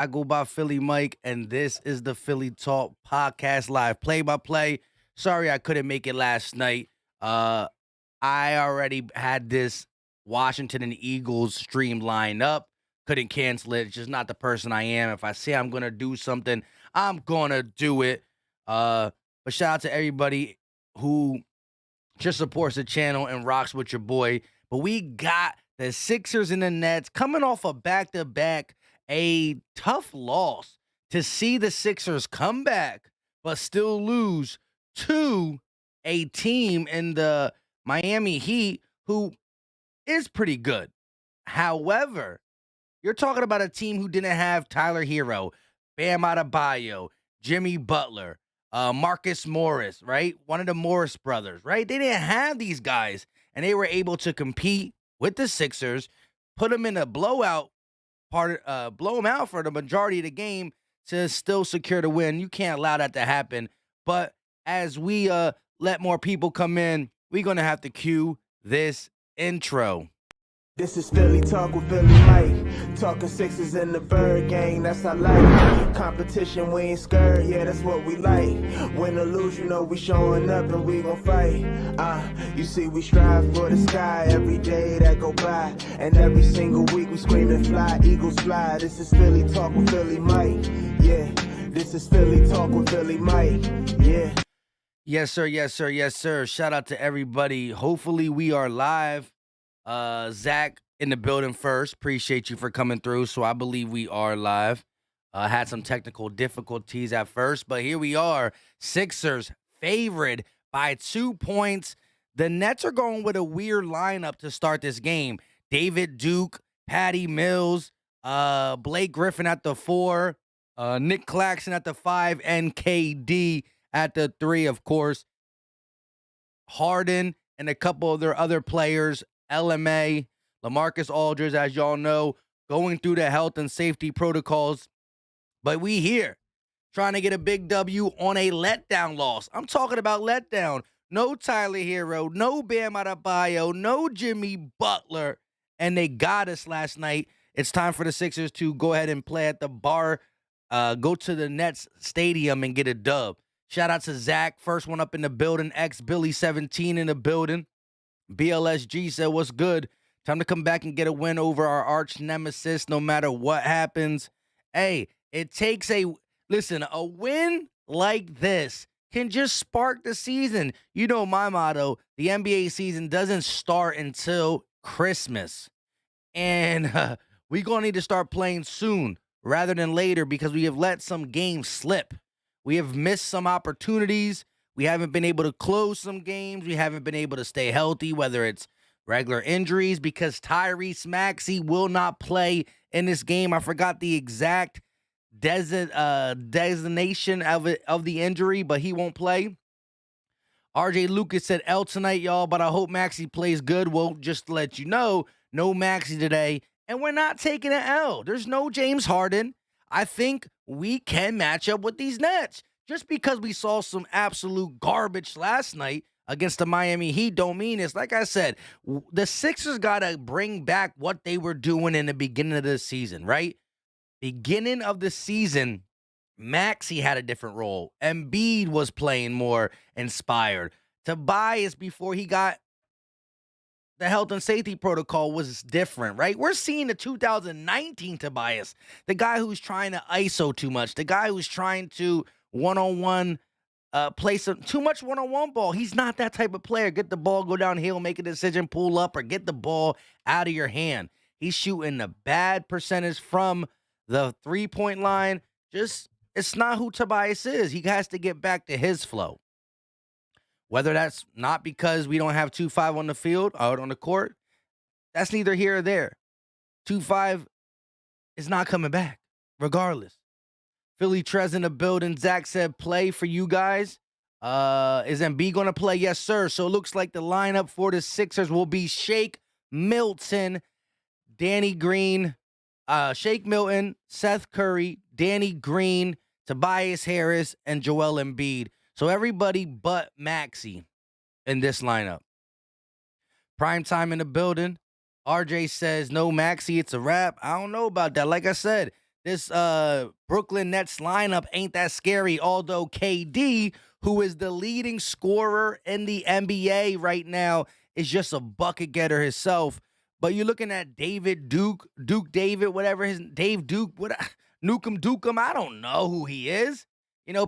I go by Philly Mike, and this is the Philly Talk Podcast Live play-by-play. Sorry I couldn't make it last night. Uh, I already had this Washington and Eagles stream lined up. Couldn't cancel it. It's just not the person I am. If I say I'm gonna do something, I'm gonna do it. But shout out to everybody who just supports the channel and rocks with your boy. But we got the Sixers and the Nets coming off a back-to-back, a tough loss. To see the Sixers come back but still lose to a team in the Miami Heat who is pretty good. However, you're talking about a team who didn't have Tyler Hero, Bam Adebayo, Jimmy Butler, Marcus Morris, right? One of the Morris brothers, right? They didn't have these guys, and they were able to compete with the Sixers, put them in a blowout blow them out for the majority of the game to still secure the win. You can't allow that to happen. But as we let more people come in, we're gonna have to cue this intro. This is Philly Talk with Philly Mike. Talking Sixers and the Bird Gang, that's our life. Competition, we ain't scared, yeah, that's what we like. Win or lose, you know we showing up and we gon' fight. You see we strive for the sky every day that go by. And every single week we screaming fly, Eagles fly. This is Philly Talk with Philly Mike, yeah. This is Philly Talk with Philly Mike, yeah. Yes, sir, yes, sir, yes, sir. Shout out to everybody. Hopefully we are live. Zach in the building first. Appreciate you for coming through. So I believe we are live. Had some technical difficulties at first, but here we are. Sixers favored by 2 points. The Nets are going with a weird lineup to start this game. David Duke, Patty Mills, Blake Griffin at the 4, Nick Claxton at the 5, and KD at the 3, of course. Harden and a couple of their other players, LMA, LaMarcus Aldridge, as y'all know, going through the health and safety protocols. But we here trying to get a big W on a letdown loss. I'm talking about letdown. No Tyler Hero, no Bam Adebayo, no Jimmy Butler. And they got us last night. It's time for the Sixers to go ahead and play at the bar, go to the Nets stadium and get a dub. Shout out to Zach, first one up in the building. X-Billy17 in the building. BLSG said, what's good? Time to come back and get a win over our arch nemesis no matter what happens. Hey, it takes a win like this can just spark the season. You know my motto, the NBA season doesn't start until Christmas. And we're going to need to start playing soon rather than later because we have let some games slip. We have missed some opportunities. We haven't been able to close some games. We haven't been able to stay healthy, whether it's regular injuries, because Tyrese Maxey will not play in this game. I forgot the exact designation of the injury, but he won't play. RJ Lucas said L tonight, y'all, but I hope Maxey plays good. Well, just to let you know, no Maxey today, and we're not taking an L. There's no James Harden. I think we can match up with these Nets. Just because we saw some absolute garbage last night against the Miami Heat don't mean it's. Like I said, the Sixers got to bring back what they were doing in the beginning of the season, right? Beginning of the season, Maxey had a different role. Embiid was playing more inspired. Tobias, before he got the health and safety protocol, was different, right? We're seeing the 2019 Tobias, the guy who's trying to ISO too much, the guy who's trying to one-on-one play some too much one-on-one ball. He's not that type of player. Get the ball, go downhill, make a decision, pull up, or get the ball out of your hand. He's shooting a bad percentage from the three-point line. It's not who Tobias is. He has to get back to his flow. Whether that's not because we don't have 2-5 on the field, out on the court, that's neither here or there. 2-5 is not coming back, regardless. Philly Trez in the building. Zach said play for you guys. Is Embiid going to play? Yes, sir. So it looks like the lineup for the Sixers will be Shake Milton, Danny Green, Shake Milton, Seth Curry, Danny Green, Tobias Harris, and Joel Embiid. So everybody but Maxey in this lineup. Prime time in the building. RJ says, no Maxey, it's a wrap. I don't know about that. Like I said, this Brooklyn Nets lineup ain't that scary, although KD, who is the leading scorer in the NBA right now, is just a bucket getter himself. But you're looking at Duke David, whatever his Dave Duke, what Nukem Dukem, I don't know who he is.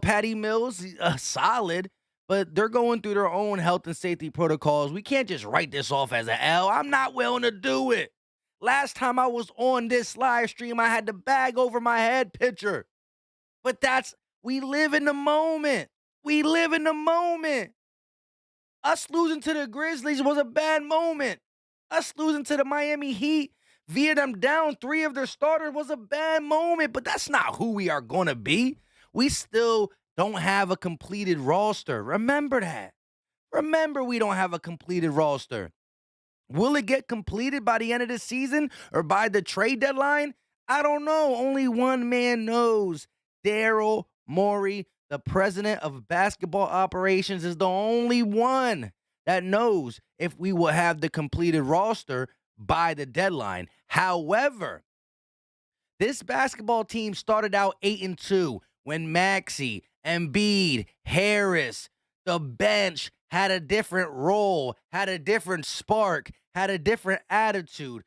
Patty Mills, solid, but they're going through their own health and safety protocols. We can't just write this off as an L. I'm not willing to do it. Last time I was on this live stream, I had the bag over my head picture. But we live in the moment. We live in the moment. Us losing to the Grizzlies was a bad moment. Us losing to the Miami Heat via them down 3 of their starters was a bad moment, but that's not who we are going to be. We still don't have a completed roster. Remember that. Remember, we don't have a completed roster. Will it get completed by the end of the season or by the trade deadline? I don't know. Only one man knows. Daryl Morey, the president of basketball operations, is the only one that knows if we will have the completed roster by the deadline. However, this basketball team started out 8-2 when Maxey, Embiid, Harris, the bench had a different role, had a different spark, had a different attitude,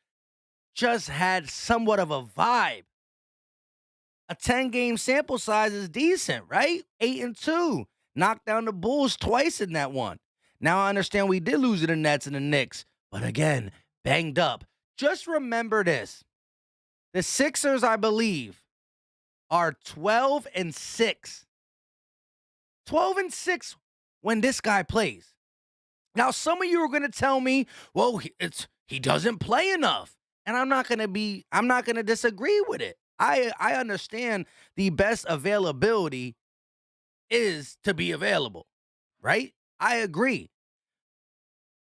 just had somewhat of a vibe. A 10-game sample size is decent, right? 8-2. Knocked down the Bulls twice in that one. Now I understand we did lose to the Nets and the Knicks, but again, banged up. Just remember this. The Sixers, I believe, are 12-6. 12-6 when this guy plays. Now, some of you are going to tell me, well, he doesn't play enough. And I'm not going to disagree with it. I understand the best availability is to be available, right? I agree.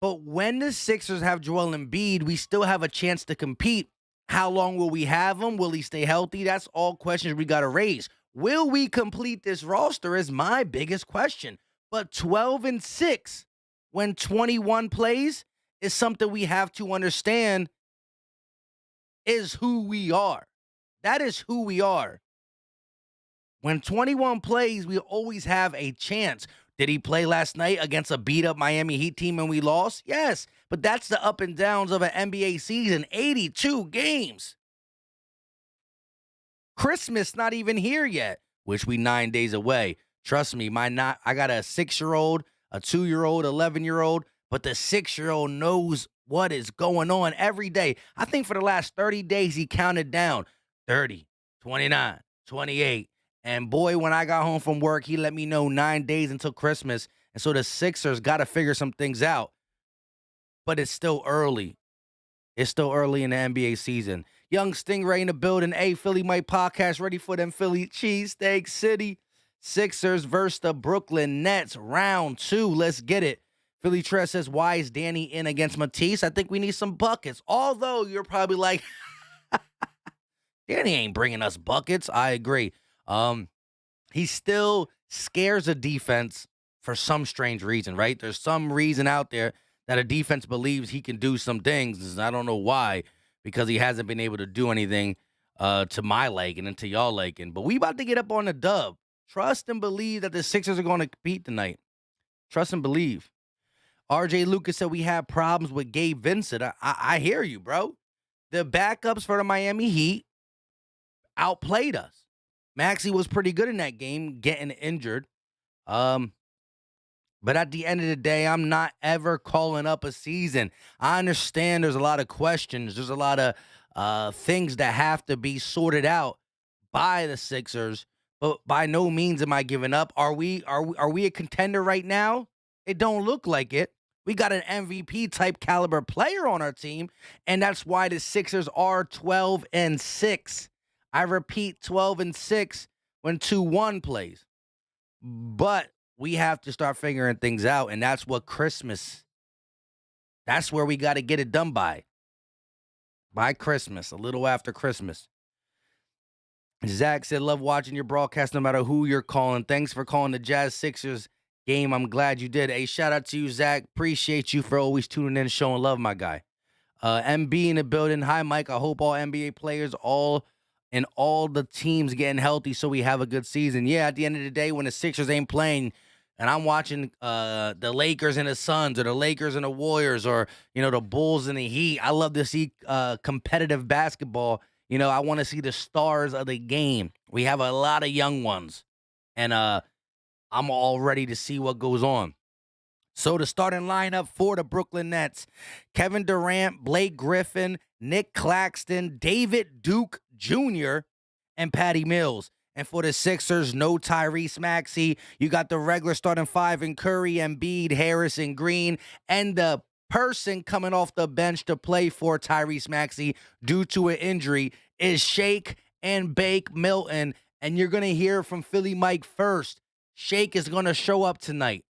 But when the Sixers have Joel Embiid, we still have a chance to compete. How long will we have him? Will he stay healthy? That's all questions we got to raise. Will we complete this roster is my biggest question. But 12-6 when 21 plays is something we have to understand is who we are. That is who we are. When 21 plays, we always have a chance. Did he play last night against a beat-up Miami Heat team and we lost? Yes, but that's the up and downs of an NBA season. 82 games. Christmas not even here yet, which we 9 days away. Trust me, I got a 6-year-old, a 2-year-old, 11-year-old, but the 6-year-old knows what is going on every day. I think for the last 30 days, he counted down 30, 29, 28. And boy, when I got home from work, he let me know 9 days until Christmas. And so the Sixers got to figure some things out. But it's still early. It's still early in the NBA season. Young Stingray in the building. Hey, Philly Mike podcast ready for them Philly cheesesteak city. Sixers versus the Brooklyn Nets. Round 2. Let's get it. Philly Tress says, why is Danny in against Matisse? I think we need some buckets. Although you're probably like, Danny ain't bringing us buckets. I agree. He still scares a defense for some strange reason, right? There's some reason out there that a defense believes he can do some things. I don't know why, because he hasn't been able to do anything to my liking and to y'all liking. But we about to get up on the dub. Trust and believe that the Sixers are going to compete tonight. Trust and believe. RJ Lucas said we have problems with Gabe Vincent. I hear you, bro. The backups for the Miami Heat outplayed us. Maxey was pretty good in that game, getting injured. But at the end of the day, I'm not ever calling up a season. I understand there's a lot of questions. There's a lot of things that have to be sorted out by the Sixers. But by no means am I giving up. Are we a contender right now? It don't look like it. We got an MVP type caliber player on our team, and that's why the Sixers are 12-6. I repeat, 12-6 when 2-1 plays. But we have to start figuring things out, and that's what that's where we got to get it done by. By Christmas, a little after Christmas. Zach said, love watching your broadcast no matter who you're calling. Thanks for calling the Jazz Sixers game. I'm glad you did. Hey, shout out to you, Zach. Appreciate you for always tuning in and showing love, my guy. MB in the building. Hi, Mike. I hope all NBA players all and all the teams getting healthy so we have a good season. Yeah, at the end of the day, when the Sixers ain't playing and I'm watching the Lakers and the Suns or the Lakers and the Warriors or, the Bulls and the Heat, I love to see competitive basketball. I want to see the stars of the game. We have a lot of young ones, and I'm all ready to see what goes on. So the starting lineup for the Brooklyn Nets: Kevin Durant, Blake Griffin, Nick Claxton, David Duke Jr., and Patty Mills. And for the Sixers, no Tyrese Maxey. You got the regular starting five in Curry, Embiid, Harris, and Green. And the person coming off the bench to play for Tyrese Maxey due to an injury is Shake and Bake Milton. And you're going to hear from Philly Mike first. Shake is going to show up tonight.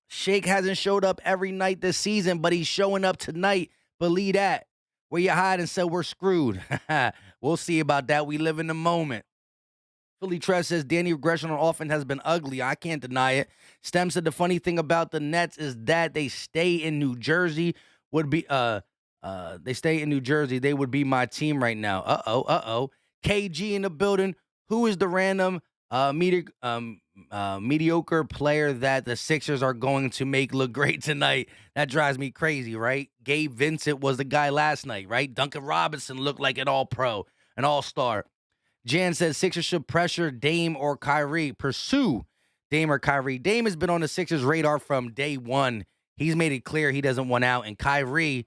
Shake hasn't showed up every night this season, but he's showing up tonight. Believe that. Where you hide and said we're screwed. We'll see about that. We live in the moment. Philly Trev says Danny regression on offense has been ugly. I can't deny it. Stem said the funny thing about the Nets is that they stay in New Jersey. They stay in New Jersey. They would be my team right now. Uh-oh. KG in the building. Who is the random mediocre player that the Sixers are going to make look great tonight? That drives me crazy, right? Gabe Vincent was the guy last night, right? Duncan Robinson looked like an all-pro, an all-star. Jan says Sixers should pressure Dame or Kyrie. Pursue Dame or Kyrie. Dame has been on the Sixers' radar from day one. He's made it clear he doesn't want out. And Kyrie,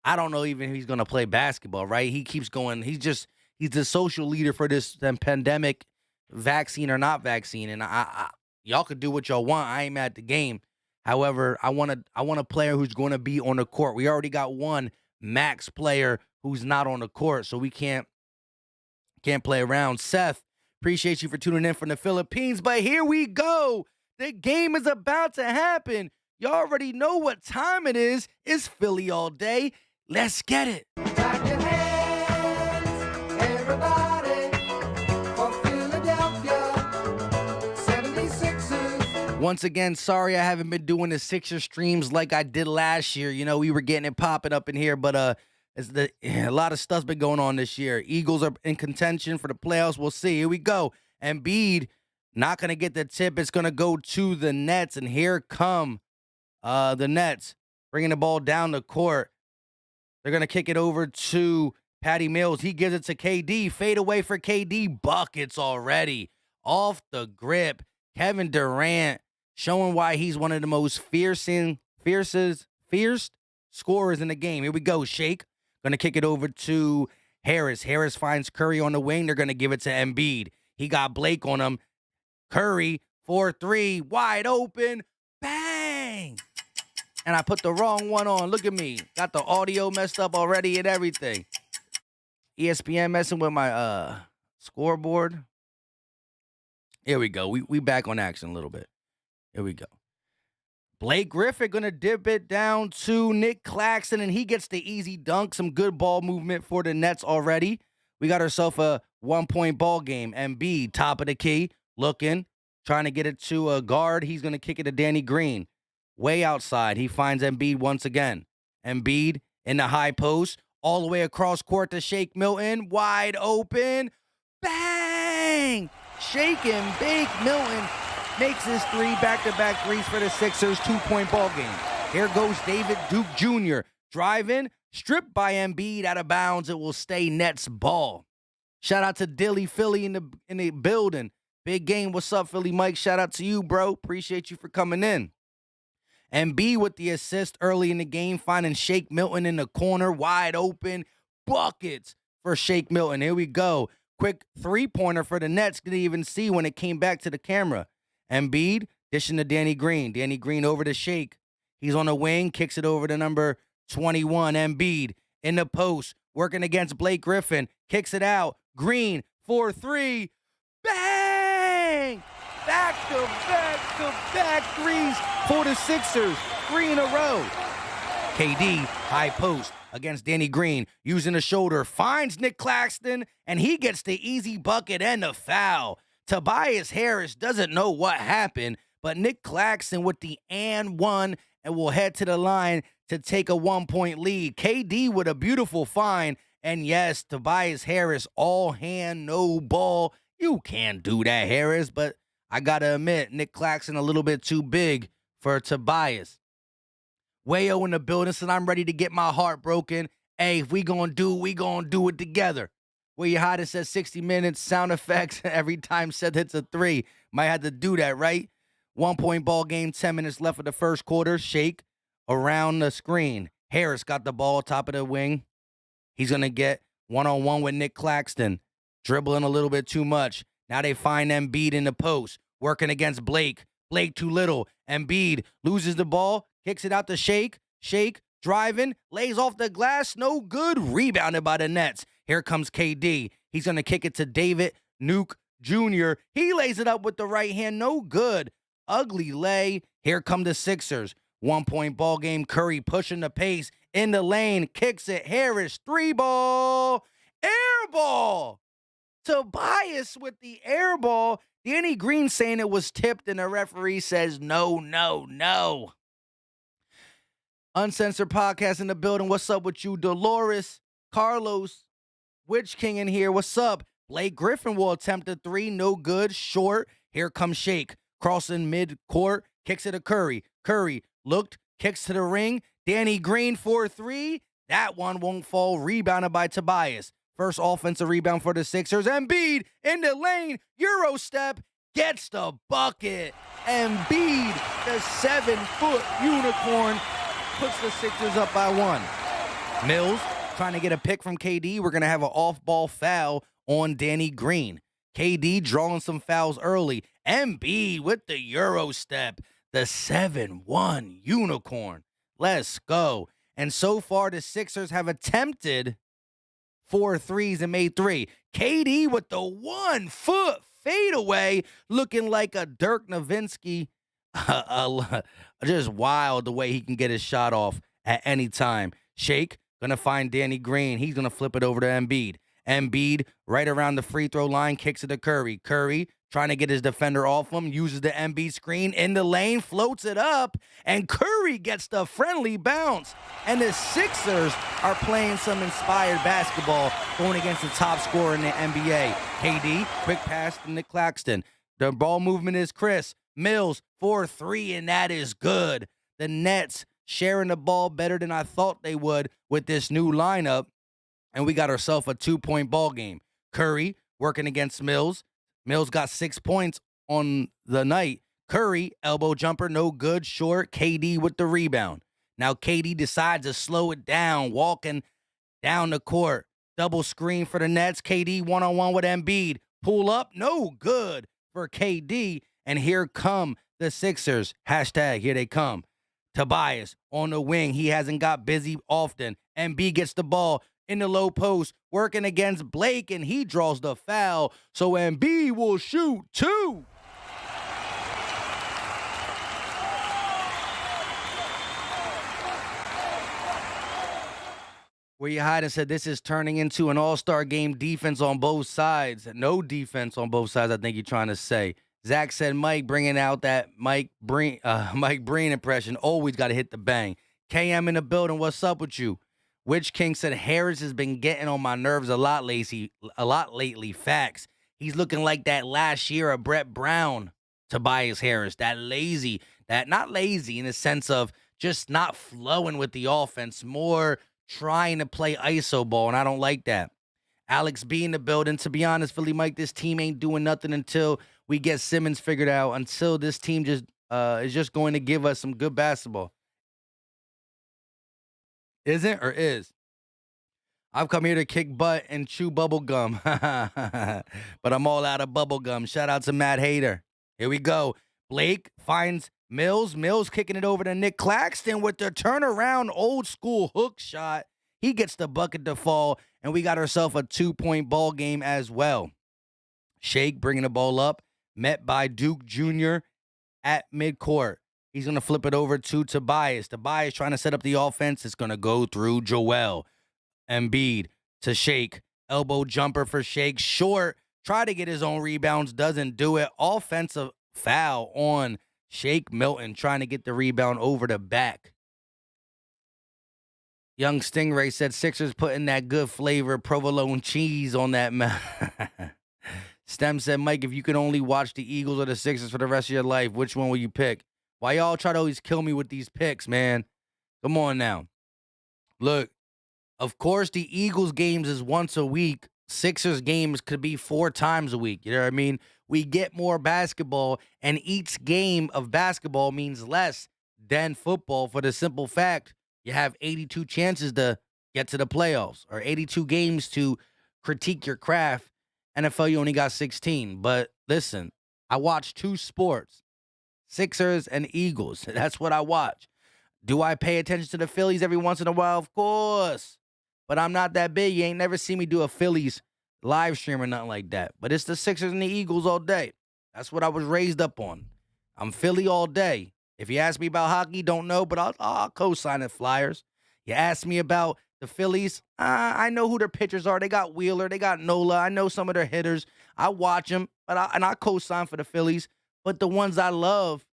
I don't know even if he's going to play basketball, right? He keeps going. He's the social leader for this pandemic, vaccine or not vaccine. And y'all could do what y'all want. I ain't mad at the game. However, I want a player who's going to be on the court. We already got one max player who's not on the court, so we can't play around. Seth, appreciate you for tuning in from the Philippines, but here we go. The game is about to happen. You already know what time it is. It's Philly all day. Let's get it. Clap your hands, everybody, for Philadelphia 76ers. Once again, sorry I haven't been doing the Sixers streams like I did last year. We were getting it popping up in here, but a lot of stuff's been going on this year. Eagles are in contention for the playoffs. We'll see. Here we go. Embiid not going to get the tip. It's going to go to the Nets, and here come the Nets bringing the ball down the court. They're going to kick it over to Patty Mills. He gives it to KD. Fade away for KD. Buckets already. Off the grip. Kevin Durant showing why he's one of the most fierce scorers in the game. Here we go. Shake. Going to kick it over to Harris. Harris finds Curry on the wing. They're going to give it to Embiid. He got Blake on him. Curry, 4-3, wide open. Bang! And I put the wrong one on. Look at me. Got the audio messed up already and everything. ESPN messing with my scoreboard. Here we go. We back on action a little bit. Here we go. Blake Griffin going to dip it down to Nick Claxton, and he gets the easy dunk. Some good ball movement for the Nets already. We got ourselves a 1-point ball game. Embiid, top of the key, looking, trying to get it to a guard. He's going to kick it to Danny Green. Way outside, he finds Embiid once again. Embiid in the high post, all the way across court to Shake Milton. Wide open. Bang! Shake and Bake Milton makes his three back-to-back threes for the Sixers, 2-point ball game. Here goes David Duke Jr. Driving, stripped by Embiid out of bounds. It will stay Nets ball. Shout out to Dilly Philly in the building. Big game. What's up, Philly Mike? Shout out to you, bro. Appreciate you for coming in. Embiid with the assist early in the game, finding Shake Milton in the corner, wide open. Buckets for Shake Milton. Here we go. Quick three-pointer for the Nets. Didn't even see when it came back to the camera. Embiid dishing to Danny Green. Danny Green over to Shake. He's on the wing, kicks it over to number 21. Embiid in the post, working against Blake Griffin. Kicks it out. Green, 4-3. Bang! Back-to-back threes for the Sixers. 3 in a row. KD, high post against Danny Green, using the shoulder, finds Nick Claxton, and he gets the easy bucket and the foul. Tobias Harris doesn't know what happened, but Nick Claxton with the and one, and will head to the line to take a 1-point lead. KD with a beautiful find, And yes, Tobias Harris, all hand, no ball. You can't do that, Harris. But I got to admit, Nick Claxton a little bit too big for Tobias. Wayo in the building, said I'm ready to get my heart broken. Hey, if we gonna do it, we gonna do it together. Where you hide it says 60 minutes, sound effects every time Seth hits a three. Might have to do that, right? 1 point ball game, 10 minutes left of the first quarter. Shake around the screen. Harris got the ball, top of the wing. He's gonna get one-on-one with Nick Claxton. Dribbling a little bit too much. Now they find Embiid in the post, working against Blake. Blake too little. Embiid loses the ball, kicks it out to Shake. Shake driving, lays off the glass, no good. Rebounded by the Nets. Here comes KD. He's going to kick it to David Nuke Jr. He lays it up with the right hand, no good. Ugly lay. Here come the Sixers. 1 point ball game. Curry pushing the pace in the lane, kicks it. Harris, 3-ball, air ball. Tobias with the air ball. Danny Green saying it was tipped, and the referee says no, no, no. Uncensored podcast in the building. What's up with you, Dolores, Carlos, Witch King in here? What's up? Blake Griffin will attempt a three, no good, short. Here comes Shake, crossing mid-court, kicks it to Curry. Curry looked, kicks to the ring. Danny Green for 3. That one won't fall. Rebounded by Tobias. First offensive rebound for the Sixers. Embiid in the lane. Euro step. Gets the bucket. Embiid, the 7-foot unicorn, puts the Sixers up by 1. Mills trying to get a pick from KD. We're going to have an off-ball foul on Danny Green. KD drawing some fouls early. Embiid with the Euro step. The 7-1 unicorn. Let's go. And so far, the Sixers have attempted 4 threes and made 3. KD with the 1-foot fadeaway, looking like a Dirk Nowitzki. Just wild the way he can get his shot off at any time. Shake gonna find Danny Green. He's gonna flip it over to Embiid. Embiid right around the free throw line, kicks it to Curry. Curry trying to get his defender off him, uses the Embiid screen in the lane, floats it up, and Curry gets the friendly bounce. And the Sixers are playing some inspired basketball, going against the top scorer in the NBA. KD, quick pass to Nick Claxton. The ball movement is Chris Mills for 3, and that is good. The Nets sharing the ball better than I thought they would with this new lineup, and we got ourselves a 2-point ball game. Curry working against Mills. Mills got 6 points on the night. Curry, elbow jumper, no good, short. KD with the rebound. Now KD decides to slow it down, walking down the court. Double screen for the Nets. KD one-on-one with Embiid. Pull up, no good for KD. And here come the Sixers. Hashtag, here they come. Tobias on the wing. He hasn't got busy often. Embiid gets the ball in the low post, working against Blake, and he draws the foul. So Embiid will shoot 2. Where you hide and said this is turning into an all-star game, defense on both sides. No defense on both sides, I think you're trying to say. Zach said Mike bringing out that Mike Breen impression. Always got to hit the bang. KM in the building. What's up with you? Witch King said Harris has been getting on my nerves a lot lately. Facts. He's looking like that last year of Brett Brown. Tobias Harris. That not lazy in the sense of just not flowing with the offense. More trying to play ISO ball, and I don't like that. Alex B in the building. To be honest, Philly Mike, this team ain't doing nothing until we get Simmons figured out, until this team just is just going to give us some good basketball. Isn't or is? I've come here to kick butt and chew bubble gum. But I'm all out of bubble gum. Shout out to Matt Hader. Here we go. Blake finds Mills. Mills kicking it over to Nick Claxton with the turnaround old school hook shot. He gets the bucket to fall, and we got ourselves a 2-point ball game as well. Shake bringing the ball up, met by Duke Jr. at midcourt. He's going to flip it over to Tobias. Tobias trying to set up the offense. It's going to go through Joel. Embiid to Shake. Elbow jumper for Shake. Short. Try to get his own rebounds. Doesn't do it. Offensive foul on Shake Milton. Trying to get the rebound over the back. Young Stingray said Sixers putting that good flavor provolone cheese on that. Stem said, Mike, if you could only watch the Eagles or the Sixers for the rest of your life, which one will you pick? Why y'all try to always kill me with these picks, man? Come on now. Look, of course, the Eagles games is once a week. Sixers games could be 4 times a week. You know what I mean? We get more basketball, and each game of basketball means less than football for the simple fact you have 82 chances to get to the playoffs or 82 games to critique your craft. NFL, you only got 16. But listen, I watch 2 sports, Sixers and Eagles. That's what I watch. Do I pay attention to the Phillies every once in a while? Of course. But I'm not that big. You ain't never seen me do a Phillies live stream or nothing like that. But it's the Sixers and the Eagles all day. That's what I was raised up on. I'm Philly all day. If you ask me about hockey, don't know, but I'll co-sign it, Flyers. You ask me about the Phillies, I know who their pitchers are. They got Wheeler. They got Nola. I know some of their hitters. I watch them, and I co-sign for the Phillies. But the ones I love,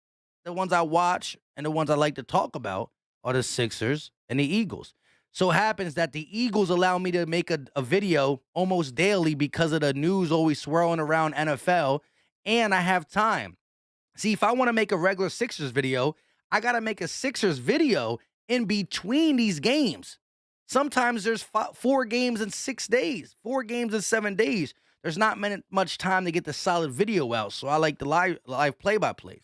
the ones I watch, and the ones I like to talk about are the Sixers and the Eagles. So it happens that the Eagles allow me to make a video almost daily because of the news always swirling around NFL, and I have time. See, if I want to make a regular Sixers video, I got to make a Sixers video in between these games. Sometimes there's 4 games in 6 days, 4 games in 7 days. There's not much time to get the solid video out, so I like the live play-by-plays.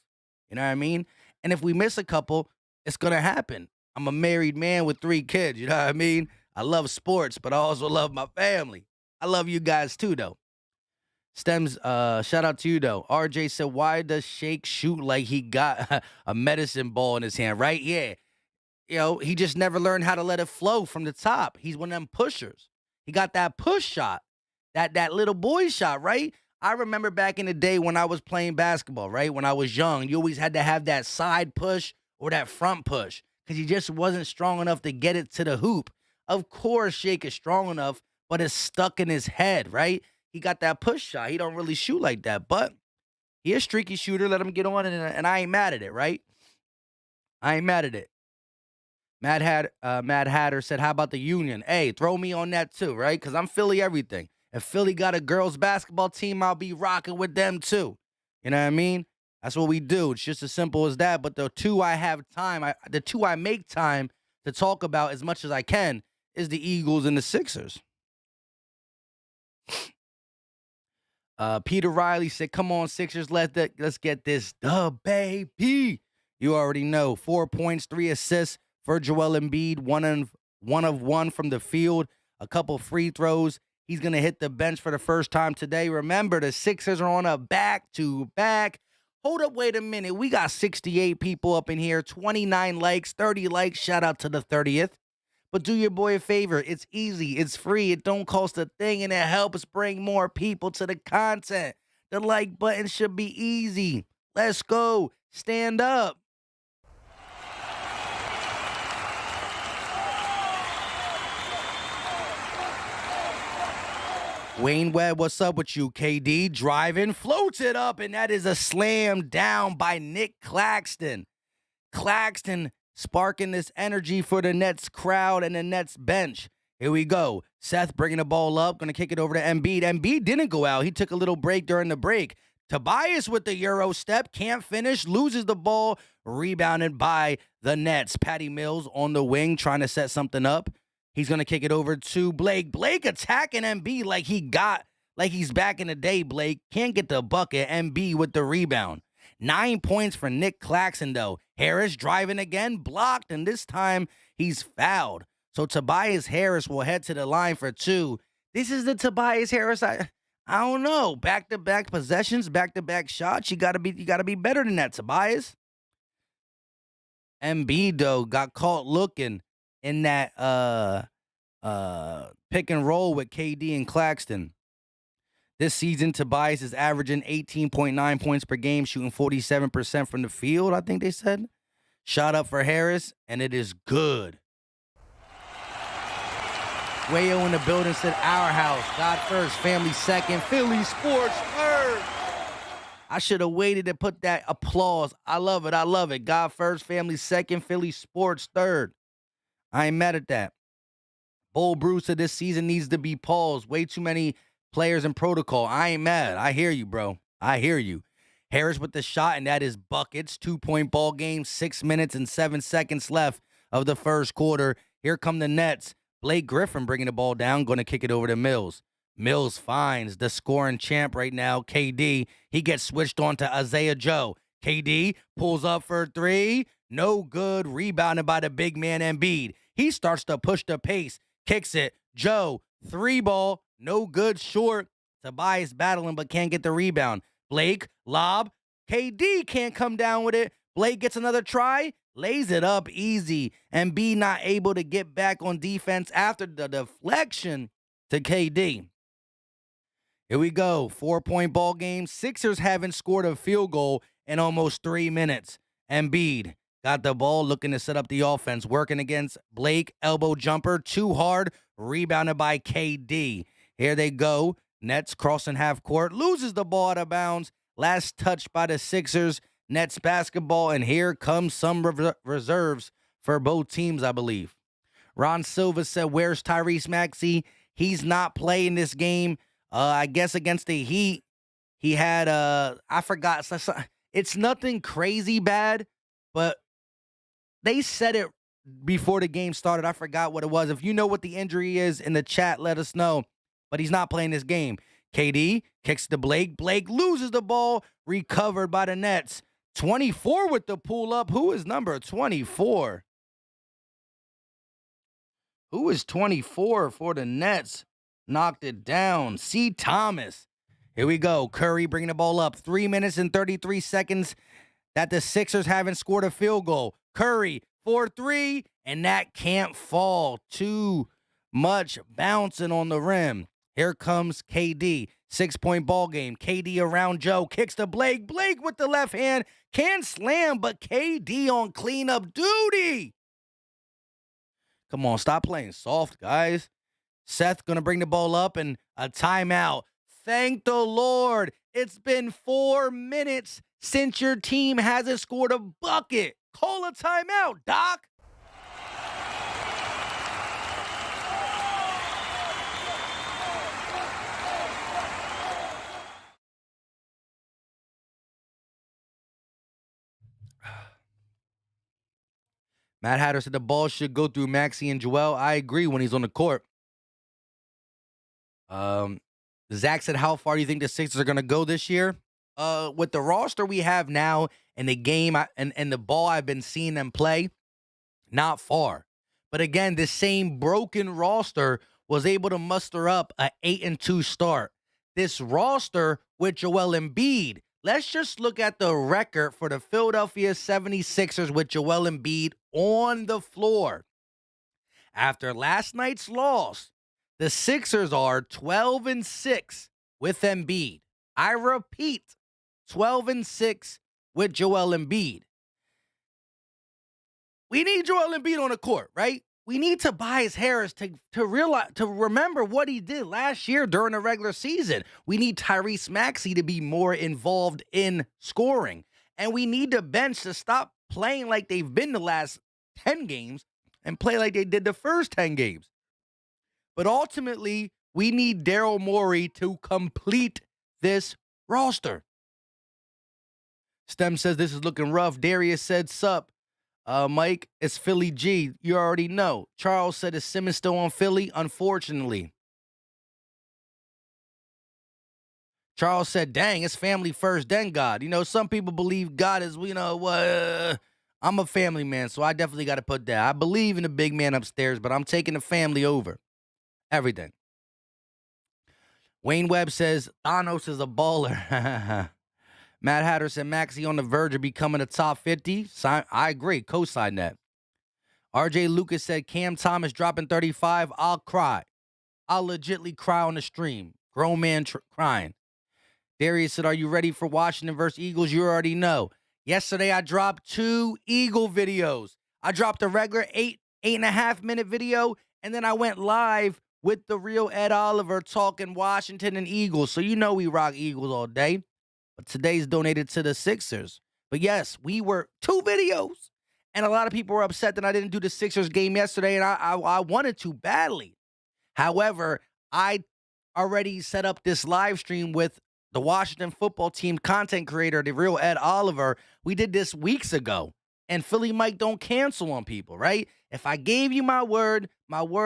You know what I mean? And if we miss a couple, it's going to happen. I'm a married man with 3 kids, you know what I mean? I love sports, but I also love my family. I love you guys too, though. Stems, shout out to you, though. RJ said, why does Shake shoot like he got a medicine ball in his hand, right? Yeah. You know, he just never learned how to let it flow from the top. He's one of them pushers. He got that push shot, that little boy shot, right? I remember back in the day when I was playing basketball, right? When I was young, you always had to have that side push or that front push because he just wasn't strong enough to get it to the hoop. Of course, Shake is strong enough, but it's stuck in his head, right? He got that push shot. He don't really shoot like that, but he a streaky shooter. Let him get on, and I ain't mad at it, right? I ain't mad at it. Mad Hatter said, how about the Union? Hey, throw me on that too, right? Because I'm Philly everything. If Philly got a girls basketball team, I'll be rocking with them too. You know what I mean? That's what we do. It's just as simple as that. But the 2 I have time, the 2 I make time to talk about as much as I can is the Eagles and the Sixers. Peter Riley said, come on, Sixers, let's get this dub, baby. You already know. 4 points, 3 assists for Joel Embiid, one of one from the field, a couple free throws. He's going to hit the bench for the first time today. Remember, the Sixers are on a back-to-back. Hold up, wait a minute. We got 68 people up in here, 29 likes, 30 likes. Shout out to the 30th. But do your boy a favor. It's easy. It's free. It don't cost a thing, and it helps bring more people to the content. The like button should be easy. Let's go. Stand up. Wayne Webb, what's up with you? KD driving, floats it up, and that is a slam down by Nick Claxton. Claxton sparking this energy for the Nets crowd and the Nets bench. Here we go. Seth bringing the ball up, going to kick it over to Embiid. Embiid didn't go out. He took a little break during the break. Tobias with the Euro step, can't finish, loses the ball, rebounded by the Nets. Patty Mills on the wing trying to set something up. He's going to kick it over to Blake. Blake attacking Embiid like he's back in the day, Blake. Can't get the bucket. Embiid with the rebound. 9 points for Nick Claxton, though. Harris driving again, blocked, and this time he's fouled. So Tobias Harris will head to the line for 2. This is the Tobias Harris. I don't know. Back-to-back possessions, back-to-back shots. You gotta be better than that, Tobias. Embiid, though, got caught looking in that pick and roll with KD and Claxton. This season, Tobias is averaging 18.9 points per game, shooting 47% from the field, I think they said. Shot up for Harris, and it is good. Wayo in the building said, our house, God first, family second, Philly sports third. I should have waited to put that applause. I love it. God first, family second, Philly sports third. I ain't mad at that. Bull Bruce said this season needs to be paused. Way too many players in protocol. I ain't mad. I hear you, bro. I hear you. Harris with the shot, and that is buckets. 2-point ball game. 6 minutes and 7 seconds left of the first quarter. Here come the Nets. Blake Griffin bringing the ball down, going to kick it over to Mills. Mills finds the scoring champ right now, KD. He gets switched on to Isaiah Joe. KD pulls up for 3. No good. Rebounded by the big man Embiid. He starts to push the pace. Kicks it. Joe, 3 ball. No good. Short. Tobias battling but can't get the rebound. Blake, lob. KD can't come down with it. Blake gets another try. Lays it up easy. Embiid not able to get back on defense after the deflection to KD. Here we go. 4-point ball game. Sixers haven't scored a field goal in almost 3 minutes. Embiid got the ball, looking to set up the offense. Working against Blake. Elbow jumper. Too hard. Rebounded by KD. Here they go. Nets crossing half court. Loses the ball out of bounds. Last touch by the Sixers. Nets basketball. And here comes some reserves for both teams, I believe. Ron Silva said, where's Tyrese Maxey? He's not playing this game. I guess against the Heat, he had, I forgot. It's nothing crazy bad, but they said it before the game started. I forgot what it was. If you know what the injury is in the chat, let us know. But he's not playing this game. KD kicks to Blake. Blake loses the ball, recovered by the Nets. 24 with the pull up. Who is number 24? Who is 24 for the Nets? Knocked it down. C. Thomas. Here we go. Curry bringing the ball up. 3 minutes and 33 seconds that the Sixers haven't scored a field goal. Curry, 4-3, and that can't fall. Too much bouncing on the rim. Here comes KD. 6-point ball game. KD around Joe. Kicks to Blake. Blake with the left hand. Can slam, but KD on cleanup duty. Come on, stop playing soft, guys. Seth going to bring the ball up and a timeout. Thank the Lord. It's been 4 minutes since your team hasn't scored a bucket. Call a timeout, Doc. Matt Hatter said the ball should go through Maxey and Joel. I agree when he's on the court. Zach said, how far do you think the Sixers are going to go this year? With the roster we have now and the game and the ball I've been seeing them play, not far. But again, this same broken roster was able to muster up an 8-2 start. This roster with Joel Embiid, let's just look at the record for the Philadelphia 76ers with Joel Embiid on the floor. After last night's loss, the Sixers are 12-6 with Embiid. I repeat, 12-6 with Joel Embiid. We need Joel Embiid on the court, right? We need Tobias Harris to remember what he did last year during the regular season. We need Tyrese Maxey to be more involved in scoring. And we need the bench to stop playing like they've been the last 10 games and play like they did the first 10 games. But ultimately, we need Daryl Morey to complete this roster. Stem says this is looking rough. Darius said sup. Mike, it's Philly G. You already know. Charles said, is Simmons still on Philly? Unfortunately. Charles said, dang, it's family first, then God. You know, some people believe God is, I'm a family man, so I definitely got to put that. I believe in the big man upstairs, but I'm taking the family over. Everything. Wayne Webb says, Thanos is a baller. Matt Hatter said, Maxey on the verge of becoming a top 50. I agree. Co-sign that. RJ Lucas said, Cam Thomas dropping 35. I'll cry. I'll legitly cry on the stream. Grown man crying. Darius said, are you ready for Washington versus Eagles? You already know. Yesterday, I dropped 2 Eagle videos. I dropped a regular 8.5 minute video, and then I went live with the real Ed Oliver talking Washington and Eagles. So you know we rock Eagles all day. But today's donated to the Sixers. But yes, we were 2 videos. And a lot of people were upset that I didn't do the Sixers game yesterday, and I wanted to badly. However, I already set up this live stream with the Washington football team content creator, the real Ed Oliver. We did this weeks ago. And Philly Mike don't cancel on people, right? If I gave you my word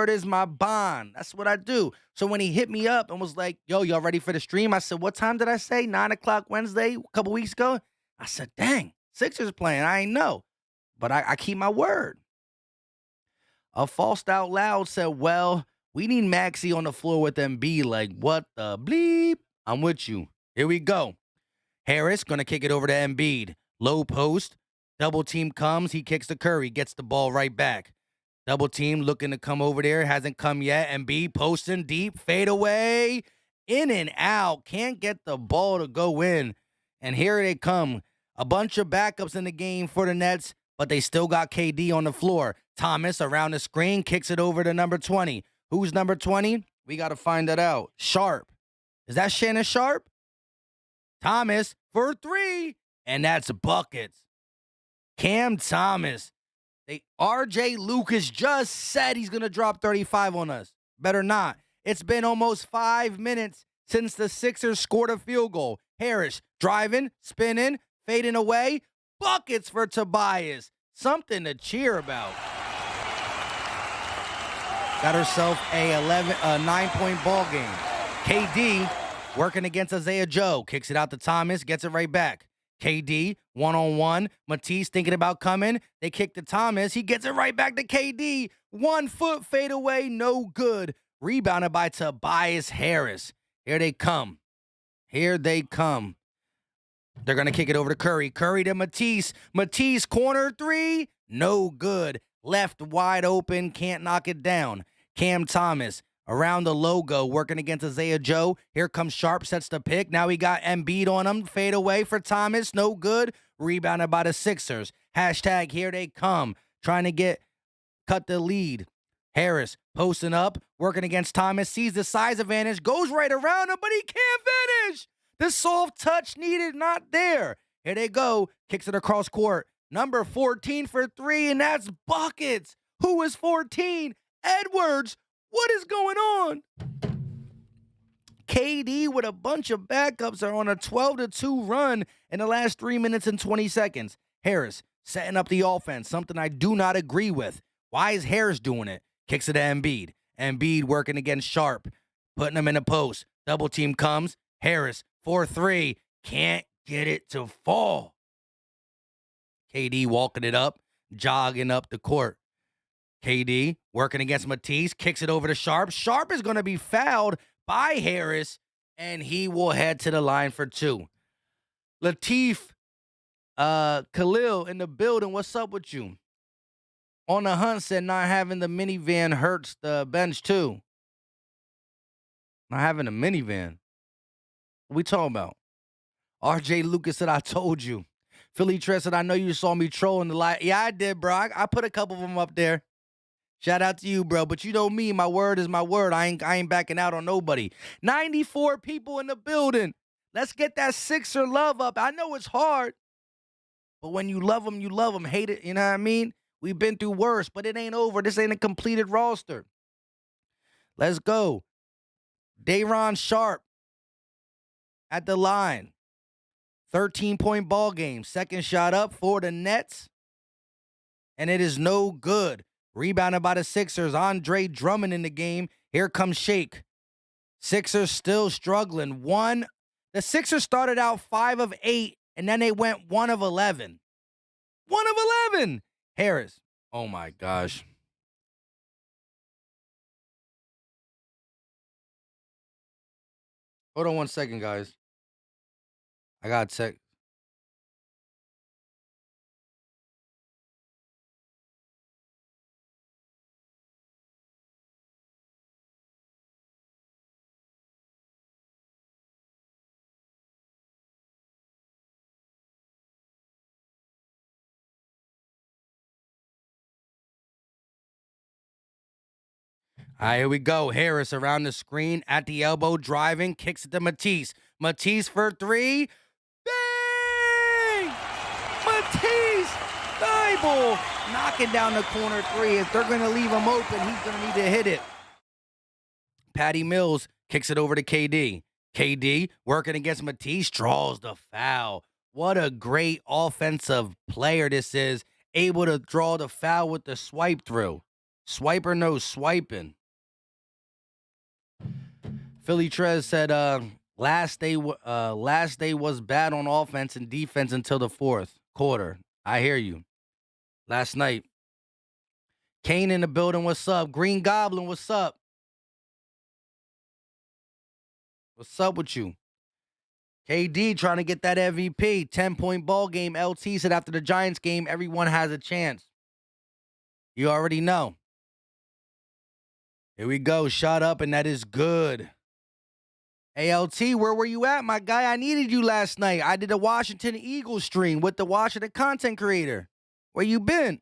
is my bond. That's what I do. So when he hit me up and was like, yo, y'all ready for the stream? I said, what time did I say? 9 o'clock Wednesday, a couple weeks ago? I said, dang, Sixers playing. I ain't know. But I keep my word. A Falsed Out Loud said, well, we need Maxey on the floor with MB. Like, what the bleep? I'm with you. Here we go. Harris going to kick it over to Embiid. Low post. Double team comes. He kicks to Curry. Gets the ball right back. Double team looking to come over there. Hasn't come yet. Embiid posting deep. Fade away. In and out. Can't get the ball to go in. And here they come. A bunch of backups in the game for the Nets, but they still got KD on the floor. Thomas around the screen. Kicks it over to number 20. Who's number 20? We got to find that out. Sharp. Is that Shannon Sharp? Thomas for 3. And that's buckets. Cam Thomas. RJ Lucas just said he's going to drop 35 on us. Better not. It's been almost 5 minutes since the Sixers scored a field goal. Harris driving, spinning, fading away. Buckets for Tobias. Something to cheer about. Got herself a 9-point ball game. KD working against Isaiah Joe. Kicks it out to Thomas. Gets it right back. KD, one-on-one. Matisse thinking about coming. They kick to Thomas. He gets it right back to KD. 1 foot fade away. No good. Rebounded by Tobias Harris. Here they come. Here they come. They're going to kick it over to Curry. Curry to Matisse. Matisse, corner 3. No good. Left wide open. Can't knock it down. Cam Thomas around the logo, working against Isaiah Joe. Here comes Sharp, sets the pick. Now he got Embiid on him. Fade away for Thomas. No good. Rebounded by the Sixers. Hashtag here they come. Trying to cut the lead. Harris posting up, working against Thomas. Sees the size advantage. Goes right around him, but he can't finish. The soft touch needed, not there. Here they go. Kicks it across court. Number 14 for 3, and that's buckets. Who is 14? Edwards. What is going on? KD with a bunch of backups are on a 12-2 run in the last 3 minutes and 20 seconds. Harris setting up the offense, something I do not agree with. Why is Harris doing it? Kicks it to Embiid. Embiid working against Sharp, putting him in a post. Double team comes. Harris, 4-3. Can't get it to fall. KD walking it up, jogging up the court. KD working against Matisse, kicks it over to Sharp. Sharp is going to be fouled by Harris, and he will head to the line for 2. Latif Khalil in the building. What's up with you? On the hunt said not having the minivan hurts the bench too. Not having a minivan. What we talking about? RJ Lucas said, I told you. Philly Tress said, I know you saw me trolling the light. Yeah, I did, bro. I put a couple of them up there. Shout out to you, bro. But you know me, my word is my word. I ain't backing out on nobody. 94 people in the building. Let's get that Sixer love up. I know it's hard. But when you love them, you love them. Hate it, you know what I mean? We've been through worse, but it ain't over. This ain't a completed roster. Let's go. Day'Ron Sharp at the line. 13-point ball game. Second shot up for the Nets. And it is no good. Rebounded by the Sixers. Andre Drummond in the game. Here comes Shake. Sixers still struggling. The Sixers started out 5 of 8, and then they went 1 of 11. 1 of 11. Harris. Oh, my gosh. Hold on 1 second, guys. I got to check. All right, here we go. Harris around the screen at the elbow, driving, kicks it to Matisse. Matisse for 3. Bang! Matisse! Thibault knocking down the corner 3. If they're going to leave him open, he's going to need to hit it. Patty Mills kicks it over to KD. KD working against Matisse, draws the foul. What a great offensive player this is. Able to draw the foul with the swipe through. Swiper no swiping. Philly Trez said last day was bad on offense and defense until the fourth quarter. I hear you. Last night. Kane in the building, what's up? Green Goblin, what's up? What's up with you? KD trying to get that MVP. 10-point ball game. LT said after the Giants game, everyone has a chance. You already know. Here we go. Shot up, and that is good. ALT, where were you at, my guy? I needed you last night. I did a Washington Eagles stream with the Washington content creator. Where you been?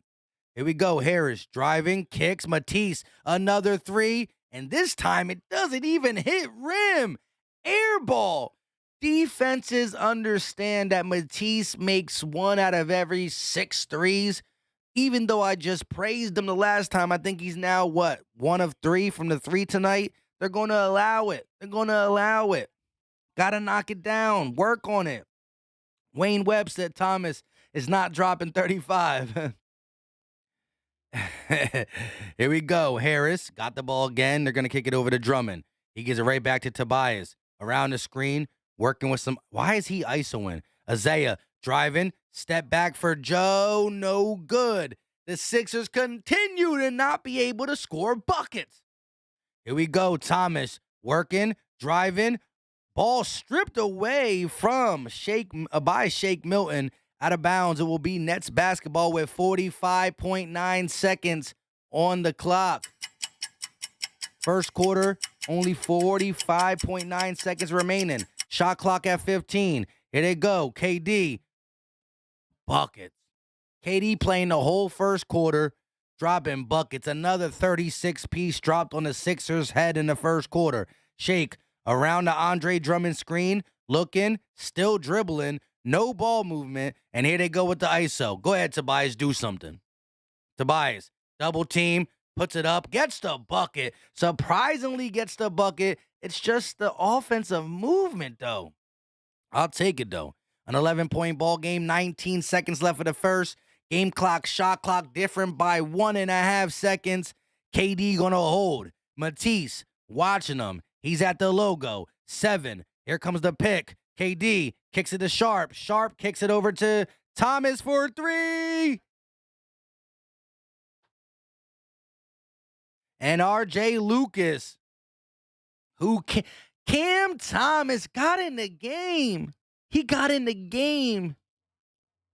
Here we go. Harris driving, kicks. Matisse, another three. And this time it doesn't even hit rim. Air ball. Defenses understand that Matisse makes 1 out of every 6 threes. Even though I just praised him the last time, I think he's now, 1 of 3 from the 3 tonight? They're going to allow it. Got to knock it down. Work on it. Wayne Webb said Thomas is not dropping 35. Here we go. Harris got the ball again. They're going to kick it over to Drummond. He gives it right back to Tobias. Around the screen, working with some. Why is he ISOing? Isaiah driving. Step back for Joe. No good. The Sixers continue to not be able to score buckets. Here we go. Thomas working, driving. Ball stripped away from by Shake Milton. Out of bounds. It will be Nets basketball with 45.9 seconds on the clock. First quarter, only 45.9 seconds remaining. Shot clock at 15. Here they go. KD. Buckets. KD playing the whole first quarter, dropping buckets. Another 36-piece dropped on the Sixers' head in the first quarter. Shake around the Andre Drummond screen, looking, still dribbling. No ball movement, and here they go with the ISO. Go ahead, Tobias, do something. Tobias, double team, puts it up, gets the bucket. Surprisingly gets the bucket. It's just the offensive movement, though. I'll take it, though. An 11-point ball game, 19 seconds left of the first. Game clock, shot clock different by 1.5 seconds. KD gonna hold. Matisse, watching him. He's at the logo. 7. Here comes the pick. KD kicks it to Sharp. Sharp kicks it over to Thomas for 3. And RJ Lucas, Cam Thomas got in the game. He got in the game.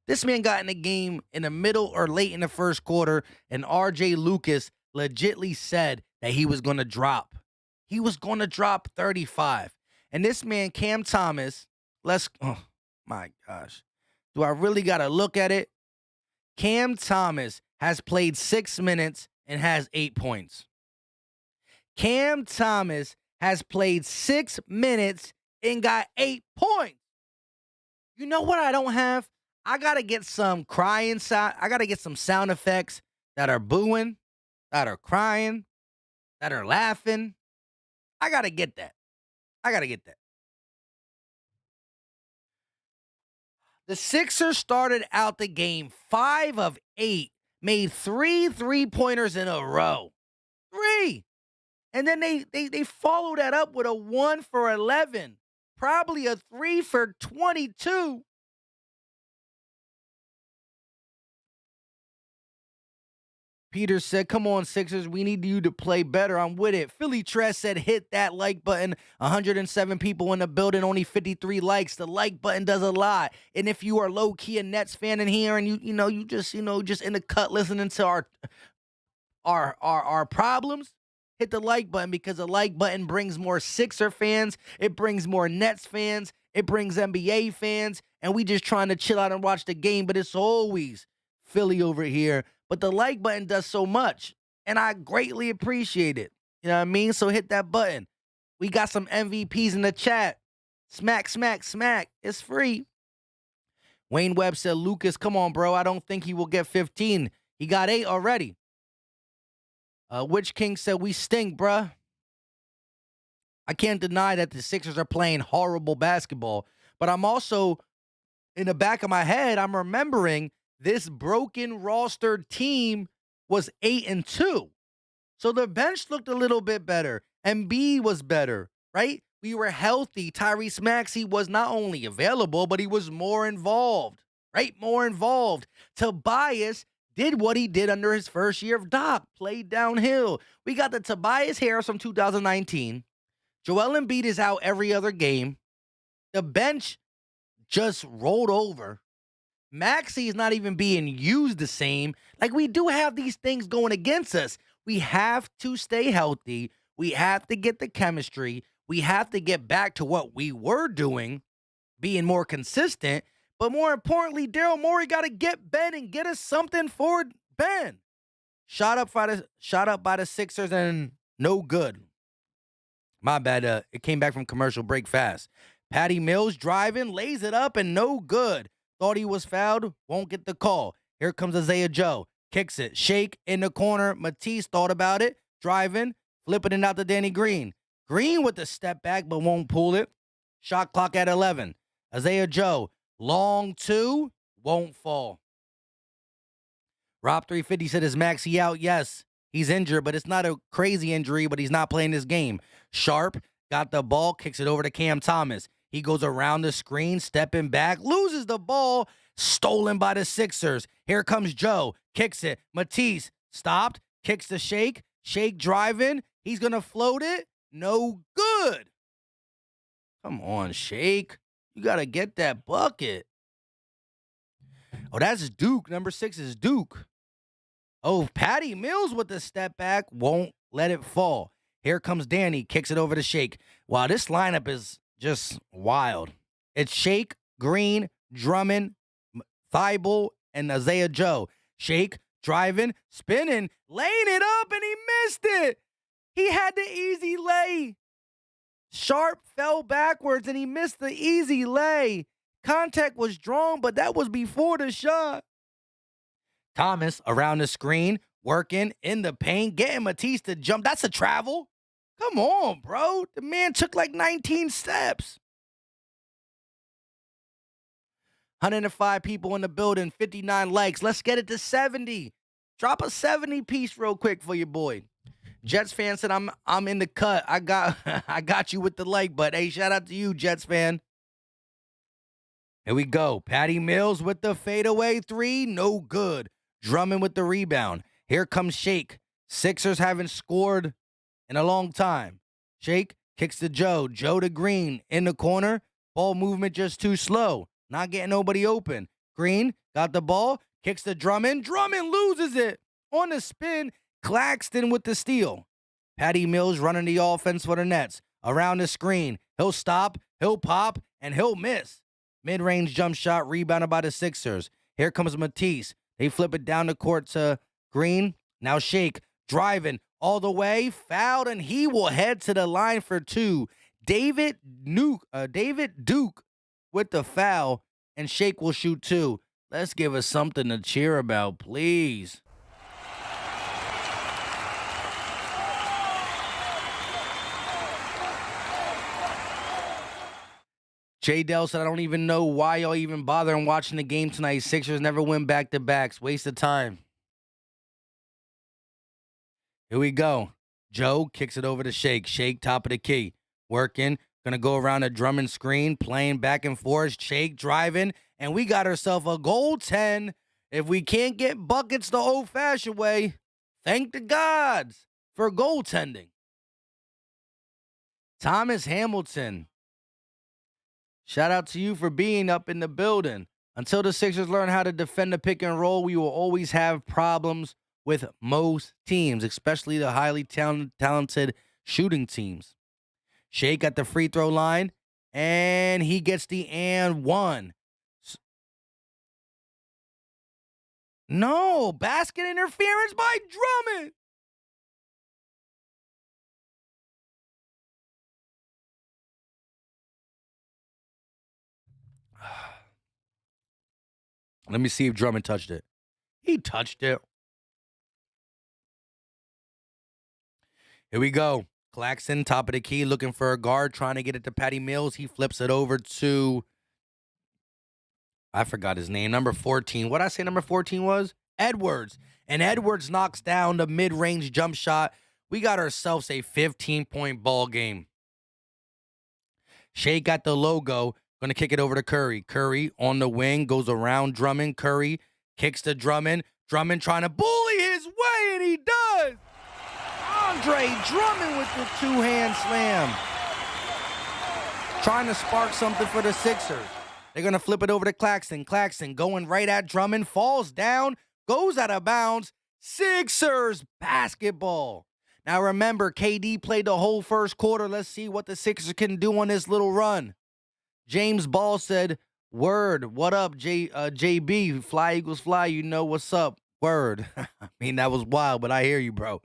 This man got in the game in the middle or late in the first quarter, and RJ Lucas legitly said that he was going to drop. He was going to drop 35. And this man, Cam Thomas, oh my gosh. Do I really got to look at it? Cam Thomas has played 6 minutes and has 8 points. Cam Thomas has played 6 minutes and got 8 points. You know what I don't have? I got to get some crying sound. I got to get some sound effects that are booing, that are crying, that are laughing. I got to get that. The Sixers started out the game 5 of 8, made 3 3-pointers in a row. 3. And then they followed that up with a 1 for 11, probably a 3 for 22. Peter said, come on, Sixers, we need you to play better. I'm with it. Philly Tress said, hit that like button. 107 people in the building, only 53 likes. The like button does a lot. And if you are low-key a Nets fan in here and you just in the cut listening to our problems, hit the like button, because the like button brings more Sixer fans. It brings more Nets fans. It brings NBA fans. And we just trying to chill out and watch the game, but it's always Philly over here. But the like button does so much, and I greatly appreciate it. You know what I mean? So hit that button. We got some MVPs in the chat. Smack, smack, smack. It's free. Wayne Webb said, Lucas, come on, bro. I don't think he will get 15. He got 8 already. Witch King said, we stink, bruh. I can't deny that the Sixers are playing horrible basketball, but I'm also, in the back of my head, I'm remembering this broken rostered team was 8-2. So the bench looked a little bit better. Embiid was better, right? We were healthy. Tyrese Maxey was not only available, but he was more involved, right? More involved. Tobias did what he did under his first year of Doc, played downhill. We got the Tobias Harris from 2019. Joel Embiid is out every other game. The bench just rolled over. Maxey is not even being used the same. Like, we do have these things going against us. We have to stay healthy. We have to get the chemistry. We have to get back to what we were doing, being more consistent. But more importantly, Daryl Morey got to get Ben and get us something for Ben. Shot up by the Sixers and no good. My bad. It came back from commercial break fast. Patty Mills driving, lays it up and no good. Thought he was fouled, won't get the call. Here comes Isaiah Joe. Kicks it. Shake in the corner. Matisse thought about it. Driving. Flipping it out to Danny Green. Green with the step back but won't pull it. Shot clock at 11. Isaiah Joe. Long two. Won't fall. Rob 350 said, is Maxey out? Yes. He's injured, but it's not a crazy injury, but he's not playing this game. Sharp got the ball. Kicks it over to Cam Thomas. He goes around the screen, stepping back, loses the ball, stolen by the Sixers. Here comes Joe, kicks it. Matisse stopped, kicks the Shake. Shake driving. He's going to float it. No good. Come on, Shake. You got to get that bucket. Oh, that's Duke. Number 6 is Duke. Oh, Patty Mills with the step back. Won't let it fall. Here comes Danny. Kicks it over to Shake. Wow, this lineup is just wild. It's Shake, Green, Drummond, Thibault, and Isaiah Joe. Shake, driving, spinning, laying it up, and he missed it. He had the easy lay. Sharp fell backwards, and he missed the easy lay. Contact was drawn, but that was before the shot. Thomas around the screen, working in the paint, getting Matisse to jump. That's a travel. Come on, bro. The man took like 19 steps. 105 people in the building, 59 likes. Let's get it to 70. Drop a 70 piece real quick for your boy. Jets fan said, I'm in the cut. I got you with the like, but hey, shout out to you, Jets fan. Here we go. Patty Mills with the fadeaway 3. No good. Drummond with the rebound. Here comes Shake. Sixers haven't scored in a long time. Shake kicks to Joe. Joe to Green in the corner. Ball movement just too slow. Not getting nobody open. Green got the ball. Kicks to Drummond. Drummond loses it. On the spin, Claxton with the steal. Patty Mills running the offense for the Nets. Around the screen. He'll stop. He'll pop. And he'll miss. Mid-range jump shot rebounded by the Sixers. Here comes Matisse. They flip it down the court to Green. Now Shake driving all the way. Fouled, and he will head to the line for 2. David Duke with the foul, and Shake will shoot 2. Let's give us something to cheer about, please. J. Dell said, I don't even know why y'all even bothering watching the game tonight. Sixers never win back-to-backs. Waste of time. Here we go. Joe kicks it over to Shake. Shake, top of the key. Working. Going to go around the Drummond screen. Playing back and forth. Shake driving. And we got ourselves a goal 10. If we can't get buckets the old-fashioned way, thank the gods for goaltending. Thomas Hamilton. Shout out to you for being up in the building. Until the Sixers learn how to defend the pick and roll, we will always have problems with most teams, especially the highly talented shooting teams. Shake at the free throw line, and he gets the and one. No, basket interference by Drummond. Let me see if Drummond touched it. He touched it. Here we go. Claxton, top of the key, looking for a guard, trying to get it to Patty Mills. He flips it over to, I forgot his name, number 14. What I say number 14 was? Edwards. And Edwards knocks down the mid-range jump shot. We got ourselves a 15-point ball game. Shea got the logo. Going to kick it over to Curry. Curry on the wing, goes around Drummond. Curry kicks to Drummond. Drummond trying to bully his way, and he does. Andre Drummond with the two-hand slam. Trying to spark something for the Sixers. They're going to flip it over to Claxton. Claxton going right at Drummond, falls down, goes out of bounds. Sixers basketball. Now remember, KD played the whole first quarter. Let's see what the Sixers can do on this little run. James Ball said, word, what up, JB? Fly Eagles fly, you know what's up. Word. I mean, that was wild, but I hear you, bro.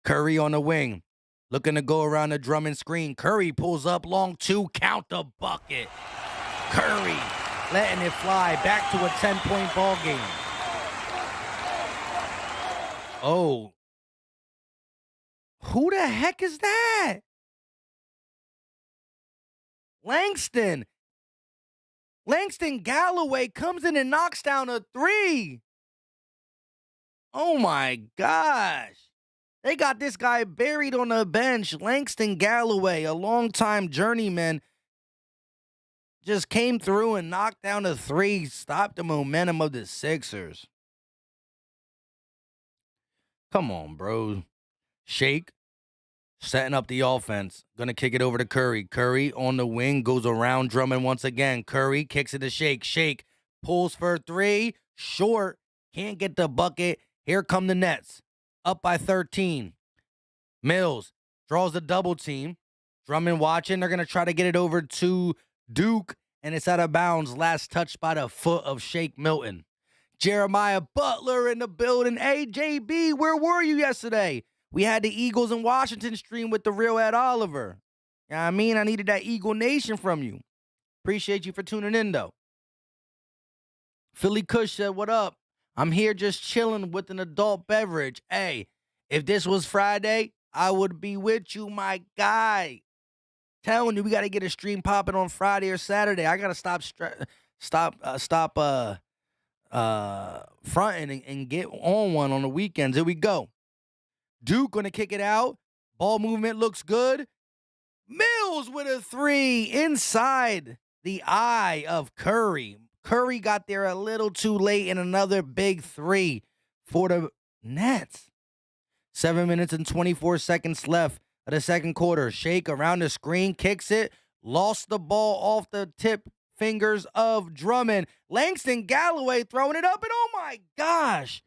Curry on the wing. Looking to go around the Drummond screen. Curry pulls up long two, count the bucket. Curry letting it fly back to a 10-point ball game. Oh. Who the heck is that? Langston Galloway comes in and knocks down a three. Oh my gosh. They got this guy buried on the bench. Langston Galloway, a longtime journeyman, just came through and knocked down a three, stopped the momentum of the Sixers. Come on, bro. Shake, setting up the offense. Gonna kick it over to Curry. Curry on the wing, goes around Drummond once again. Curry kicks it to Shake. Shake pulls for three. Short. Can't get the bucket. Here come the Nets. Up by 13. Mills draws the double team. Drummond watching. They're gonna try to get it over to Duke, and it's out of bounds. Last touch by the foot of Shake Milton. Jeremiah Butler in the building. Hey, JB, where were you yesterday? We had the Eagles in Washington stream with the real Ed Oliver. You know what I mean? I needed that Eagle Nation from you. Appreciate you for tuning in, though. Philly Kush said, what up? I'm here just chilling with an adult beverage. Hey, if this was Friday, I would be with you, my guy. Telling you, we got to get a stream popping on Friday or Saturday. I got to stop fronting and get on one on the weekends. Here we go. Duke going to kick it out. Ball movement looks good. Mills with a three inside the eye of Curry. Curry got there a little too late in another big three for the Nets. 7 minutes and 24 seconds left of the second quarter. Shake around the screen, kicks it, lost the ball off the tip fingers of Drummond. Langston Galloway throwing it up, and oh my gosh,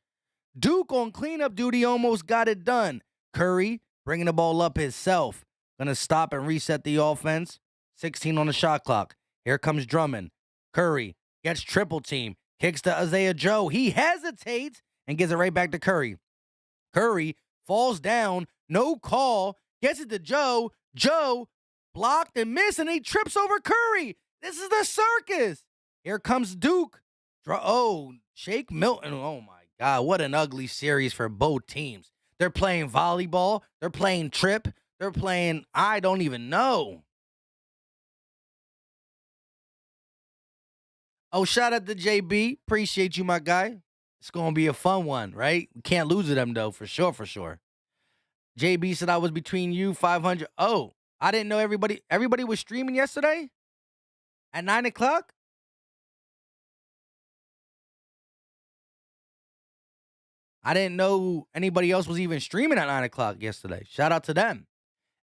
Duke on cleanup duty almost got it done. Curry bringing the ball up himself. Gonna stop and reset the offense. 16 on the shot clock. Here comes Drummond. Curry gets triple team. Kicks to Isaiah Joe. He hesitates and gives it right back to Curry. Curry falls down. No call. Gets it to Joe. Joe blocked and missed, and he trips over Curry. This is the circus. Here comes Duke. Shake Milton. Oh, my God. What an ugly series for both teams. They're playing volleyball. They're playing trip. They're playing, I don't even know. Oh, shout out to JB. Appreciate you, my guy. It's going to be a fun one, right? We can't lose to them, though, for sure. JB said I was between you, 500. Oh, I didn't know everybody was streaming yesterday at 9 o'clock? I didn't know anybody else was even streaming at 9 o'clock yesterday. Shout out to them.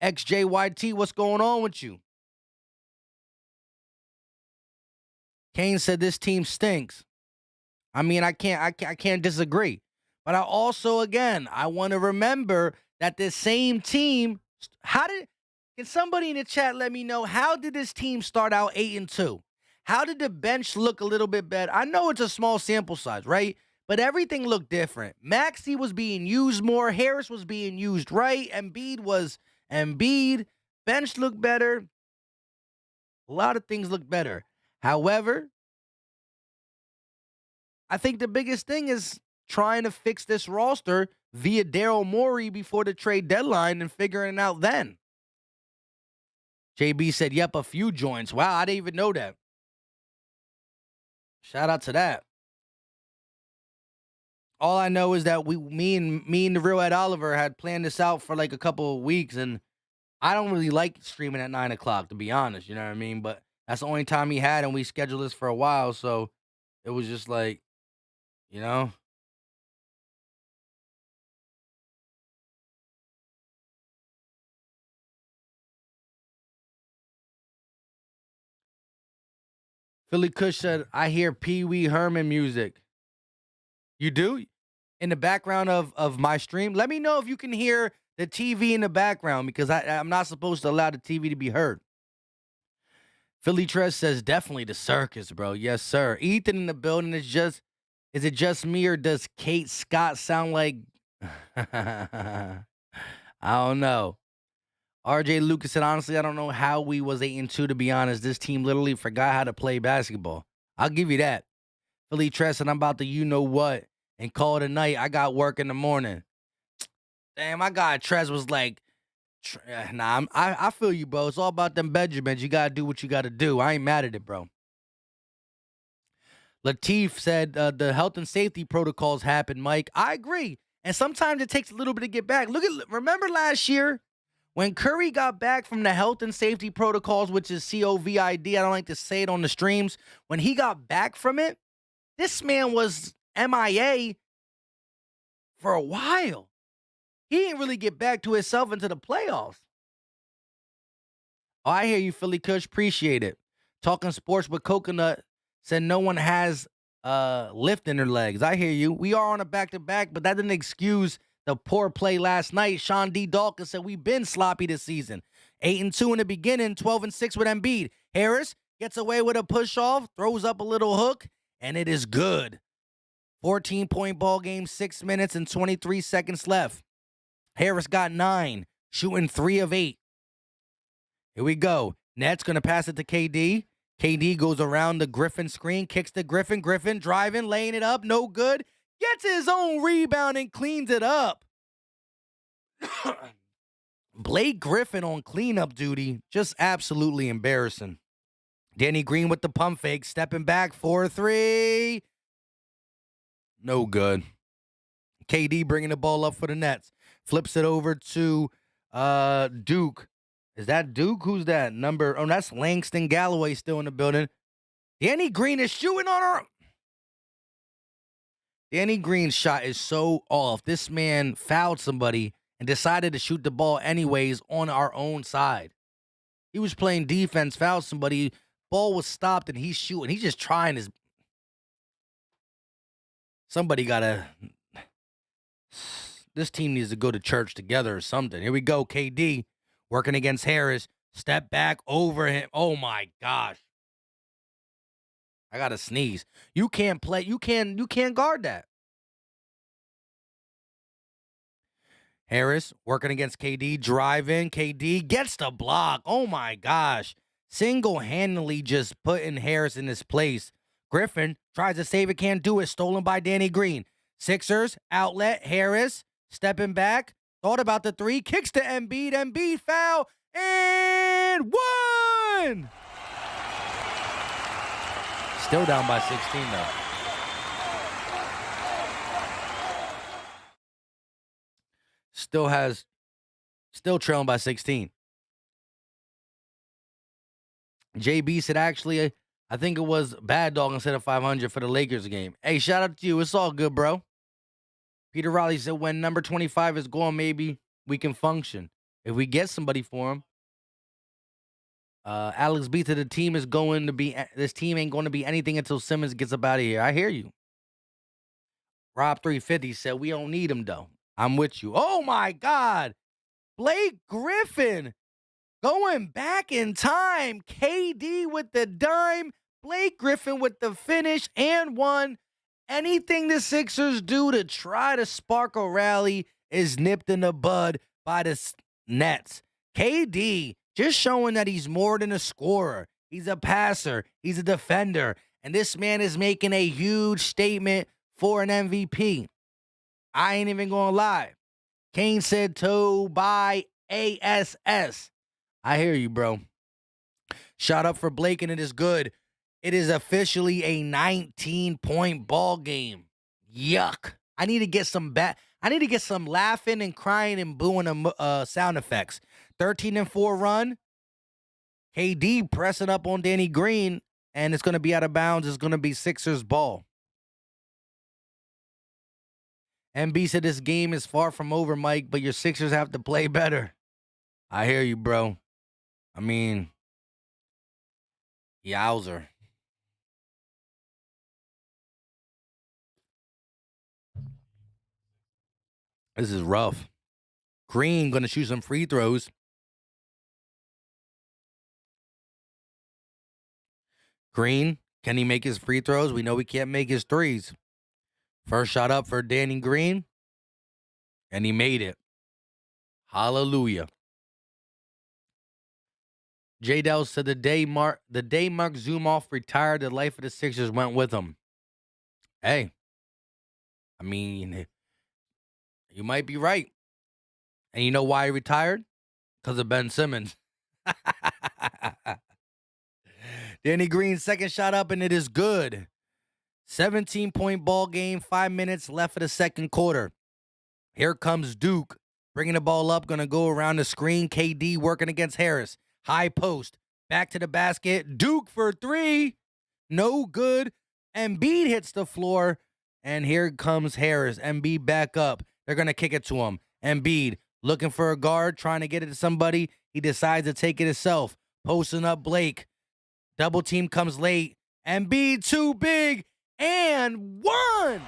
XJYT, what's going on with you? Kane said this team stinks. I mean, I can't disagree. But I also, again, I want to remember that this same team, can somebody in the chat let me know, how did this team start out 8-2? How did the bench look a little bit better? I know it's a small sample size, right? But everything looked different. Maxey was being used more. Harris was being used right. Embiid. Bench looked better. A lot of things looked better. However, I think the biggest thing is trying to fix this roster via Daryl Morey before the trade deadline and figuring it out then. JB said, yep, a few joints. Wow, I didn't even know that. Shout out to that. All I know is that me and the real Ed Oliver had planned this out for like a couple of weeks, and I don't really like streaming at 9 o'clock, to be honest. You know what I mean? But that's the only time he had, and we scheduled this for a while, so it was just like, you know. Philly Kush said, I hear Pee Wee Herman music. You do? In the background of my stream? Let me know if you can hear the TV in the background, because I'm not supposed to allow the TV to be heard. Philly Trez says, definitely the circus, bro. Yes, sir. Ethan in the building. Is it just me, or does Kate Scott sound like I don't know. RJ Lucas said, honestly, I don't know how we was 8-2, to be honest. This team literally forgot how to play basketball. I'll give you that. Philly Trez said, I'm about to you know what and call it a night. I got work in the morning. Damn, my guy Trez was like, nah, I feel you, bro. It's all about them Benjamins. You got to do what you got to do. I ain't mad at it, bro. Latif said the health and safety protocols happen, Mike. I agree. And sometimes it takes a little bit to get back. Remember last year when Curry got back from the health and safety protocols, which is COVID? I don't like to say it on the streams. When he got back from it, this man was MIA for a while. He didn't really get back to himself into the playoffs. Oh, I hear you, Philly Kush. Appreciate it. Talking sports with Coconut said no one has lift in their legs. I hear you. We are on a back-to-back, but that didn't excuse the poor play last night. Sean D. Dawkins said we've been sloppy this season. 8-2 in the beginning, 12-6 with Embiid. Harris gets away with a push-off, throws up a little hook, and it is good. 14-point ball game, 6 minutes and 23 seconds left. Harris got 9, shooting 3 of 8. Here we go. Nets going to pass it to KD. KD goes around the Griffin screen, kicks to Griffin. Griffin driving, laying it up, no good. Gets his own rebound and cleans it up. Blake Griffin on cleanup duty, just absolutely embarrassing. Danny Green with the pump fake, stepping back, 4-3. No good. KD bringing the ball up for the Nets. Flips it over to Duke. Is that Duke? Who's that? Oh, that's Langston Galloway still in the building. Danny Green is shooting on her. Danny Green's shot is so off. This man fouled somebody and decided to shoot the ball anyways on our own side. He was playing defense, fouled somebody, ball was stopped, and he's shooting. He's just trying his... Somebody gotta... This team needs to go to church together or something. Here we go, KD working against Harris. Step back over him. Oh, my gosh. I got to sneeze. You can't play. You can't guard that. Harris working against KD. Driving. KD gets the block. Oh, my gosh. Single-handedly just putting Harris in his place. Griffin tries to save it. Can't do it. Stolen by Danny Green. Sixers, outlet. Harris stepping back. Thought about the 3. Kicks to Embiid. Embiid foul. And 1! Still down by 16, though. Still trailing by 16. JB said, actually, I think it was Bad Dog instead of 500 for the Lakers game. Hey, shout out to you. It's all good, bro. Peter Riley said, when number 25 is gone, maybe we can function. If we get somebody for him. Alex B to the team is going to be, this team ain't going to be anything until Simmons gets up out of here. I hear you. Rob 350 said, we don't need him, though. I'm with you. Oh, my God. Blake Griffin going back in time. KD with the dime. Blake Griffin with the finish and 1. Anything the Sixers do to try to spark a rally is nipped in the bud by the Nets. KD just showing that he's more than a scorer. He's a passer. He's a defender. And this man is making a huge statement for an MVP. I ain't even gonna lie. Kane said to buy ASS. I hear you, bro. Shot up for Blake, and it is good. It is officially a 19-point ball game. Yuck. I need to get some laughing and crying and booing sound effects. 13-4 run. KD pressing up on Danny Green, and it's going to be out of bounds. It's going to be Sixers ball. MB said this game is far from over, Mike, but your Sixers have to play better. I hear you, bro. I mean, yowzer. This is rough. Green going to shoot some free throws. Green, can he make his free throws? We know he can't make his threes. First shot up for Danny Green, and he made it. Hallelujah. J. Dell said the day Mark Zumoff retired, the life of the Sixers went with him. Hey, I mean, you might be right. And you know why he retired? Because of Ben Simmons. Danny Green's second shot up, and it is good. 17-point ball game, 5 minutes left of the second quarter. Here comes Duke, bringing the ball up, going to go around the screen. KD working against Harris. High post, back to the basket. Duke for three, no good. Embiid hits the floor, and here comes Harris. Embiid back up. They're going to kick it to him. Embiid looking for a guard, trying to get it to somebody. He decides to take it himself. Posting up Blake. Double team comes late. Embiid too big, and one.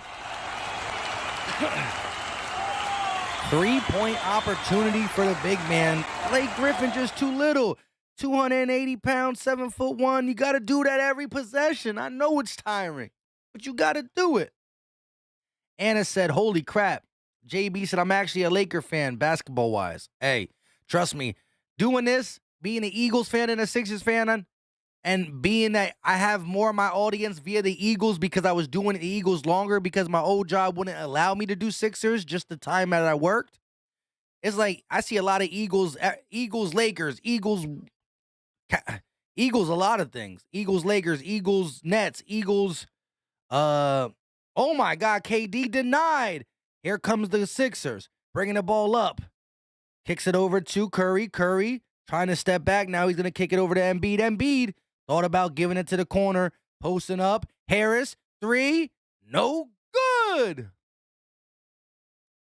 3-point opportunity for the big man. Blake Griffin just too little. 280 pounds, 7'1". You got to do that every possession. I know it's tiring, but you got to do it. Anna said, holy crap. JB said, I'm actually a Laker fan, basketball-wise. Hey, trust me, doing this, being an Eagles fan and a Sixers fan, and being that I have more of my audience via the Eagles because I was doing the Eagles longer because my old job wouldn't allow me to do Sixers just the time that I worked. It's like I see a lot of Eagles, Lakers, Eagles, a lot of things. Eagles, Lakers, Eagles, Nets, Eagles. Oh my God, KD denied. Here comes the Sixers, bringing the ball up. Kicks it over to Curry. Curry trying to step back. Now he's going to kick it over to Embiid. Embiid thought about giving it to the corner, posting up. Harris, three, no good.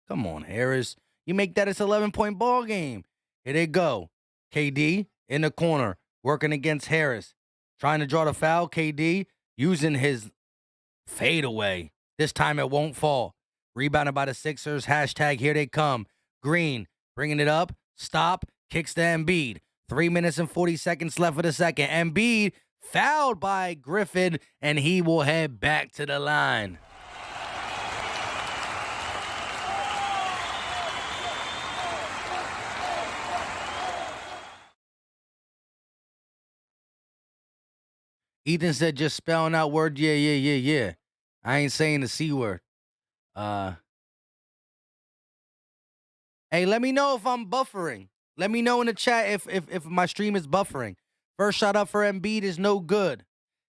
Come on, Harris. You make that, it's an 11-point ball game. Here they go. KD in the corner, working against Harris. Trying to draw the foul. KD using his fadeaway. This time it won't fall. Rebounded by the Sixers. Hashtag here they come. Green bringing it up. Stop. Kicks to Embiid. 3 minutes and 40 seconds left of the second. Embiid fouled by Griffin, and he will head back to the line. Ethan said, just spelling out word, yeah. I ain't saying the C word. Hey, let me know if I'm buffering. Let me know in the chat if my stream is buffering. First shot up for Embiid is no good.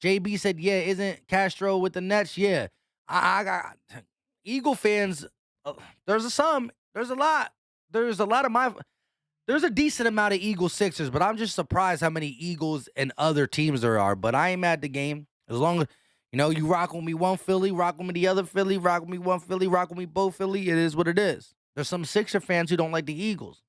JB said, yeah, isn't Castro with the Nets? Yeah. I got Eagle fans. There's a lot There's a decent amount of Eagles Sixers, but I'm just surprised how many Eagles and other teams there are. But I ain't mad at the game. As long as, you rock with me one Philly, rock with me the other Philly, rock with me one Philly, rock with me both Philly, it is what it is. There's some Sixer fans who don't like the Eagles.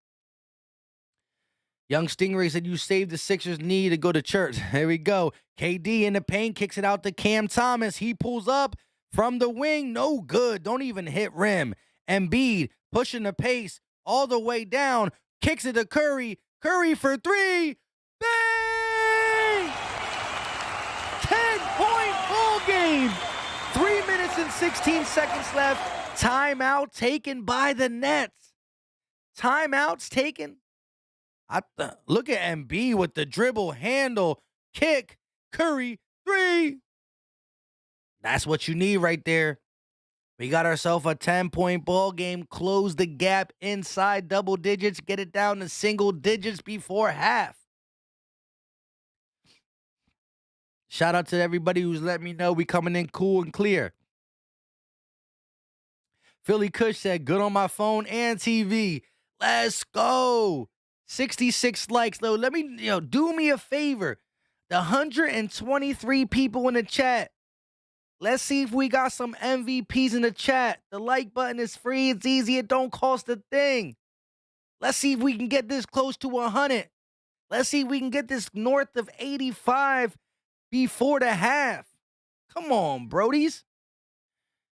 Young Stingray said, you saved the Sixers' knee to go to church. Here we go. KD in the paint, kicks it out to Cam Thomas. He pulls up from the wing. No good. Don't even hit rim. Embiid pushing the pace all the way down. Kicks it to Curry. Curry for three. Bang! 10-point ball game. 3 minutes and 16 seconds left. Timeout taken by the Nets. Timeouts taken. Look at Embiid with the dribble, handle, kick, Curry, three. That's what you need right there. We got ourselves a 10-point ball game. Close the gap inside double digits. Get it down to single digits before half. Shout out to everybody who's let me know we coming in cool and clear. Philly Kush said, good on my phone and TV. Let's go. 66 likes, though. Let me, do me a favor. The 123 people in the chat. Let's see if we got some MVPs in the chat. The like button is free. It's easy. It don't cost a thing. Let's see if we can get this close to 100. Let's see if we can get this north of 85 before the half. Come on, Brodies.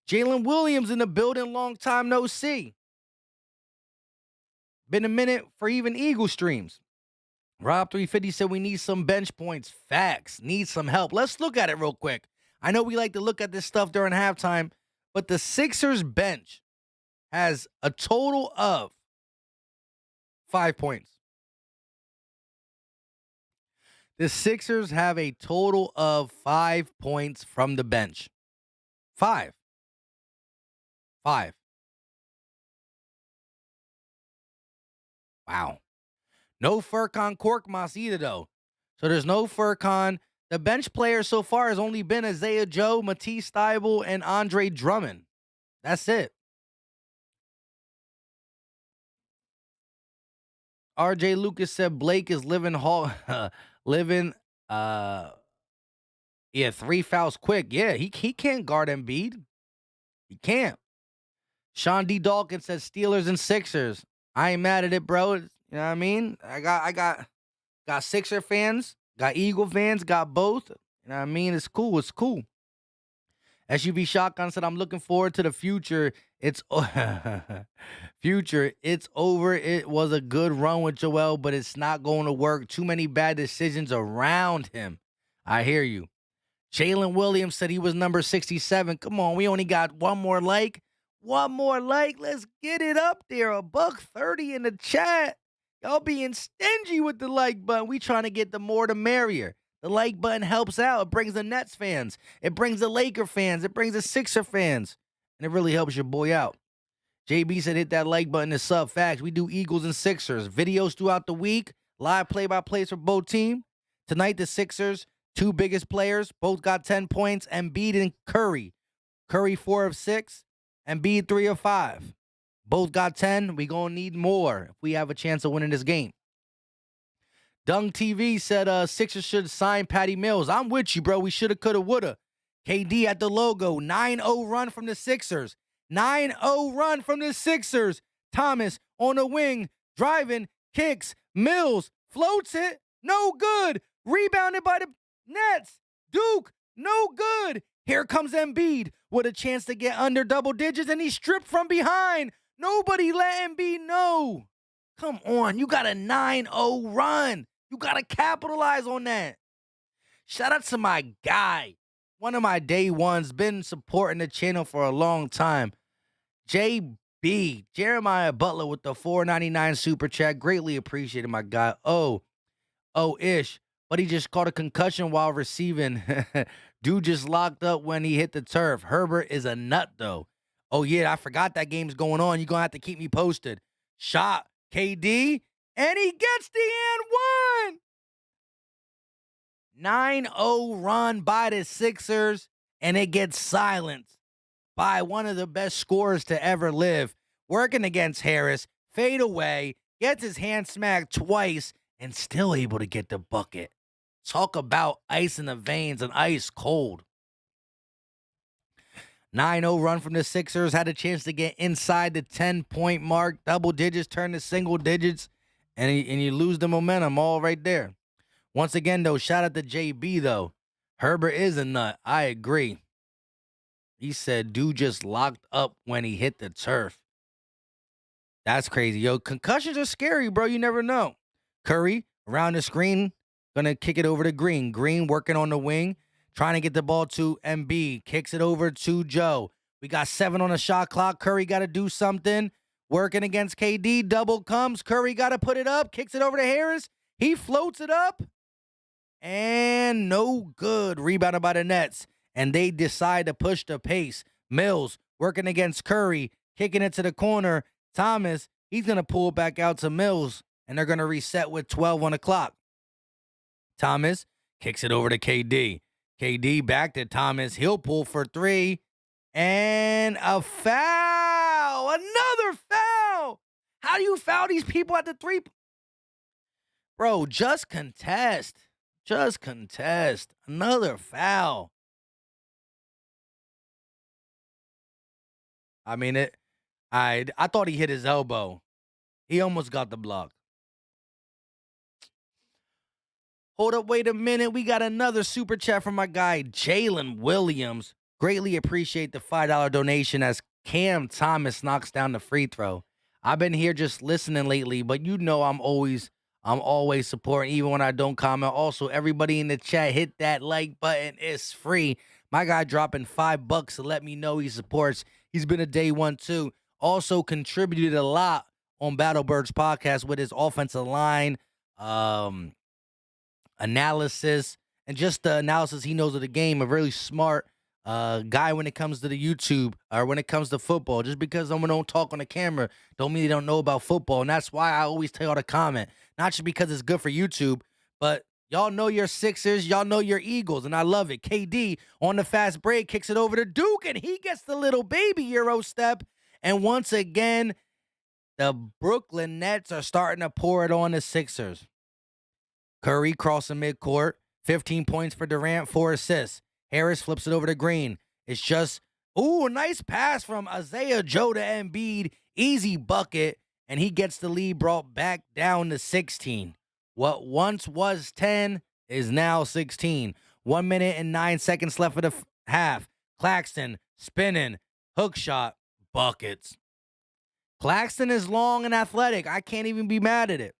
Jalen Williams in the building, long time no see. Been a minute for even Eagle streams. Rob 350 said we need some bench points. Facts. Need some help. Let's look at it real quick. I know we like to look at this stuff during halftime, but the Sixers bench has a total of 5 points. The Sixers have a total of 5 points from the bench. 5. Wow. No Furkan Korkmaz either, though. So there's no Furkan. The bench players so far has only been Isaiah Joe, Matisse Thybulle, and Andre Drummond. That's it. RJ Lucas said Blake is living 3 fouls quick. Yeah, he can't guard Embiid. He can't. Sean D. Dawkins says Steelers and Sixers. I ain't mad at it, bro. You know what I mean? I got Sixer fans, got Eagle fans, got both. You know what I mean? It's cool. It's cool. SUV Shotgun said, I'm looking forward to the future. It's future. It's over. It was a good run with Joel, but it's not going to work. Too many bad decisions around him. I hear you. Jalen Williams said he was number 67. Come on, we only got one more like. One more like. Let's get it up there. $130 in the chat. Y'all being stingy with the like button. We trying to get the more the merrier. The like button helps out. It brings the Nets fans. It brings the Laker fans. It brings the Sixer fans. And it really helps your boy out. JB said hit that like button to sub. Facts. We do Eagles and Sixers. Videos throughout the week. Live play-by-plays for both teams. Tonight, the Sixers, 2 biggest players. Both got 10 points. Embiid and Curry. Curry 4 of 6. Embiid 3 of 5. Both got 10. We going to need more if we have a chance of winning this game. Dung TV said Sixers should sign Patty Mills. I'm with you, bro. We shoulda, coulda, woulda. KD at the logo. 9-0 run from the Sixers. 9-0 run from the Sixers. Thomas on the wing. Driving. Kicks. Mills floats it. No good. Rebounded by the Nets. Duke. No good. Here comes Embiid with a chance to get under double digits, and he's stripped from behind. Nobody let Embiid know. Come on. You got a 9-0 run. You got to capitalize on that. Shout out to my guy. One of my day ones, been supporting the channel for a long time. JB, Jeremiah Butler with the $4.99 super chat. Greatly appreciated, my guy. Ish. But he just caught a concussion while receiving. Dude just locked up when he hit the turf. Herbert is a nut, though. Oh, yeah, I forgot that game's going on. You're going to have to keep me posted. Shot KD, and he gets the and 1. 9-0 run by the Sixers, and it gets silenced by one of the best scorers to ever live. Working against Harris, fade away, gets his hand smacked twice, and still able to get the bucket. Talk about ice in the veins and ice cold. 9-0 run from the Sixers. Had a chance to get inside the 10-point mark. Double digits turn to single digits. And you lose the momentum all right there. Once again, though, shout out to JB, though. Herbert is a nut. I agree. He said, dude just locked up when he hit the turf. That's crazy. Yo, concussions are scary, bro. You never know. Curry, around the screen, going to kick it over to Green. Green working on the wing, trying to get the ball to Embiid. Kicks it over to Joe. We got 7 on the shot clock. Curry got to do something. Working against KD. Double comes. Curry got to put it up. Kicks it over to Harris. He floats it up. And no good. Rebounded by the Nets. And they decide to push the pace. Mills working against Curry. Kicking it to the corner. Thomas, he's going to pull back out to Mills. And they're going to reset with 12 on the clock. Thomas kicks it over to KD. KD back to Thomas. He'll pull for three. And a foul. Another foul. How do you foul these people at the three? Bro, just contest. Just contest. Another foul. I mean, I thought he hit his elbow. He almost got the block. Hold up, wait a minute. We got another super chat from my guy, Jalen Williams. Greatly appreciate the $5 donation as Cam Thomas knocks down the free throw. I've been here just listening lately, but you know I'm always supporting, even when I don't comment. Also, everybody in the chat, hit that like button. It's free. My guy dropping $5 to let me know he supports. He's been a day one too. Also contributed a lot on Battlebirds podcast with his offensive line, analysis, and just the analysis he knows of the game. A really smart guy when it comes to the YouTube or when it comes to football. Just because someone don't talk on the camera don't mean they don't know about football. And that's why I always tell y'all to comment. Not just because it's good for YouTube, but y'all know your Sixers, y'all know your Eagles, and I love it. KD on the fast break kicks it over to Duke, and he gets the little baby Euro step. And once again, the Brooklyn Nets are starting to pour it on the Sixers. Curry crossing midcourt, 15 points for Durant, 4 assists. Harris flips it over to Green. It's just, a nice pass from Isaiah Joe to Embiid. Easy bucket, and he gets the lead brought back down to 16. What once was 10 is now 16. 1 minute and 9 seconds left of the half. Claxton spinning, hook shot, buckets. Claxton is long and athletic. I can't even be mad at it.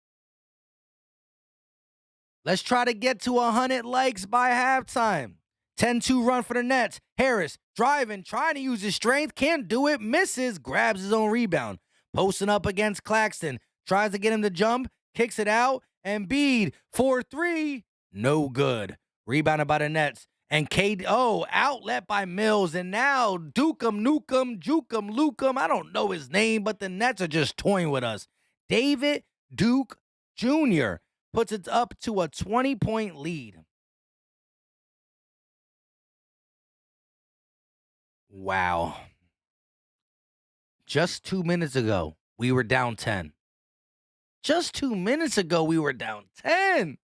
Let's try to get to 100 likes by halftime. 10-2 run for the Nets. Harris driving, trying to use his strength. Can't do it. Misses. Grabs his own rebound. Posting up against Claxton. Tries to get him to jump. Kicks it out. Embiid 4-3. No good. Rebounded by the Nets. And outlet by Mills. And now Jukem, I don't know his name, but the Nets are just toying with us. David Duke Jr. puts it up to a 20-point lead. Wow. Just 2 minutes ago, we were down 10. Just 2 minutes ago, we were down 10.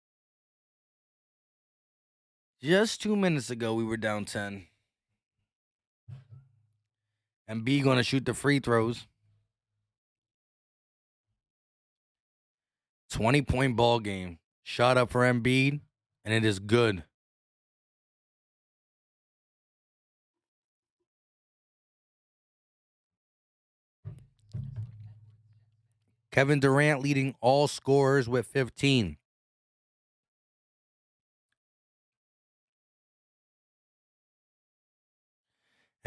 Just 2 minutes ago, we were down 10. And B going to shoot the free throws. 20-point ball game. Shot up for Embiid, and it is good. Kevin Durant leading all scorers with 15.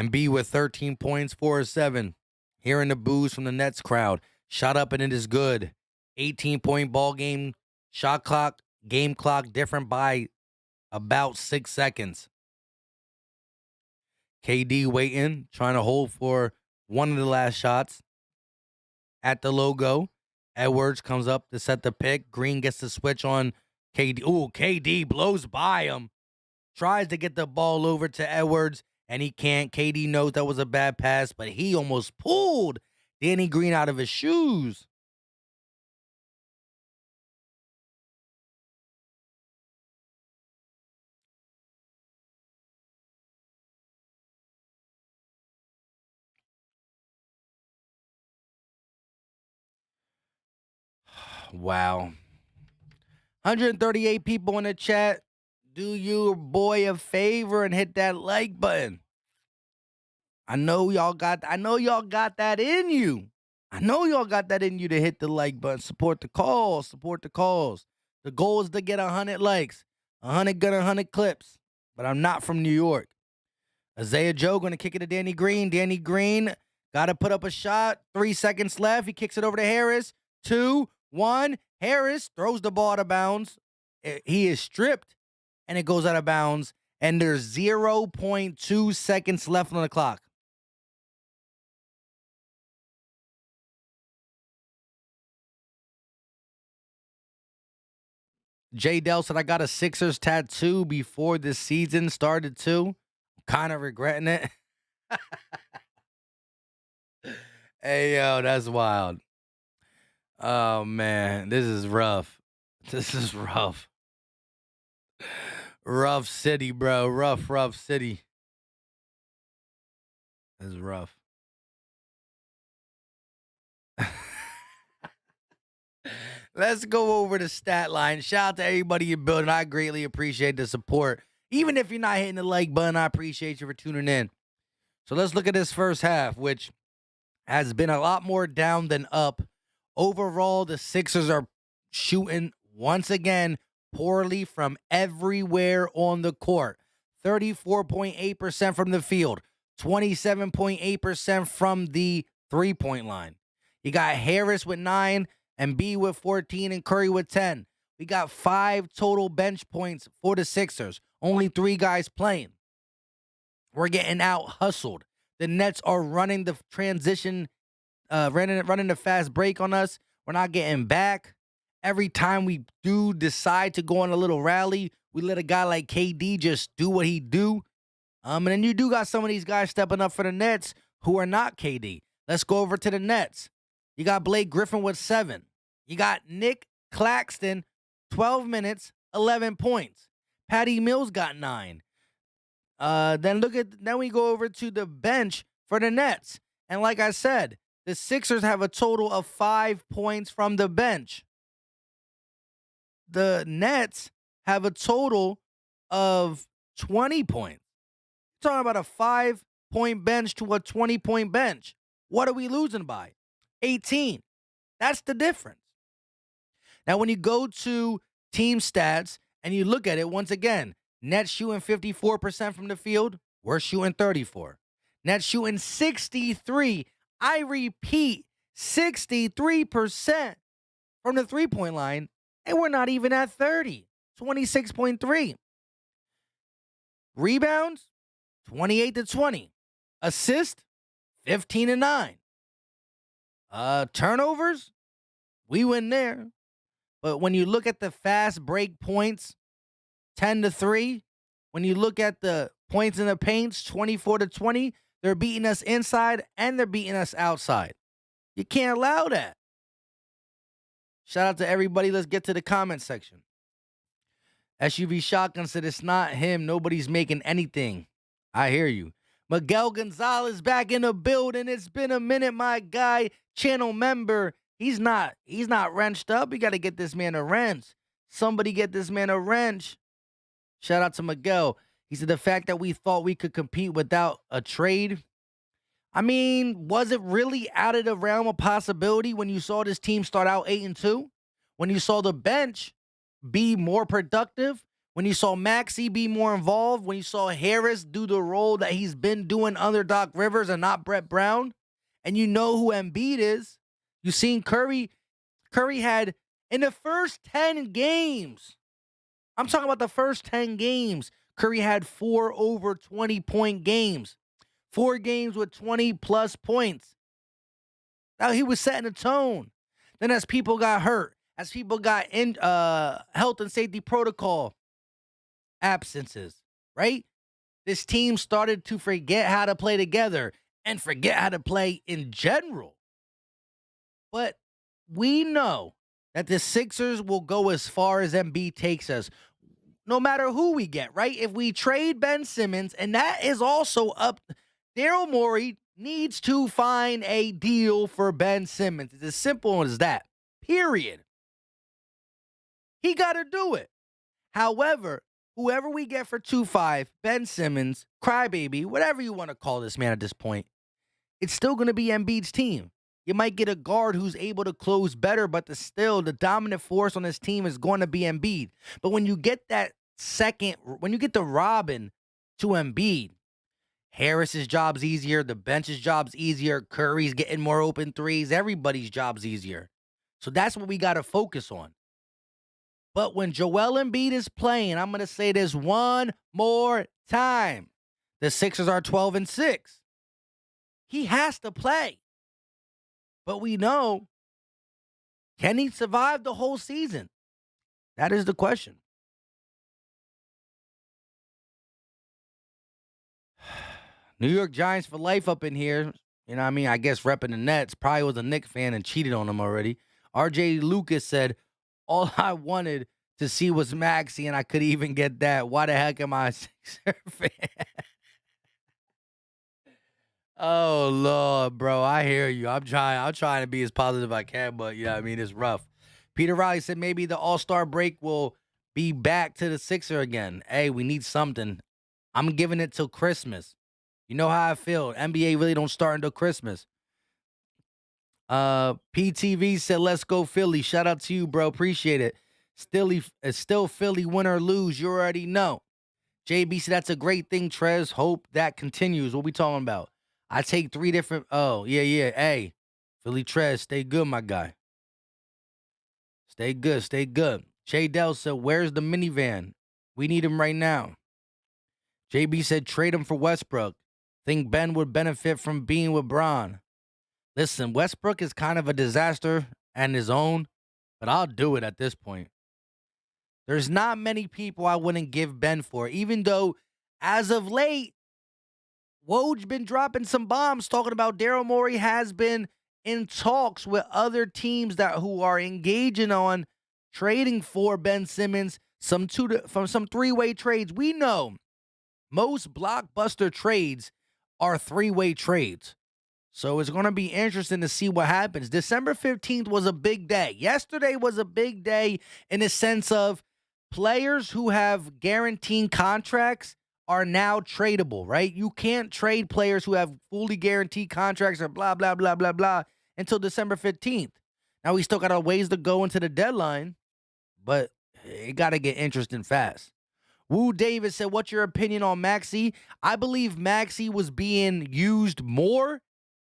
Embiid with 13 points, 4 or 7. Hearing the boos from the Nets crowd. Shot up and it is good. 18-point ball game. Shot clock, game clock different by about 6 seconds. KD waiting, trying to hold for one of the last shots. At the logo, Edwards comes up to set the pick. Green gets the switch on KD. KD blows by him. Tries to get the ball over to Edwards, and he can't. KD knows that was a bad pass, but he almost pulled Danny Green out of his shoes. Wow. 138 people in the chat. Do your boy a favor and hit that like button. I know y'all got that in you. I know y'all got that in you to hit the like button. Support the cause. The goal is to get 100 likes. 100 gun, 100 clips. But I'm not from New York. Isaiah Joe going to kick it to Danny Green. Danny Green got to put up a shot. 3 seconds left. He kicks it over to Harris. 2, 1. Harris throws the ball out of bounds. He is stripped, and it goes out of bounds. And there's 0.2 seconds left on the clock. J. Dell said, I got a Sixers tattoo before the season started, too. Kind of regretting it. Hey, yo, that's wild. Oh, man. This is rough. This is rough. Rough city, bro. Rough city. This is rough. Let's go over the stat line. Shout out to everybody in building. I greatly appreciate the support. Even if you're not hitting the like button, I appreciate you for tuning in. So let's look at this first half, which has been a lot more down than up. Overall, the Sixers are shooting once again poorly from everywhere on the court. 34.8% from the field, 27.8% from the three-point line. You got Harris with 9, Embiid with 14, and Curry with 10. We got 5 total bench points for the Sixers. Only 3 guys playing. We're getting out hustled. The Nets are running the transition, running the fast break on us. We're not getting back. Every time we do decide to go on a little rally, we let a guy like KD just do what he do. And then you do got some of these guys stepping up for the Nets who are not KD. Let's go over to the Nets. You got Blake Griffin with 7. You got Nick Claxton, 12 minutes, 11 points. Patty Mills got 9. Then we go over to the bench for the Nets. And like I said, the Sixers have a total of 5 points from the bench. The Nets have a total of 20 points. You're talking about a 5-point bench to a 20-point bench. What are we losing by? 18. That's the difference. Now, when you go to team stats and you look at it, once again, Nets shooting 54% from the field. We're shooting 34. Nets shooting 63. I repeat, 63% from the three-point line, and we're not even at 30. 26.3. Rebounds, 28-20. Assist, 15-9. Turnovers, we win there. But when you look at the fast break points, 10-3. When you look at the points in the paints, 24-20, they're beating us inside and they're beating us outside. You can't allow that. Shout out to everybody. Let's get to the comment section. SUV Shotgun said it's not him. Nobody's making anything. I hear you. Miguel Gonzalez back in the building. It's been a minute, my guy. Channel member. He's not wrenched up. We got to get this man a wrench. Somebody get this man a wrench. Shout out to Miguel. He said the fact that we thought we could compete without a trade. I mean, was it really out of the realm of possibility when you saw this team start out 8-2? When you saw the bench be more productive? When you saw Maxey be more involved? When you saw Harris do the role that he's been doing under Doc Rivers and not Brett Brown? And you know who Embiid is. You seen Curry. Curry had, in the first 10 games, I'm talking about the first 10 games, Curry had 4 over 20-point games. 4 games with 20-plus points. Now he was setting a tone. Then as people got hurt, as people got in health and safety protocol absences, right? This team started to forget how to play together and forget how to play in general. But we know that the Sixers will go as far as Embiid takes us, no matter who we get, right? If we trade Ben Simmons, and that is also up, Daryl Morey needs to find a deal for Ben Simmons. It's as simple as that, period. He got to do it. However, whoever we get for 2-5, Ben Simmons, Crybaby, whatever you want to call this man at this point, it's still going to be Embiid's team. You might get a guard who's able to close better, but the dominant force on this team is going to be Embiid. But when you get when you get the Robin to Embiid, Harris's job's easier, the bench's job's easier, Curry's getting more open threes, everybody's job's easier. So that's what we got to focus on. But when Joel Embiid is playing, I'm going to say this one more time. The Sixers are 12-6. He has to play. But we know, can he survive the whole season? That is the question. New York Giants for life up in here. You know what I mean? I guess repping the Nets. Probably was a Knicks fan and cheated on them already. RJ Lucas said, all I wanted to see was Maxey, and I could even get that. Why the heck am I a Sixer fan? Oh Lord, bro. I hear you. I'm trying to be as positive as I can, but yeah, I mean it's rough. Peter Riley said maybe the All-Star break will be back to the Sixer again. Hey, we need something. I'm giving it till Christmas. You know how I feel. NBA really don't start until Christmas. PTV said, let's go Philly. Shout out to you, bro. Appreciate it. Still Philly, win or lose. You already know. JB said, that's a great thing, Trez. Hope that continues. What we talking about? I take 3 different. Oh, yeah. Hey, Philly Trez, stay good, my guy. Stay good, stay good. Shay Dell said, where's the minivan? We need him right now. JB said, trade him for Westbrook. Think Ben would benefit from being with Bron. Listen, Westbrook is kind of a disaster and his own, but I'll do it at this point. There's not many people I wouldn't give Ben for, even though as of late, Woj been dropping some bombs talking about Daryl Morey has been in talks with other teams who are engaging on trading for Ben Simmons from some 3-way trades. We know most blockbuster trades are 3-way trades. So it's going to be interesting to see what happens. December 15th was a big day. Yesterday was a big day in the sense of players who have guaranteed contracts are now tradable, right? You can't trade players who have fully guaranteed contracts or blah, blah, blah, blah, blah until December 15th. Now we still got a ways to go into the deadline, but it got to get interesting fast. Woo Davis said, what's your opinion on Maxey? I believe Maxey was being used more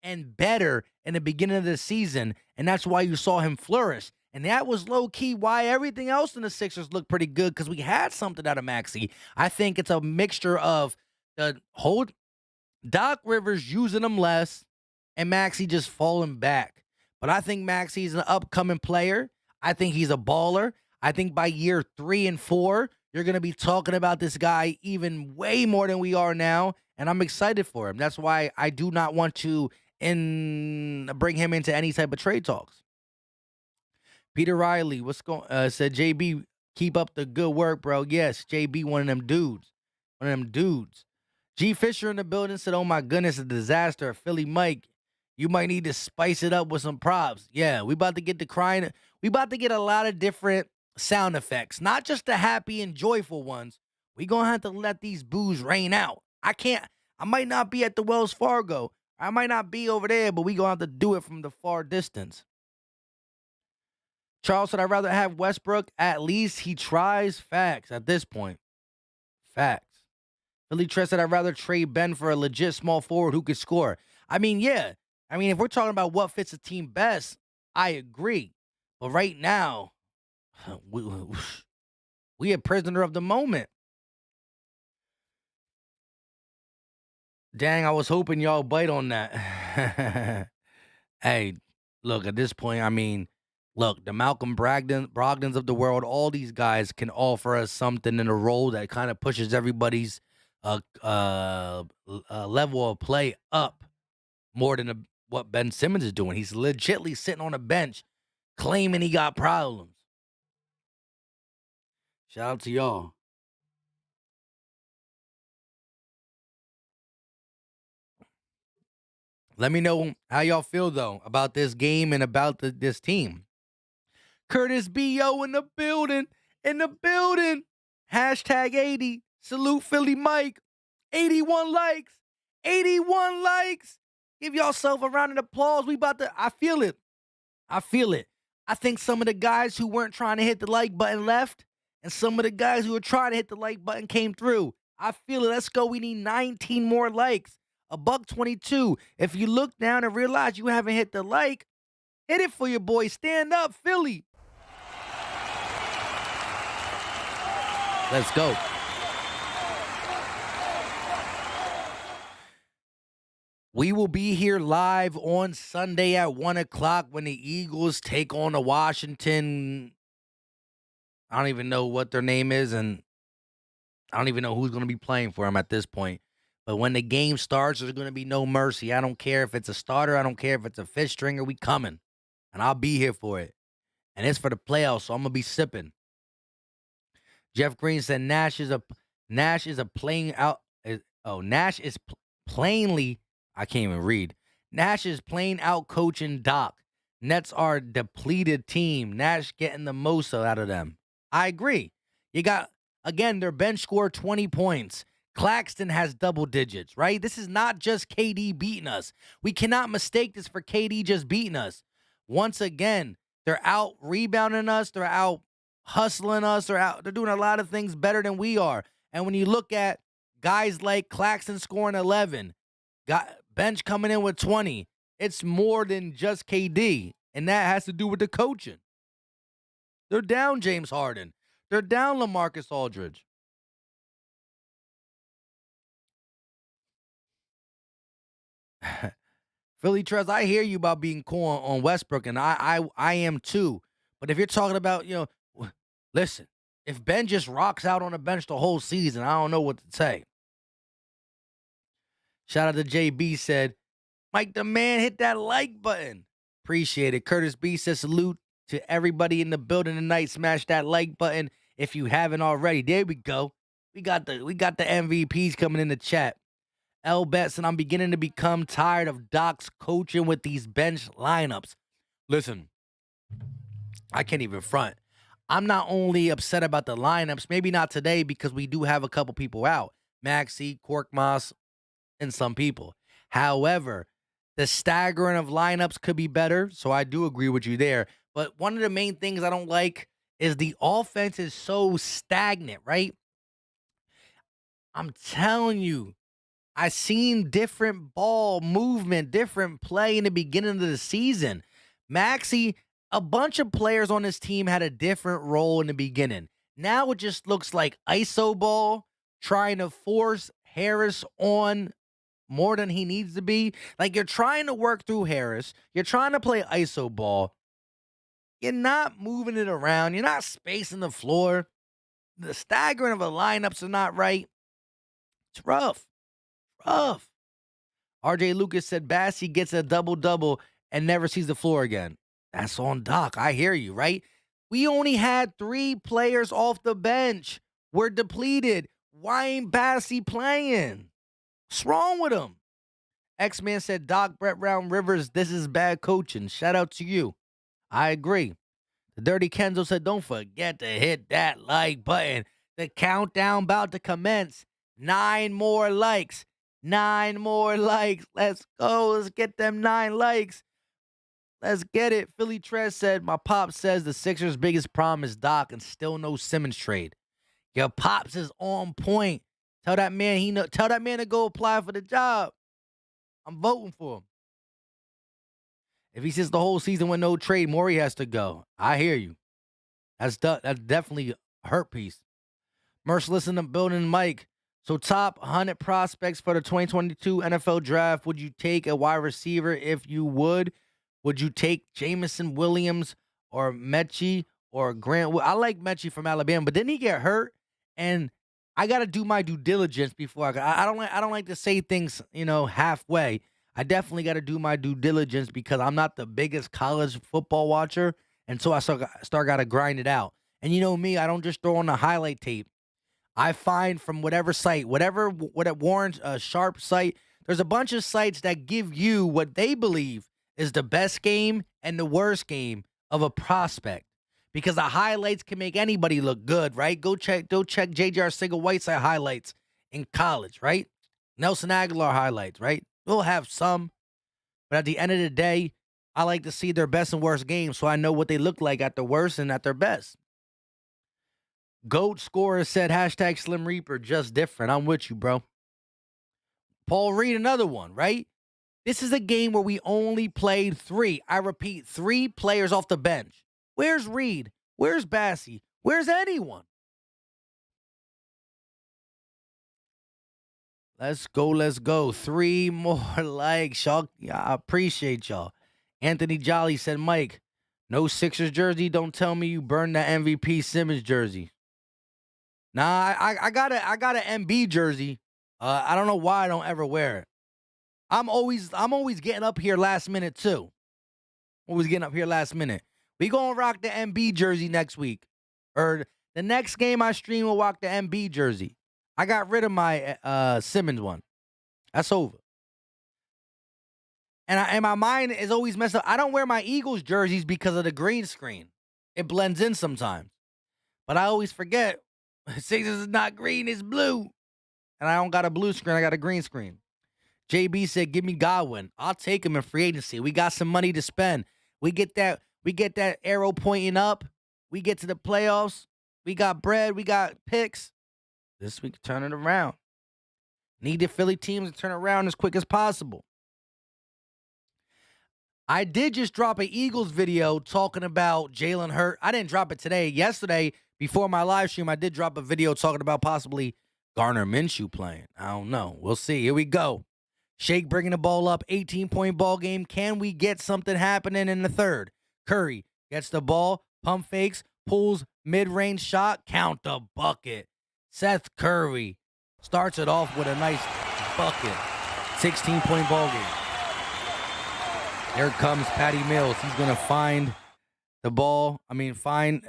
and better in the beginning of the season, and that's why you saw him flourish. And that was low-key why everything else in the Sixers looked pretty good, because we had something out of Maxey. I think it's a mixture of the whole Doc Rivers using him less and Maxey just falling back. But I think Maxey's an upcoming player. I think he's a baller. I think by year 3 and 4, you're going to be talking about this guy even way more than we are now, and I'm excited for him. That's why I do not want to bring him into any type of trade talks. Peter Riley, said JB, keep up the good work, bro. Yes, JB, one of them dudes. G Fisher in the building said, oh my goodness, a disaster. Philly Mike, you might need to spice it up with some props. Yeah, we about to get the crying. We about to get a lot of different sound effects, not just the happy and joyful ones. We gonna have to let these boos rain out. I might not be at the Wells Fargo. I might not be over there, but we gonna have to do it from the far distance. Charles said, I'd rather have Westbrook. At least he tries. Facts at this point. Facts. Philly Tress said, I'd rather trade Ben for a legit small forward who could score. I mean, yeah. I mean, if we're talking about what fits a team best, I agree. But right now, we a prisoner of the moment. Dang, I was hoping y'all bite on that. Hey, look, at this point, I mean, look, the Malcolm Brogdons of the world, all these guys can offer us something in a role that kind of pushes everybody's level of play up more than what Ben Simmons is doing. He's legitly sitting on a bench claiming he got problems. Shout out to y'all. Let me know how y'all feel, though, about this game and about this team. Curtis B.O. in the building. Hashtag 80. Salute Philly Mike. 81 likes. 81 likes. Give yourself a round of applause. I feel it. I think some of the guys who weren't trying to hit the like button left, and some of the guys who were trying to hit the like button came through. I feel it. Let's go. We need 19 more likes. $1.22. If you look down and realize you haven't hit the like, hit it for your boy. Stand up, Philly. Let's go. We will be here live on Sunday at 1 o'clock when the Eagles take on the Washington I don't even know what their name is, and I don't even know who's going to be playing for them at this point. But when the game starts, there's going to be no mercy. I don't care if it's a starter. I don't care if it's a fifth stringer. We coming, and I'll be here for it. And it's for the playoffs, so I'm gonna be sipping. Jeff Green said Nash is a playing out. Nash is plainly, I can't even read. Nash is playing out coaching Doc. Nets are a depleted team. Nash getting the most out of them. I agree. You got, again, their bench scored 20 points. Claxton has double digits, right? This is not just KD beating us. We cannot mistake this for KD just beating us. Once again, they're out rebounding us. They're out hustling us. They're doing a lot of things better than we are. And when you look at guys like Claxton scoring 11, got bench coming in with 20, it's more than just KD. And that has to do with the coaching. They're down James Harden. They're down LaMarcus Aldridge. Philly Trez, I hear you about being cool on Westbrook, and I am too. But if you're talking about, listen, if Ben just rocks out on the bench the whole season, I don't know what to say. Shout out to JB said, Mike the man, hit that like button. Appreciate it. Curtis B says, salute to everybody in the building tonight. Smash that like button if you haven't already. There we go. We got the MVPs coming in the chat. L. Betson, I'm beginning to become tired of Doc's coaching with these bench lineups. Listen, I can't even front. I'm not only upset about the lineups, maybe not today because we do have a couple people out. Maxey, Korkmaz, and some people. However, the staggering of lineups could be better, so I do agree with you there. But one of the main things I don't like is the offense is so stagnant, right? I'm telling you, I seen different ball movement, different play in the beginning of the season. Maxey, a bunch of players on this team had a different role in the beginning. Now it just looks like ISO ball, trying to force Harris on more than he needs to be. Like, you're trying to work through Harris. You're trying to play ISO ball. You're not moving it around. You're not spacing the floor. The staggering of the lineups are not right. It's rough. RJ Lucas said Bassey gets a double-double and never sees the floor again. That's on Doc. I hear you, right? We only had 3 players off the bench. We're depleted. Why ain't Bassey playing? What's wrong with him? X-Man said, Doc, Brett Brown, Rivers, this is bad coaching. Shout out to you. I agree. The Dirty Kenzo said, don't forget to hit that like button. The countdown about to commence. 9 more likes. 9 more likes. Let's go. Let's get them 9 likes. Let's get it. Philly Trez said, my pop says the Sixers' biggest problem is Doc and still no Simmons trade. Your pops is on point. Tell that man to go apply for the job. I'm voting for him. If he sits the whole season with no trade, Morey has to go. I hear you. That's definitely a hurt piece. Merciless in the building, Mike. So top 100 prospects for the 2022 NFL Draft. Would you take a wide receiver if you would? Would you take Jamison Williams or Mechie or Grant? I like Mechie from Alabama, but didn't he get hurt? And I got to do my due diligence before I don't like to say things, halfway. I definitely got to do my due diligence because I'm not the biggest college football watcher, and so I got to grind it out. And you know me, I don't just throw on the highlight tape. I find from whatever site, whatever warrants a sharp site, there's a bunch of sites that give you what they believe is the best game and the worst game of a prospect. Because the highlights can make anybody look good, right? Go check J.J. Arcega-Whiteside highlights in college, right? Nelson Aguilar highlights, right? We'll have some. But at the end of the day, I like to see their best and worst games so I know what they look like at their worst and at their best. GOAT Scorer said, hashtag Slim Reaper, just different. I'm with you, bro. Paul Reed, another one, right? This is a game where we only played 3. I repeat, 3 players off the bench. Where's Reed? Where's Bassey? Where's anyone? Let's go. 3 more likes, y'all. Yeah, I appreciate y'all. Anthony Jolly said, Mike, No Sixers jersey. Don't tell me you burned that MVP Simmons jersey. Nah, I got an MB jersey. I don't know why I don't ever wear it. I'm always getting up here last minute too. Always getting up here last minute. We gonna rock the MB jersey next week, or the next game I stream will rock the MB jersey. I got rid of my Simmons one. That's over. And my mind is always messed up. I don't wear my Eagles jerseys because of the green screen. It blends in sometimes. But I always forget. Sixers is not green, it's blue. And I don't got a blue screen, I got a green screen. JB said, give me Godwin. I'll take him in free agency. We got some money to spend. We get that arrow pointing up. We get to the playoffs. We got bread. We got picks. This week, turn it around. Need the Philly teams to turn around as quick as possible. I did just drop an Eagles video talking about Jalen Hurts. I didn't drop it today. Yesterday, before my live stream, I did drop a video talking about possibly Garner Minshew playing. I don't know. We'll see. Here we go. Shake bringing the ball up, 18-point ball game. Can we get something happening in the third? Curry gets the ball, pump fakes, pulls mid-range shot, count the bucket. Seth Curry starts it off with a nice bucket. 16-point ball game. Here comes Patty Mills. He's going to find the ball. Find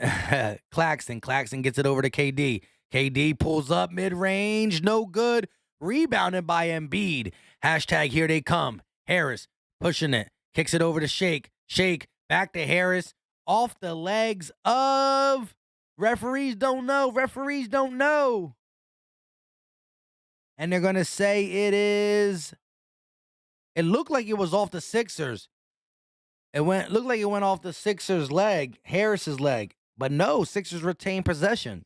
Claxton. Claxton gets it over to KD. KD pulls up mid-range. No good. Rebounded by Embiid. Hashtag here they come. Harris pushing it. Kicks it over to Shake. Shake back to Harris. Off the legs of... Referees don't know. Referees don't know. And they're going to say it is... It looked like it was off the Sixers. Looked like it went off the Sixers' leg, Harris's leg. But no, Sixers retain possession.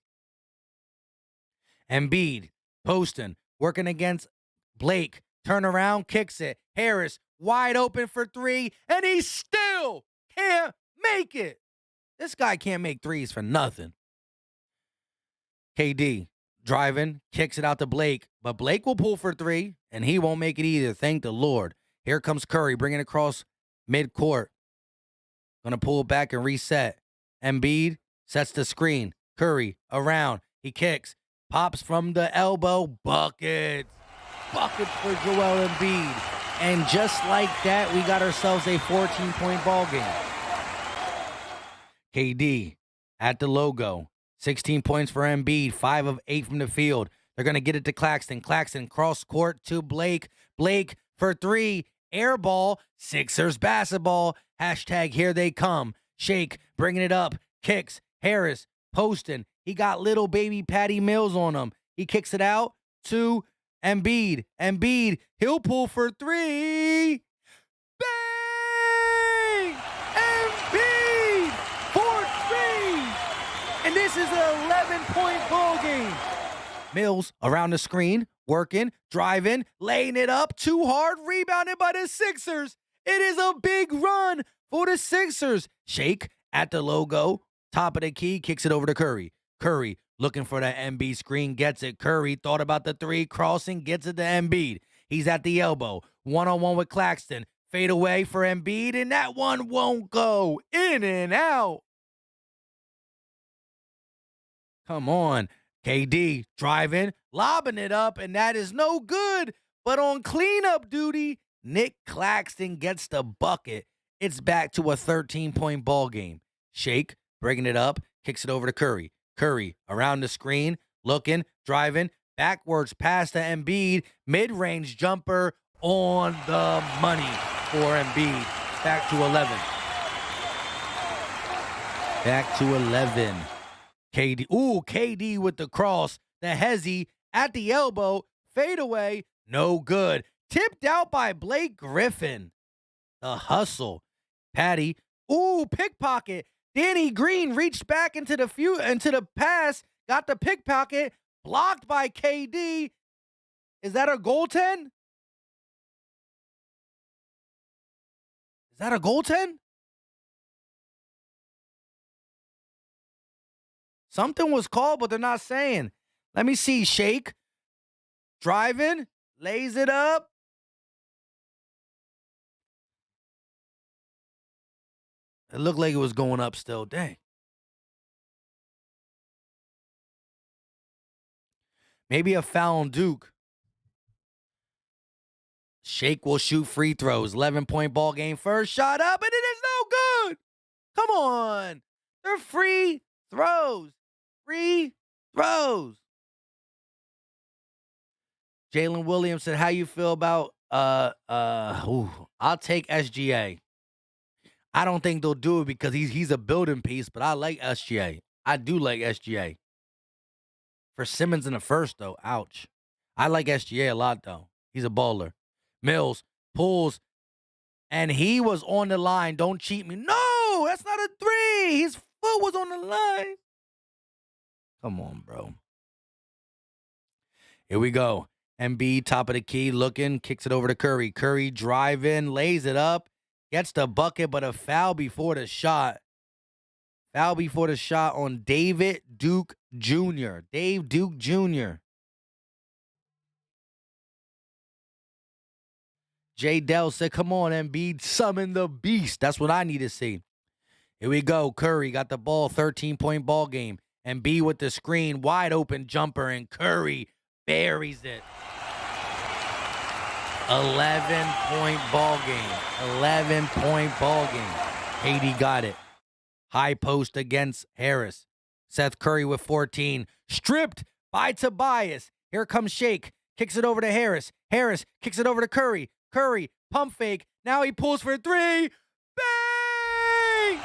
Embiid, posting, working against Blake. Turn around, kicks it. Harris, wide open for three, and he still can't make it. This guy can't make threes for nothing. KD, driving, kicks it out to Blake. But Blake will pull for three, and he won't make it either. Thank the Lord. Here comes Curry, bringing it across midcourt. Gonna pull back and reset. Embiid sets the screen. Curry around. He kicks. Pops from the elbow. Buckets. Buckets for Joel Embiid. And just like that, we got ourselves a 14-point ball game. KD at the logo. 16 points for Embiid. 5 of 8 from the field. They're going to get it to Claxton. Claxton cross court to Blake. Blake for 3. Air ball. Sixers basketball. Hashtag here they come. Shake bringing it up. Kicks. Harris posting. He got little baby Patty Mills on him. He kicks it out to Embiid. Embiid. He'll pull for 3. Bang! Embiid for 3. And this is an 11-point ball game. Mills around the screen, working, driving, laying it up, too hard, rebounded by the Sixers. It is a big run for the Sixers. Shake at the logo, top of the key, kicks it over to Curry. Curry looking for that Embiid screen, gets it. Curry thought about the 3, crossing, gets it to Embiid. He's at the elbow, one-on-one with Claxton. Fade away for Embiid, and that one won't go. In and out. Come on. KD driving, lobbing it up, and that is no good. But on cleanup duty, Nick Claxton gets the bucket. It's back to a 13-point ball game. Shake, bringing it up, kicks it over to Curry. Curry around the screen, looking, driving, backwards pass to Embiid. Mid-range jumper on the money for Embiid. Back to 11. Back to 11. KD with the cross. The hezzy at the elbow. Fade away. No good. Tipped out by Blake Griffin. The hustle. Patty. Pickpocket. Danny Green reached back into the pass. Got the pickpocket. Blocked by KD. Is that a goaltend? Is that a goaltend? Something was called, but they're not saying. Let me see. Shake. Driving. Lays it up. It looked like it was going up still. Dang. Maybe a foul on Duke. Shake will shoot free throws. 11-point ball game. First shot up, and it is no good. Come on. They're free throws. Free throws. Jalen Williams said, how you feel about I'll take SGA. I don't think they'll do it because he's a building piece, but I like SGA. I do like SGA. For Simmons in the first, though, ouch. I like SGA a lot, though. He's a baller. Mills pulls, and he was on the line. Don't cheat me. No, that's not a three. His foot was on the line. Come on, bro. Here we go. Embiid, top of the key, looking, kicks it over to Curry. Curry drive in, lays it up, gets the bucket, but a foul before the shot. Foul before the shot on David Duke Jr. Dave Duke Jr. Jay Dell said, come on, Embiid, summon the beast. That's what I need to see. Here we go. Curry got the ball, 13-point ball game. Embiid with the screen, wide open jumper, and Curry buries it. 11-point ball game. 11-point ball game. KD got it. High post against Harris. Seth Curry with 14. Stripped by Tobias. Here comes Shake. Kicks it over to Harris. Harris kicks it over to Curry. Curry, pump fake. Now he pulls for three. Bang!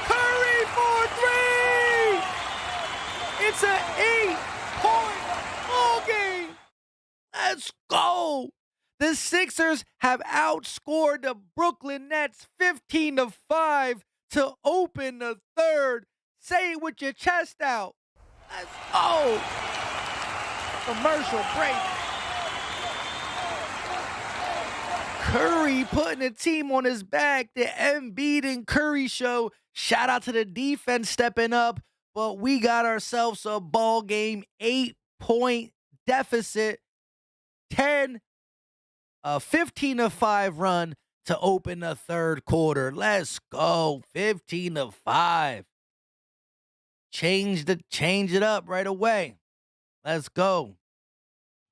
Curry for three! It's an 8-point ball game. Let's go. The Sixers have outscored the Brooklyn Nets 15-5 to open the third. Say it with your chest out. Let's go. Commercial break. Curry putting the team on his back. The Embiid and Curry show. Shout out to the defense stepping up. But we got ourselves a ball game. 8-point deficit. 15-5 run to open the third quarter. Let's go. 15-5. Change it up right away. Let's go.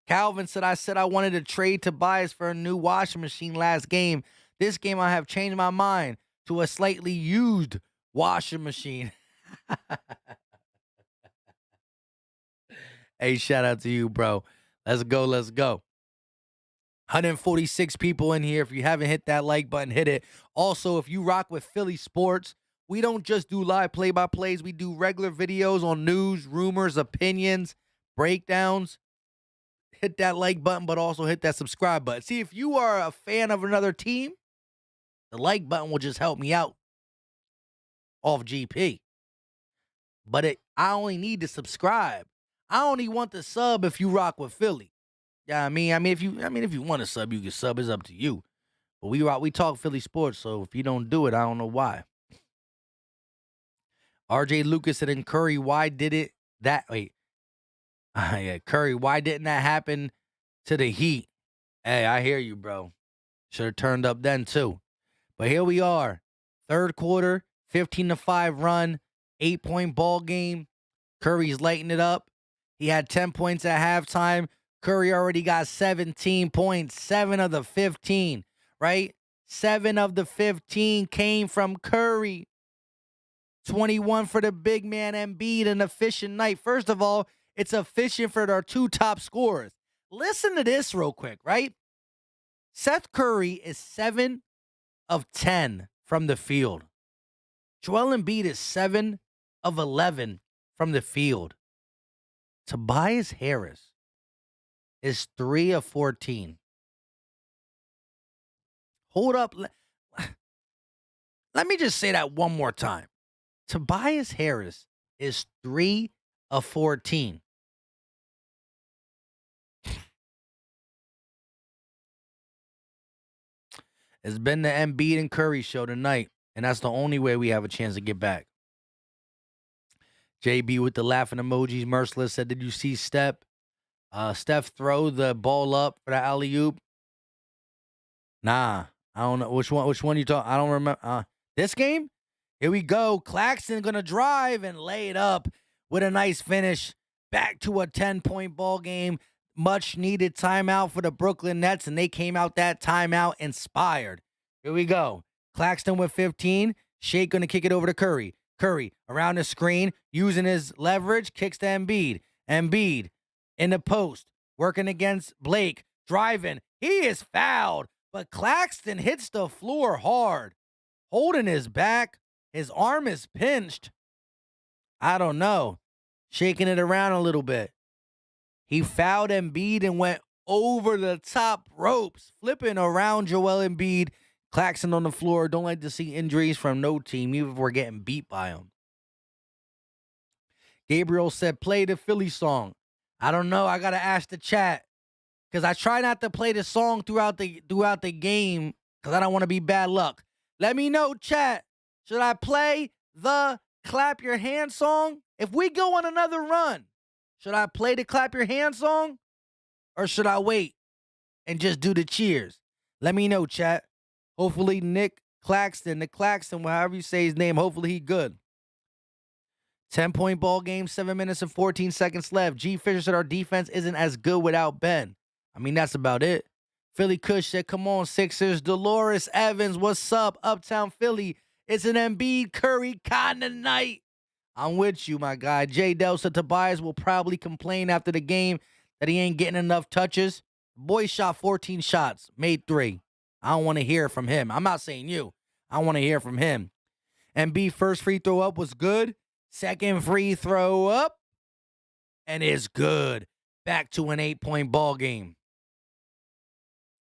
Calvin said, I wanted to trade Tobias for a new washing machine last game. This game I have changed my mind to a slightly used washing machine. Hey, shout out to you, bro. Let's go. 146 people in here. If you haven't hit that like button, hit it. Also, if you rock with Philly sports, we don't just do live play-by-plays. We do regular videos on news, rumors, opinions, breakdowns. Hit that like button, but also hit that subscribe button. See, if you are a fan of another team, the like button will just help me out off GP. But I only need to subscribe. I only want the sub if you rock with Philly. Yeah, I mean, if you want to sub, you can sub. It's up to you. But we talk Philly sports, so if you don't do it, I don't know why. RJ Lucas said, and Curry, why did it that wait? Yeah, Curry, why didn't that happen to the Heat? Hey, I hear you, bro. Should have turned up then too. But here we are. Third quarter, 15-5 run, 8-point ball game. Curry's lighting it up. He had 10 points at halftime. Curry already got 17 points, 7 of the 15, right? 7 of the 15 came from Curry. 21 for the big man Embiid, an efficient night. First of all, it's efficient for our two top scorers. Listen to this real quick, right? Seth Curry is 7 of 10 from the field. Joel Embiid is 7 of 11 from the field. Tobias Harris is 3 of 14. Hold up. Let me just say that one more time. Tobias Harris is 3 of 14. It's been the Embiid and Curry show tonight, and that's the only way we have a chance to get back. JB with the laughing emojis. Merciless said, did you see Steph throw the ball up for the alley-oop? Nah, I don't know. Which one you talking? I don't remember. This game? Here we go. Claxton going to drive and lay it up with a nice finish. Back to a 10-point ball game. Much needed timeout for the Brooklyn Nets, and they came out that timeout inspired. Here we go. Claxton with 15. Shake going to kick it over to Curry. Curry around the screen, using his leverage, kicks to Embiid. Embiid in the post, working against Blake, driving. He is fouled, but Claxton hits the floor hard, holding his back. His arm is pinched. I don't know. Shaking it around a little bit. He fouled Embiid and went over the top ropes, flipping around Joel Embiid. Claxton on the floor. Don't like to see injuries from no team, even if we're getting beat by them. Gabriel said, play the Philly song. I don't know. I got to ask the chat, because I try not to play the song throughout the game because I don't want to be bad luck. Let me know, chat. Should I play the Clap Your Hand song? If we go on another run, should I play the Clap Your Hand song? Or should I wait and just do the cheers? Let me know, chat. Hopefully Nick Claxton, however you say his name, hopefully he good. 10-point ball game, 7 minutes and 14 seconds left. G. Fisher said our defense isn't as good without Ben. I mean, that's about it. Philly Kush said, come on, Sixers. Dolores Evans, what's up? Uptown Philly. It's an Embiid Curry kind of night. I'm with you, my guy. J. Del said Tobias will probably complain after the game that he ain't getting enough touches. Boy shot 14 shots, made 3. I don't want to hear from him. I'm not saying you. I want to hear from him. Embiid first free throw up was good. Second free throw up, and it's good. Back to an 8-point ball game.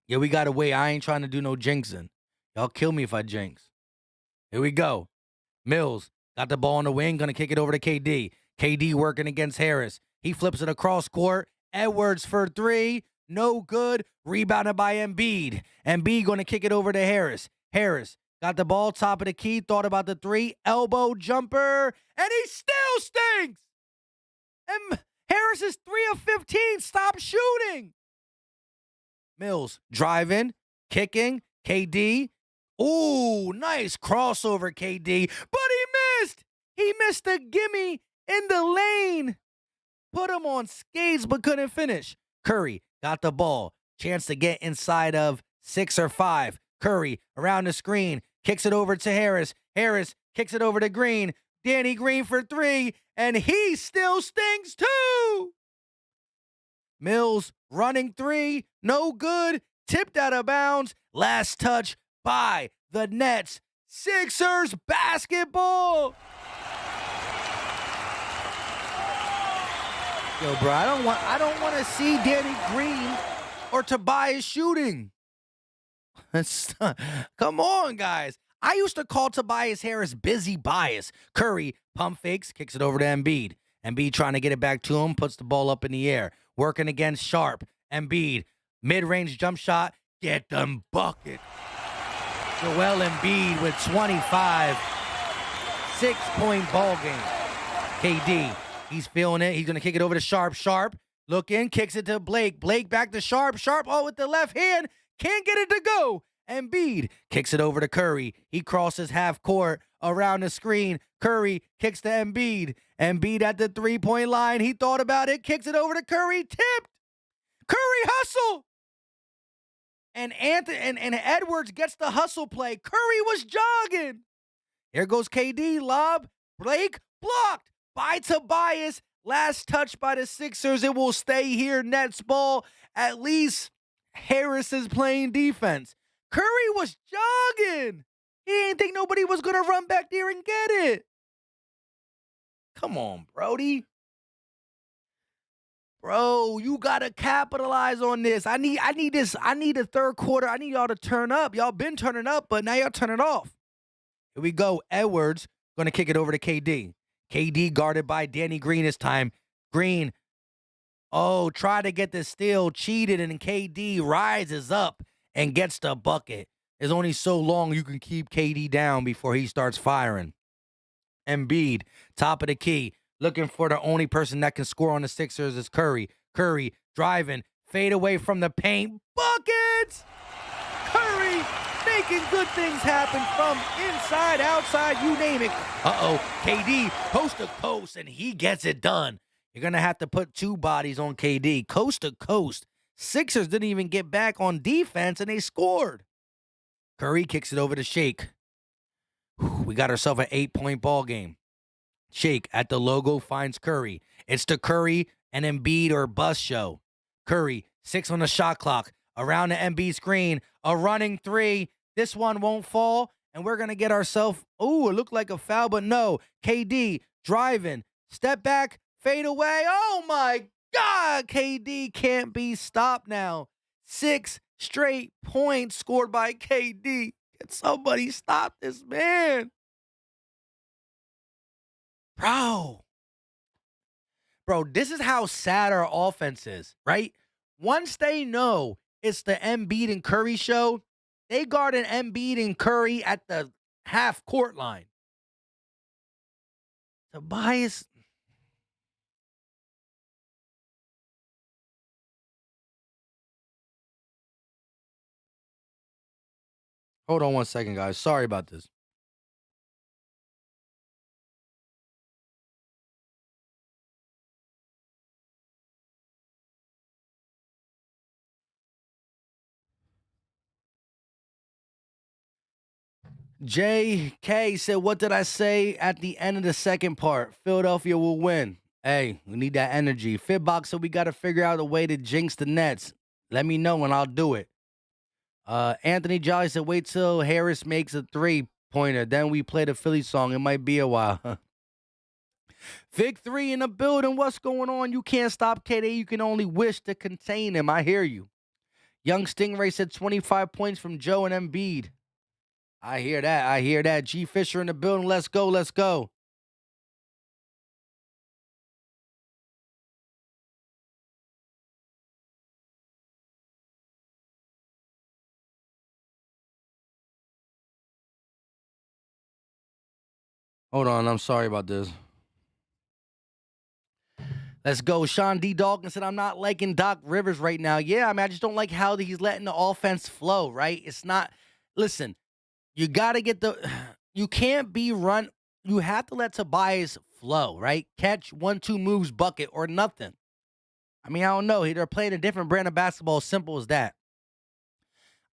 Yeah, we got to wait. I ain't trying to do no jinxing. Y'all kill me if I jinx. Here we go. Mills got the ball on the wing, going to kick it over to KD. KD working against Harris. He flips it across court. Edwards for 3. No good. Rebounded by Embiid. Embiid going to kick it over to Harris. Harris got the ball, top of the key, thought about the 3. Elbow jumper, and he still stinks. And Harris is 3 of 15. Stop shooting. Mills driving, kicking. KD. Ooh, nice crossover, KD. But he missed. He missed the gimme in the lane. Put him on skates, but couldn't finish. Curry got the ball. Chance to get inside of 6 or 5. Curry around the screen. Kicks it over to Harris. Harris kicks it over to Green. Danny Green for 3. And he still stinks too. Mills running 3. No good. Tipped out of bounds. Last touch by the Nets. Sixers basketball. Yo, bro, I don't want to see Danny Green or Tobias shooting. Come on, guys. I used to call Tobias Harris busy bias. Curry pump fakes, kicks it over to Embiid. Embiid trying to get it back to him, puts the ball up in the air. Working against Sharp. Embiid, mid-range jump shot, get them bucket. Joel Embiid with 25. 6-point ball game. KD, he's feeling it. He's going to kick it over to Sharp. Sharp, looking, kicks it to Blake. Blake back to Sharp. Sharp, oh, with the left hand. Can't get it to go. Embiid kicks it over to Curry. He crosses half court around the screen. Curry kicks to Embiid. Embiid at the 3-point line. He thought about it. Kicks it over to Curry. Tipped. Curry hustle. And Edwards gets the hustle play. Curry was jogging. Here goes KD. Lob. Blake blocked by Tobias. Last touch by the Sixers. It will stay here. Nets ball. At least Harris is playing defense. Curry was jogging. He didn't think nobody was going to run back there and get it. Come on, Brody. Bro, you got to capitalize on this. I need this. I need the third quarter. I need y'all to turn up. Y'all been turning up, but now y'all turn it off. Here we go. Edwards going to kick it over to KD. KD guarded by Danny Green this time. Green, oh, try to get the steal, cheated, and KD rises up and gets the bucket. There's only so long you can keep KD down before he starts firing. Embiid, top of the key, looking for the only person that can score on the Sixers is Curry. Curry driving, fade away from the paint, buckets! Curry making good things happen from inside, outside, you name it. Uh-oh, KD coast to coast, and he gets it done. You're going to have to put 2 bodies on KD, coast to coast. Sixers didn't even get back on defense, and they scored. Curry kicks it over to Shake. We got ourselves an 8-point ball game. Shake at the logo finds Curry. It's the Curry and Embiid or bust show. Curry, 6 on the shot clock. Around the Embiid screen, a running 3. This one won't fall, and we're going to get ourselves, it looked like a foul, but no. KD driving, step back, fade away. Oh, my God, KD can't be stopped now. 6 straight points scored by KD. Can somebody stop this man? Bro, this is how sad our offense is, right? Once they know it's the Embiid and Curry show, they guarded Embiid and Curry at the half-court line. Tobias. Hold on one second, guys. Sorry about this. JK said, what did I say at the end of the second part? Philadelphia will win. Hey, we need that energy. Fitbox said we got to figure out a way to jinx the Nets. Let me know and I'll do it. Anthony Jolly said, wait till Harris makes a 3-pointer. Then we play the Philly song. It might be a while. Vic 3 in the building. What's going on? You can't stop KD. You can only wish to contain him. I hear you. Young Stingray said 25 points from Joe and Embiid. I hear that. G Fisher in the building. Let's go. Hold on, I'm sorry about this. Let's go. Sean D. Dawkins said, I'm not liking Doc Rivers right now. Yeah, I just don't like how he's letting the offense flow, right? It's not, listen, you got to you can't be run, you have to let Tobias flow, right? Catch 1-2 moves, bucket, or nothing. I don't know. They're playing a different brand of basketball, simple as that.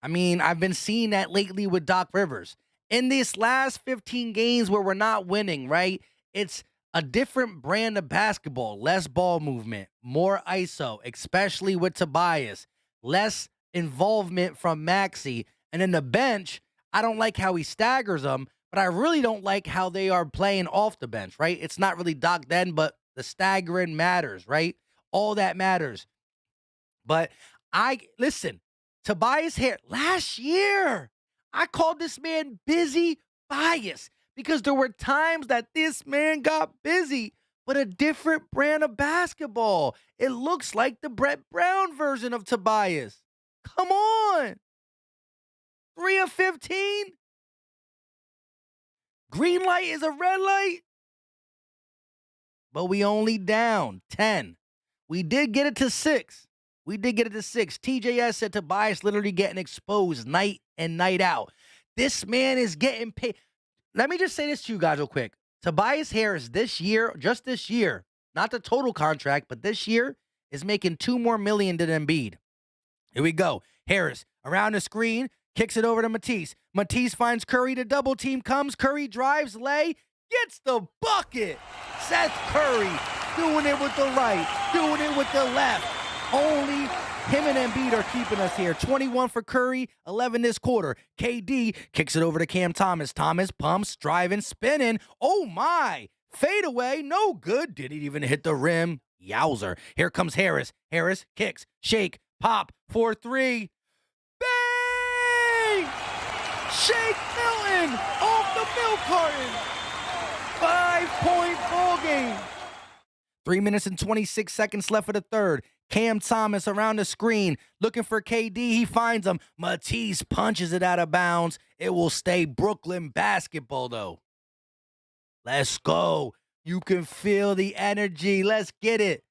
I've been seeing that lately with Doc Rivers. In these last 15 games where we're not winning, right? It's a different brand of basketball. Less ball movement, more ISO, especially with Tobias. Less involvement from Maxey. And then the bench, I don't like how he staggers them, but I really don't like how they are playing off the bench, right? It's not really Doc then, but the staggering matters, right? All that matters. But listen, Tobias Harris, last year, I called this man busy bias because there were times that this man got busy, but a different brand of basketball. It looks like the Brett Brown version of Tobias. Come on. 3 of 15? Green light is a red light? But we only down 10. We did get it to 6. TJS said Tobias literally getting exposed night and night out. This man is getting paid. Let me just say this to you guys real quick. Tobias Harris just this year, not the total contract, but this year is making $2 more million than Embiid. Here we go. Harris around the screen, kicks it over to Matisse. Matisse finds Curry. The double team comes. Curry drives, gets the bucket. Seth Curry doing it with the right, doing it with the left. Only him and Embiid are keeping us here. 21 for Curry, 11 this quarter. KD kicks it over to Cam Thomas. Thomas pumps, driving, spinning. Oh, my. Fade away. No good. Didn't even hit the rim. Yowzer. Here comes Harris. Harris kicks, shake, pop, 4-3. Bang! Shake Milton off the milk carton. 5-point ball game. 3 minutes and 26 seconds left for the third. Cam Thomas around the screen, looking for KD. He finds him. Matisse punches it out of bounds. It will stay Brooklyn basketball, though. Let's go. You can feel the energy. Let's get it.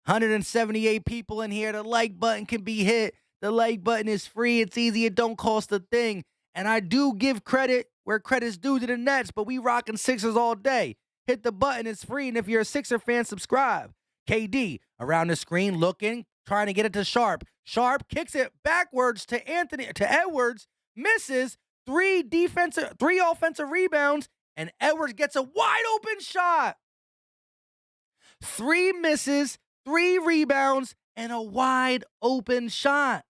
178 people in here. The like button can be hit. The like button is free. It's easy. It don't cost a thing. And I do give credit where credit's due to the Nets, but we rocking Sixers all day. Hit the button, it's free, and if you're a Sixer fan, subscribe. KD around the screen looking, trying to get it to Sharp. Sharp kicks it backwards to Edwards, misses, three offensive rebounds, and Edwards gets a wide open shot. 3 misses, 3 rebounds, and a wide open shot.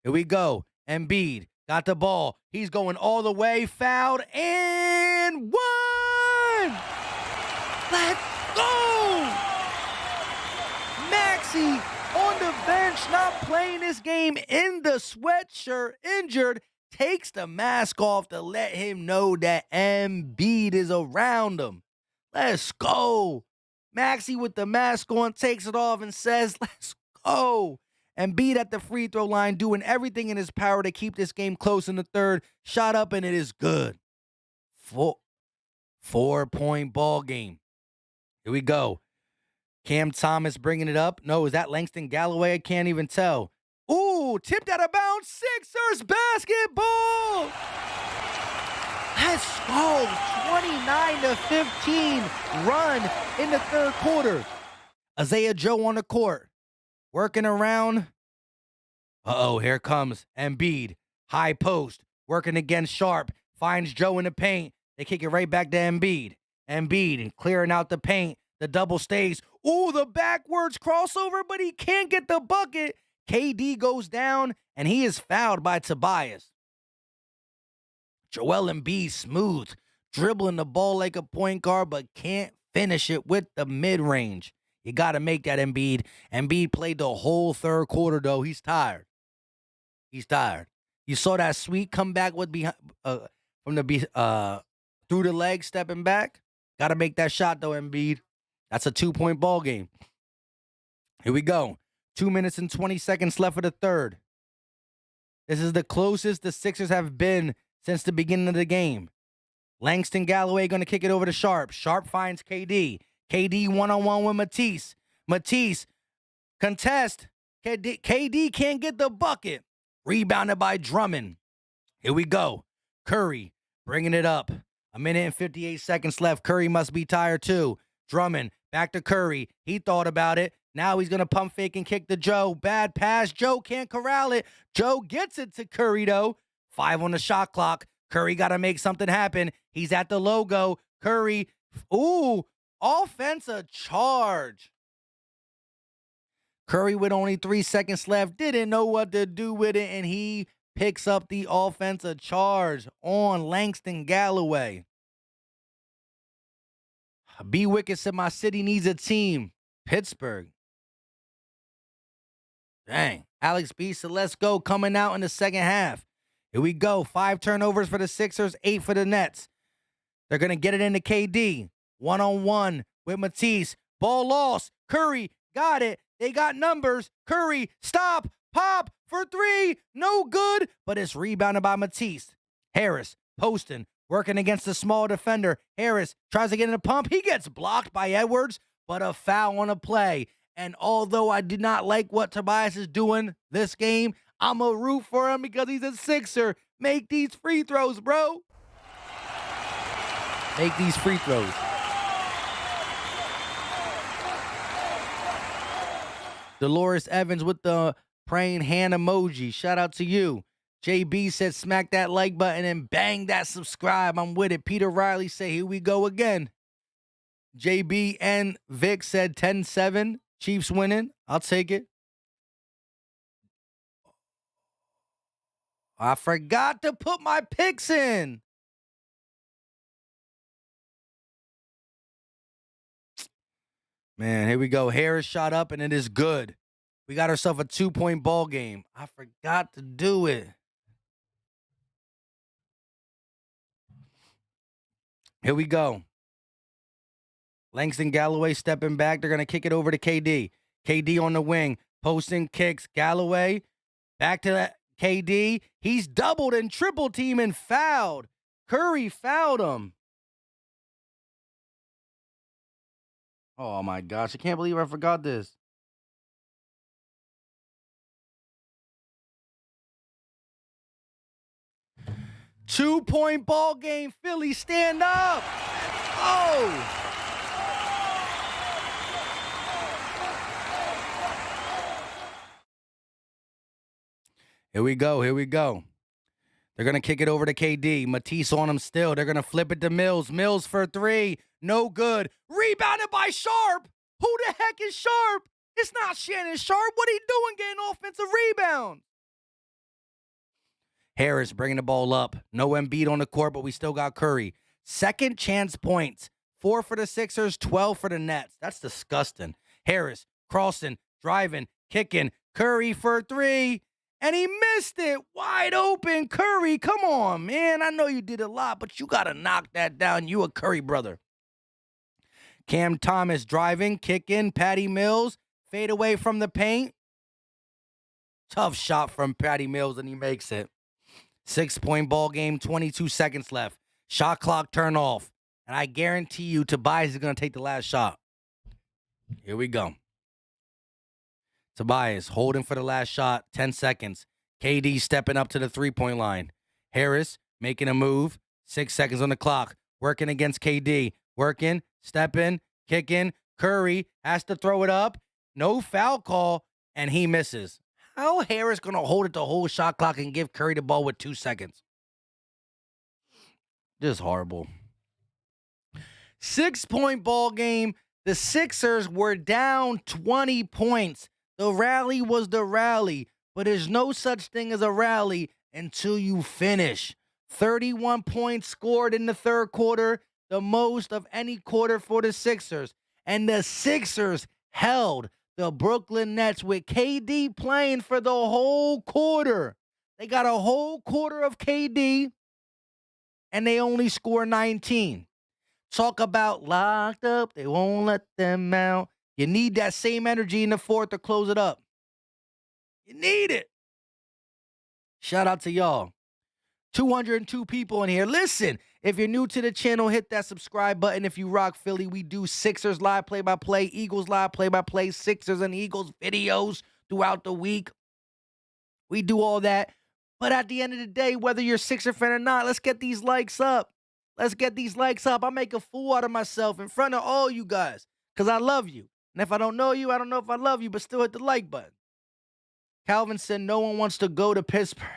Here we go. Embiid got the ball. He's going all the way, fouled, and one! Let's go! Maxey on the bench, not playing this game in the sweatshirt, injured, takes the mask off to let him know that Embiid is around him. Let's go. Maxey with the mask on takes it off and says, let's go. Embiid at the free throw line doing everything in his power to keep this game close in the third. Shot up and it is good. 4-point ball game. Here we go. Cam Thomas bringing it up. No, is that Langston Galloway? I can't even tell. Ooh, tipped out of bounds. Sixers basketball. Let's go. 29-15 run in the third quarter. Isaiah Joe on the court. Working around. Uh-oh, here comes Embiid. High post. Working against Sharp. Finds Joe in the paint. They kick it right back to Embiid. Embiid and clearing out the paint. The double stays. Ooh, the backwards crossover, but he can't get the bucket. KD goes down, and he is fouled by Tobias. Joel Embiid smooth, dribbling the ball like a point guard, but can't finish it with the mid-range. You got to make that Embiid. Embiid played the whole third quarter, though. He's tired. He's tired. You saw that sweet comeback with through the leg, stepping back. Got to make that shot, though, Embiid. That's a 2-point ball game. Here we go. 2 minutes and 20 seconds left for the third. This is the closest the Sixers have been since the beginning of the game. Langston Galloway going to kick it over to Sharp. Sharp finds KD. KD one-on-one with Matisse. Matisse, contest. KD can't get the bucket. Rebounded by Drummond. Here we go. Curry bringing it up. 1 minute and 58 seconds left. Curry must be tired too. Drummond, back to Curry. He thought about it. Now he's going to pump fake and kick to Joe. Bad pass. Joe can't corral it. Joe gets it to Curry, though. 5 on the shot clock. Curry got to make something happen. He's at the logo. Curry. Ooh, offensive charge. Curry with only 3 seconds left. Didn't know what to do with it, and he picks up the offensive charge on Langston Galloway. B. Wicked said, my city needs a team. Pittsburgh. Dang. Alex B said, let's go. Coming out in the second half. Here we go. 5 turnovers for the Sixers, 8 for the Nets. They're going to get it into KD. One-on-one with Matisse. Ball lost. Curry got it. They got numbers. Curry, stop, pop for 3. No good, but it's rebounded by Matisse. Harris, posting, working against the small defender. Harris tries to get in a pump. He gets blocked by Edwards, but a foul on a play. And although I did not like what Tobias is doing this game, I'm a root for him because he's a Sixer. Make these free throws, bro. Make these free throws. Dolores Evans with the praying hand emoji. Shout out to you. JB said smack that like button and bang that subscribe. I'm with it. Peter Riley said here we go again. JB and Vic said 10-7. Chiefs winning. I'll take it. I forgot to put my picks in. Man, here we go. Harris shot up, and it is good. We got ourselves a 2-point ball game. I forgot to do it. Here we go. Langston Galloway stepping back. They're going to kick it over to KD. KD on the wing. Posting kicks. Galloway back to that KD. He's doubled and triple team and fouled. Curry fouled him. Oh, my gosh. I can't believe I forgot this. 2-point ball game. Philly, stand up. Oh. Here we go. Here we go. They're going to kick it over to KD. Matisse on him still. They're going to flip it to Mills. Mills for three. No good. Rebounded by Sharp. Who the heck is Sharp? It's not Shannon Sharp. What are you doing getting offensive rebound? Harris bringing the ball up. No Embiid on the court, but we still got Curry. Second chance points. 4 for the Sixers, 12 for the Nets. That's disgusting. Harris crossing, driving, kicking. Curry for three. And he missed it. Wide open. Curry, come on, man. I know you did a lot, but you got to knock that down. You a Curry brother. Cam Thomas driving, kicking. Patty Mills, fade away from the paint. Tough shot from Patty Mills, and he makes it. 6-point ball game, 22 seconds left. Shot clock turn off. And I guarantee you Tobias is going to take the last shot. Here we go. Tobias holding for the last shot, 10 seconds. KD stepping up to the three-point line. Harris making a move, 6 seconds on the clock. Working against KD. Working, stepping, kicking. Curry has to throw it up. No foul call, and he misses. How Harris going to hold it the whole shot clock and give Curry the ball with 2 seconds? Just horrible. 6-point ball game. The Sixers were down 20 points. The rally was the rally, but there's no such thing as a rally until you finish. 31 points scored in the third quarter, the most of any quarter for the Sixers. And the Sixers held the Brooklyn Nets with KD playing for the whole quarter. They got a whole quarter of KD, and they only score 19. Talk about locked up, they won't let them out. You need that same energy in the fourth to close it up. You need it. Shout out to y'all. 202 people in here. Listen, if you're new to the channel, hit that subscribe button. If you rock Philly, we do Sixers live play-by-play, Eagles live play-by-play, Sixers and Eagles videos throughout the week. We do all that. But at the end of the day, whether you're a Sixer fan or not, let's get these likes up. Let's get these likes up. I make a fool out of myself in front of all you guys because I love you. And if I don't know you, I don't know if I love you, but still hit the like button. Calvin said no one wants to go to Pittsburgh.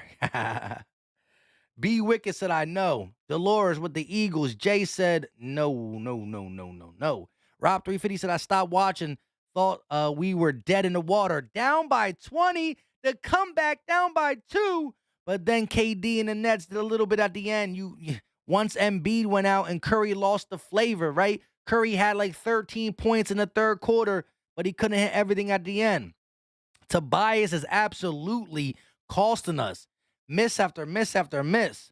B. Wicked said, I know. Dolores with the Eagles. Jay said, no. Rob 350 said, I stopped watching. Thought we were dead in the water. Down by 20. The comeback down by 2. But then KD and the Nets did a little bit at the end. Once Embiid went out and Curry lost the flavor, right? Curry had like 13 points in the third quarter, but he couldn't hit everything at the end. Tobias is absolutely costing us. Miss after miss after miss.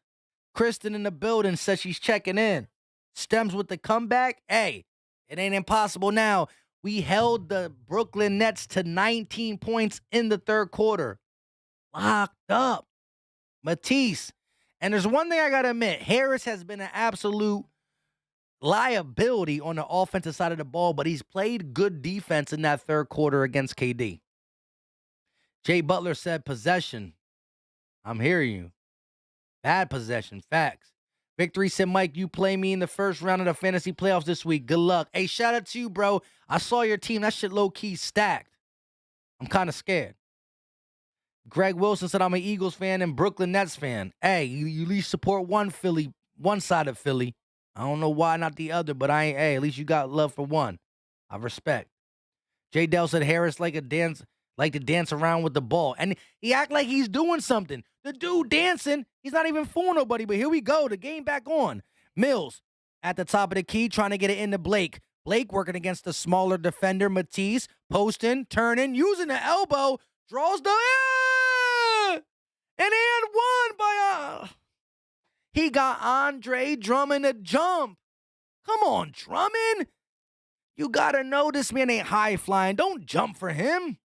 Kristen in the building says she's checking in. Stems with the comeback. Hey, it ain't impossible now. We held the Brooklyn Nets to 19 points in the third quarter. Locked up. Matisse. And there's one thing I got to admit. Harris has been an absolute liability on the offensive side of the ball, but he's played good defense in that third quarter against KD. Jay Butler said possession. I'm hearing you. Bad possession. Facts. Victory said, Mike, you play me in the first round of the fantasy playoffs this week. Good luck. Hey, shout out to you, bro. I saw your team. That shit low-key stacked. I'm kind of scared. Greg Wilson said, I'm an Eagles fan and Brooklyn Nets fan. Hey, you at least support one side of Philly. I don't know why not the other, but at least you got love for one. I respect. J. Dell said Harris like to dance around with the ball. And he act like he's doing something. The dude dancing, he's not even fooling nobody, but here we go. The game back on. Mills at the top of the key trying to get it into Blake. Blake working against the smaller defender, Matisse, posting, turning, using the elbow, draws the and one by he got Andre Drummond a jump. Come on, Drummond. You got to know this man ain't high flying. Don't jump for him.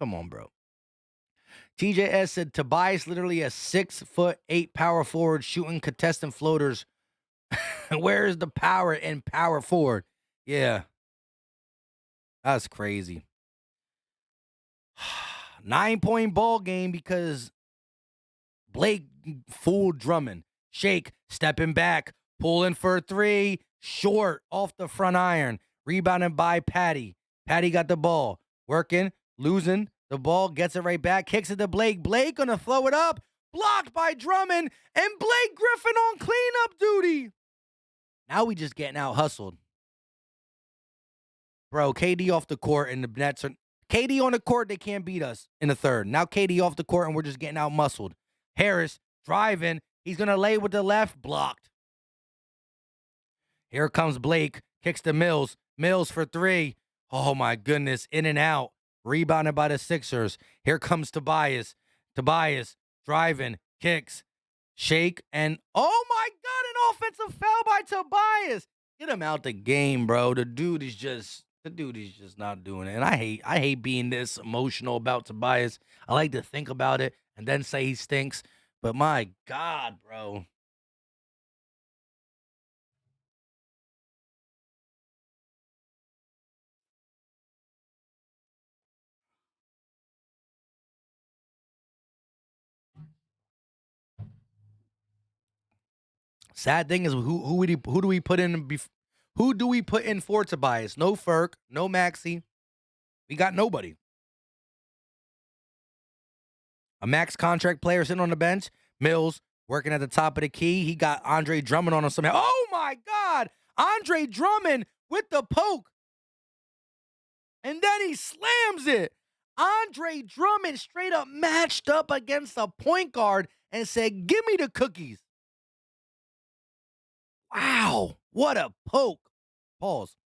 Come on, bro. TJS said Tobias literally a 6'8" power forward shooting contestant floaters. Where is the power in power forward? Yeah. That's crazy. 9-point ball game because Blake full Drummond. Shake, stepping back, pulling for 3. Short off the front iron. Rebounded by Patty. Patty got the ball. Working, losing the ball, gets it right back, kicks it to Blake. Blake gonna throw it up. Blocked by Drummond. And Blake Griffin on cleanup duty. Now we just getting out hustled. Bro, KD off the court and the Nets are... KD on the court, they can't beat us in the third. Now KD off the court and we're just getting out muscled. Harris driving. He's going to lay with the left. Blocked. Here comes Blake. Kicks to Mills. Mills for 3. Oh, my goodness. In and out. Rebounded by the Sixers. Here comes Tobias. Tobias driving. Kicks. Shake. And, oh, my God, an offensive foul by Tobias. Get him out the game, bro. The dude is just not doing it. And I hate being this emotional about Tobias. I like to think about it and then say he stinks. But my God, bro. Sad thing is, who do we put in? Who do we put in for Tobias? No Ferk, no Maxey. We got nobody. A max contract player sitting on the bench. Mills working at the top of the key. He got Andre Drummond on him somehow. Oh my God, Andre Drummond with the poke, and then he slams it. Andre Drummond straight up matched up against a point guard and said, "Give me the cookies." Wow, what a poke. Pause.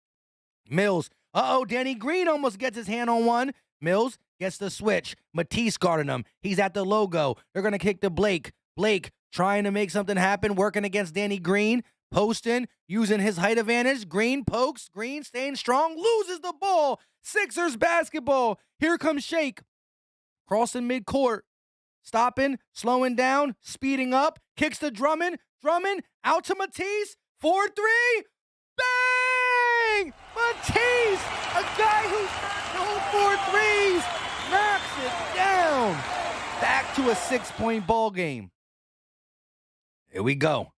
Mills. Danny Green almost gets his hand on one. Mills gets the switch. Matisse guarding him. He's at the logo. They're going to kick to Blake. Blake trying to make something happen, working against Danny Green. Posting, using his height advantage. Green pokes. Green staying strong. Loses the ball. Sixers basketball. Here comes Shake. Crossing midcourt. Stopping, slowing down, speeding up. Kicks to Drummond. Drummond out to Matisse. 4-3. Bang! Matisse, a guy who's known for threes, knocks it down. Back to a 6-point ball game. Here we go.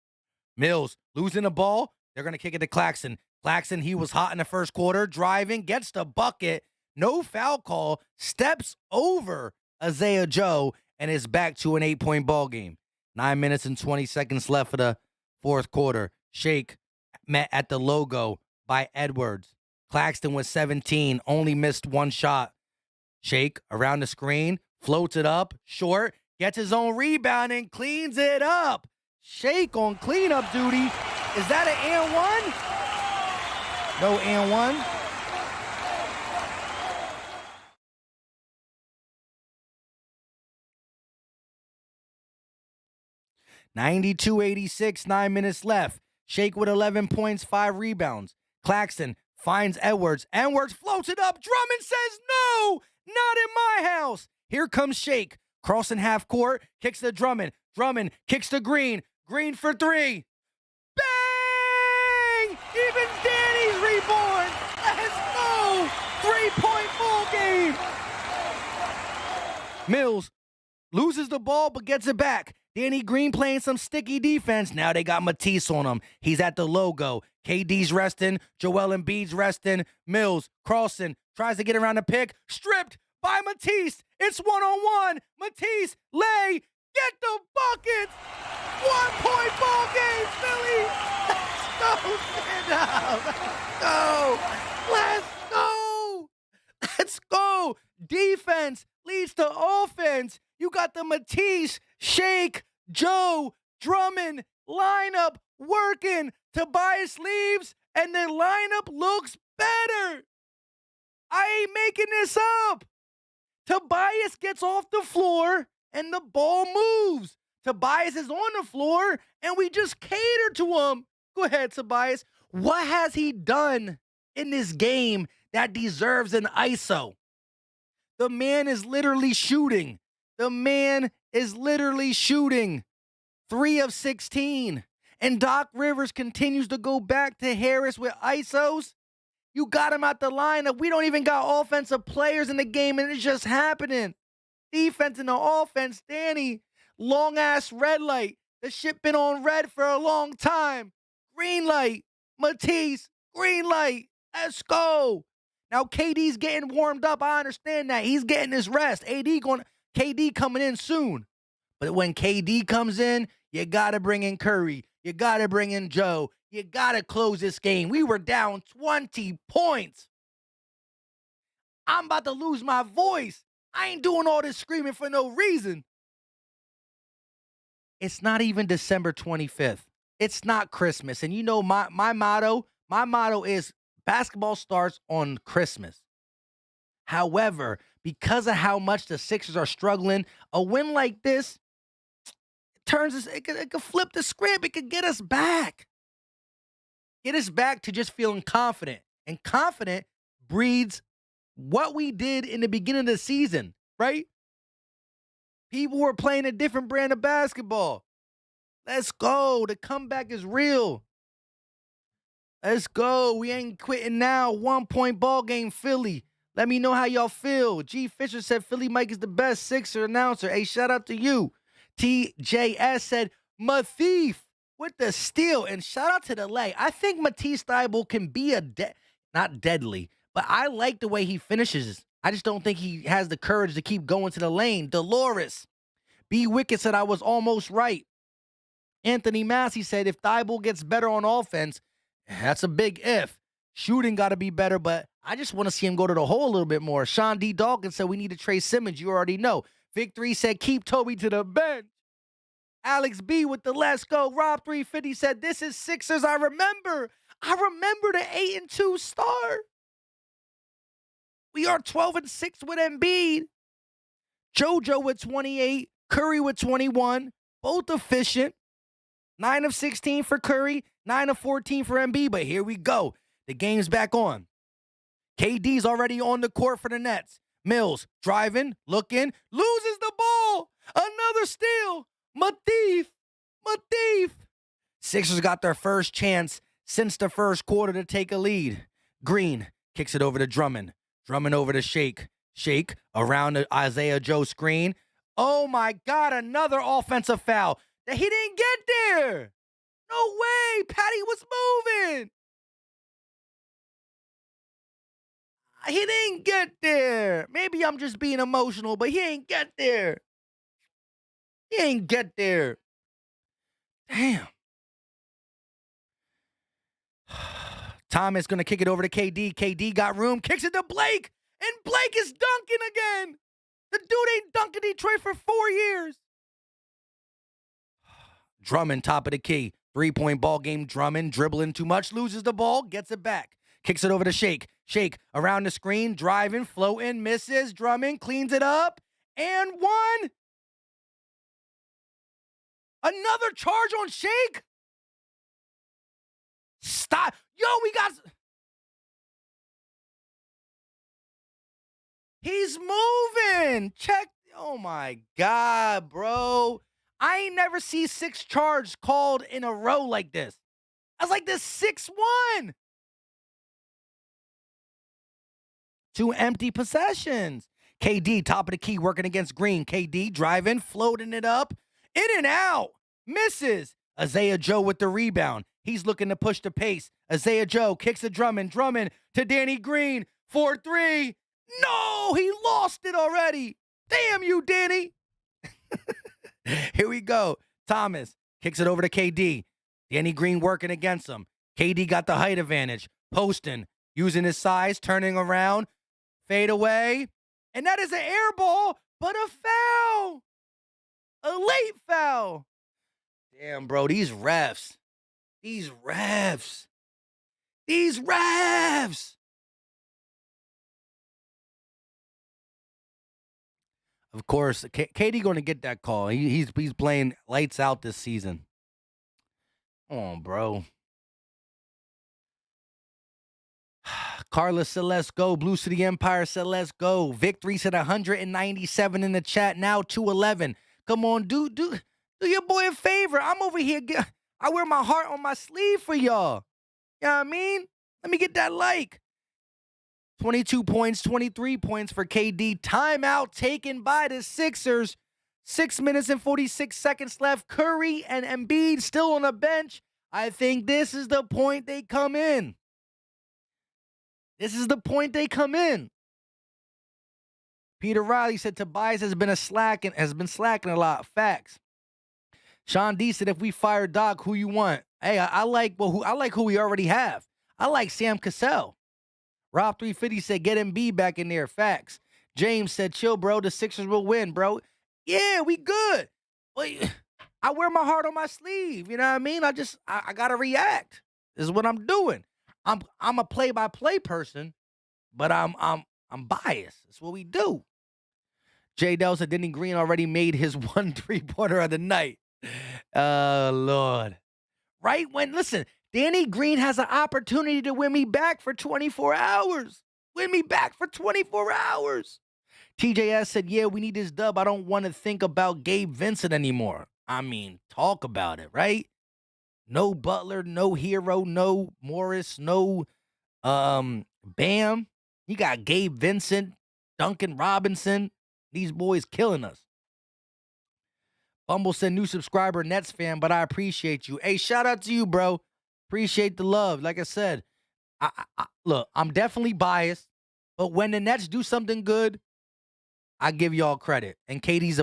Mills losing the ball. They're going to kick it to Claxton. Claxton, he was hot in the first quarter, driving, gets the bucket. No foul call, steps over Isaiah Joe, and is back to an 8-point ball game. 9 minutes and 20 seconds left for the fourth quarter. Shake met at the logo by Edwards. Claxton was 17, only missed one shot. Shake around the screen, floats it up, short, gets his own rebound and cleans it up. Shake on cleanup duty. Is that an and one? No and one. (92-86), 9 minutes left. Shake with 11 points, 5 rebounds. Claxton finds Edwards. Edwards floats it up. Drummond says, "No, not in my house." Here comes Shake. Crossing half court, kicks to Drummond. Drummond kicks to Green. Green for 3. Bang! Even Danny's reborn. Let's go! 3-point ball game. Mills loses the ball but gets it back. Danny Green playing some sticky defense. Now they got Matisse on him. He's at the logo. KD's resting. Joel Embiid's resting. Mills crossing. Tries to get around the pick. Stripped by Matisse. It's one-on-one. Matisse, lay. Get the buckets. 1-point ball game, Philly. Let's go, stand up. Let's go. Let's go. Let's go. Defense leads to offense. You got the Matisse, Shake, Joe, Drummond lineup working. Tobias leaves, and the lineup looks better. I ain't making this up. Tobias gets off the floor, and the ball moves. Tobias is on the floor, and we just cater to him. Go ahead, Tobias. What has he done in this game that deserves an ISO? The man is literally shooting. The man is literally shooting 3 of 16. And Doc Rivers continues to go back to Harris with ISOs. You got him out the lineup. We don't even got offensive players in the game, and it's just happening. Defense and the offense, Danny Long ass red light. The shit been on red for a long time. Green light. Matisse, green light. Let's go. Now KD's getting warmed up. I understand that. He's getting his rest. KD coming in soon. But when KD comes in, you got to bring in Curry. You got to bring in Joe. You got to close this game. We were down 20 points. I'm about to lose my voice. I ain't doing all this screaming for no reason. It's not even December 25th. It's not Christmas. And you know my motto is basketball starts on Christmas. However, because of how much the Sixers are struggling, a win like this it could flip the script. It could get us back. Get us back to just feeling confident. And confident breeds what we did in the beginning of the season, right? People were playing a different brand of basketball. Let's go. The comeback is real. Let's go. We ain't quitting now. 1-point ball game, Philly. Let me know how y'all feel. G. Fisher said Philly Mike is the best Sixer announcer. Hey, shout out to you. TJS said Mathief with the steal. And shout out to the lay. I think Matisse Thybulle can be not deadly, but I like the way he finishes. I just don't think he has the courage to keep going to the lane. Dolores. B. Wicked said I was almost right. Anthony Massey said if Thybulle gets better on offense, that's a big if. Shooting got to be better, but I just want to see him go to the hole a little bit more. Sean D. Dawkins said we need to trade Simmons. You already know. Victory said keep Toby to the bench. Alex B. with the let's go. Rob 350 said this is Sixers. I remember the 8-2 start. We are 12-6 with Embiid. JoJo with 28. Curry with 21. Both efficient. 9 of 16 for Curry. 9 of 14 for Embiid. But here we go. The game's back on. KD's already on the court for the Nets. Mills driving, looking, loses the ball. Another steal. Mathief. Sixers got their first chance since the first quarter to take a lead. Green kicks it over to Drummond. Drummond over to Shake. Shake around the Isaiah Joe screen. Oh my God, another offensive foul. He didn't get there. No way. Patty was moving. He didn't get there. Maybe I'm just being emotional, but he ain't get there. Damn. Thomas going to kick it over to KD. KD got room, kicks it to Blake, and Blake is dunking again. The dude ain't dunked in Detroit for 4 years. Drummond, top of the key. 3-point ball game. Drummond dribbling too much, loses the ball, gets it back. Kicks it over to Shake. Shake around the screen, driving, floating, misses. Drummond cleans it up. And one. Another charge on Shake. Stop. Yo, we got. He's moving. Check. Oh, my God, bro. I ain't never see 6 charges called in a row like this. I was like, this 6-1. 2 empty possessions. KD, top of the key, working against Green. KD driving, floating it up. In and out. Misses. Isaiah Joe with the rebound. He's looking to push the pace. Isaiah Joe kicks to Drummond. Drummond to Danny Green. 4-3. No, he lost it already. Damn you, Danny. Here we go. Thomas kicks it over to KD. Danny Green working against him. KD got the height advantage. Posting, using his size, turning around. Fade away. And that is an air ball, but a foul. A late foul. Damn, bro, these refs. Of course, KD going to get that call. He's playing lights out this season. Come on, bro. Carla said, let's go. Blue City Empire said, let's go. Victory said 197 in the chat. Now 211. Come on, do your boy a favor. I'm over here. I wear my heart on my sleeve for y'all. You know what I mean? Let me get that like. 22 points, 23 points for KD. Timeout taken by the Sixers. 6 minutes and 46 seconds left. Curry and Embiid still on the bench. I think this is the point they come in. This is the point they come in. Peter Riley said Tobias has been slacking a lot. Facts. Sean D said, if we fire Doc, who you want? Hey, I like who we already have. I like Sam Cassell. Rob 350 said, get Embiid back in there. Facts. James said, chill, bro. The Sixers will win, bro. Yeah, we good. But I wear my heart on my sleeve. You know what I mean? I gotta react. This is what I'm doing. I'm a play-by-play person, but I'm biased. That's what we do. J. Dell said Danny Green already made his 1 3-pointer of the night. Oh, Lord. Right when, listen, Danny Green has an opportunity to win me back for 24 hours. Win me back for 24 hours. TJS said, yeah, we need this dub. I don't want to think about Gabe Vincent anymore. I mean, talk about it, right? No Butler, no Hero, no Morris, no Bam. You got Gabe Vincent, Duncan Robinson. These boys killing us. Bumble said, new subscriber, Nets fan, but I appreciate you. Hey, shout out to you, bro. Appreciate the love. Like I said, look, I'm definitely biased, but when the Nets do something good, I give y'all credit. And Katie's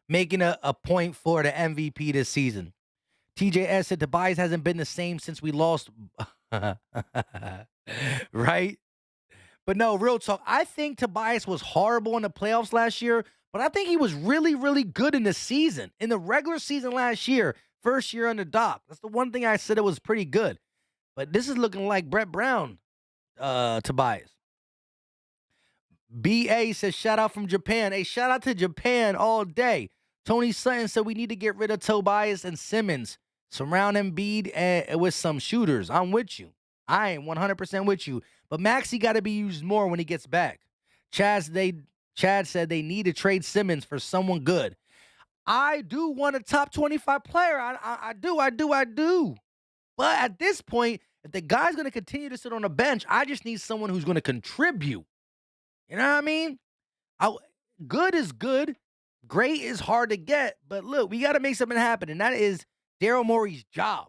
making a point for the MVP this season. TJS said Tobias hasn't been the same since we lost. Right? But no, real talk. I think Tobias was horrible in the playoffs last year, but I think he was really, really good in the season. In the regular season last year, first year under Doc. That's the one thing I said it was pretty good. But this is looking like Brett Brown, Tobias. BA says, shout out from Japan. Hey, shout out to Japan all day. Tony Sutton said we need to get rid of Tobias and Simmons. Surround Embiid with some shooters. I'm with you. I ain't 100% with you. But Maxey got to be used more when he gets back. Chad said they need to trade Simmons for someone good. I do want a top 25 player. I do. But at this point, if the guy's going to continue to sit on the bench, I just need someone who's going to contribute. You know what I mean? Good is good. Great is hard to get. But look, we got to make something happen, and that is Daryl Morey's job.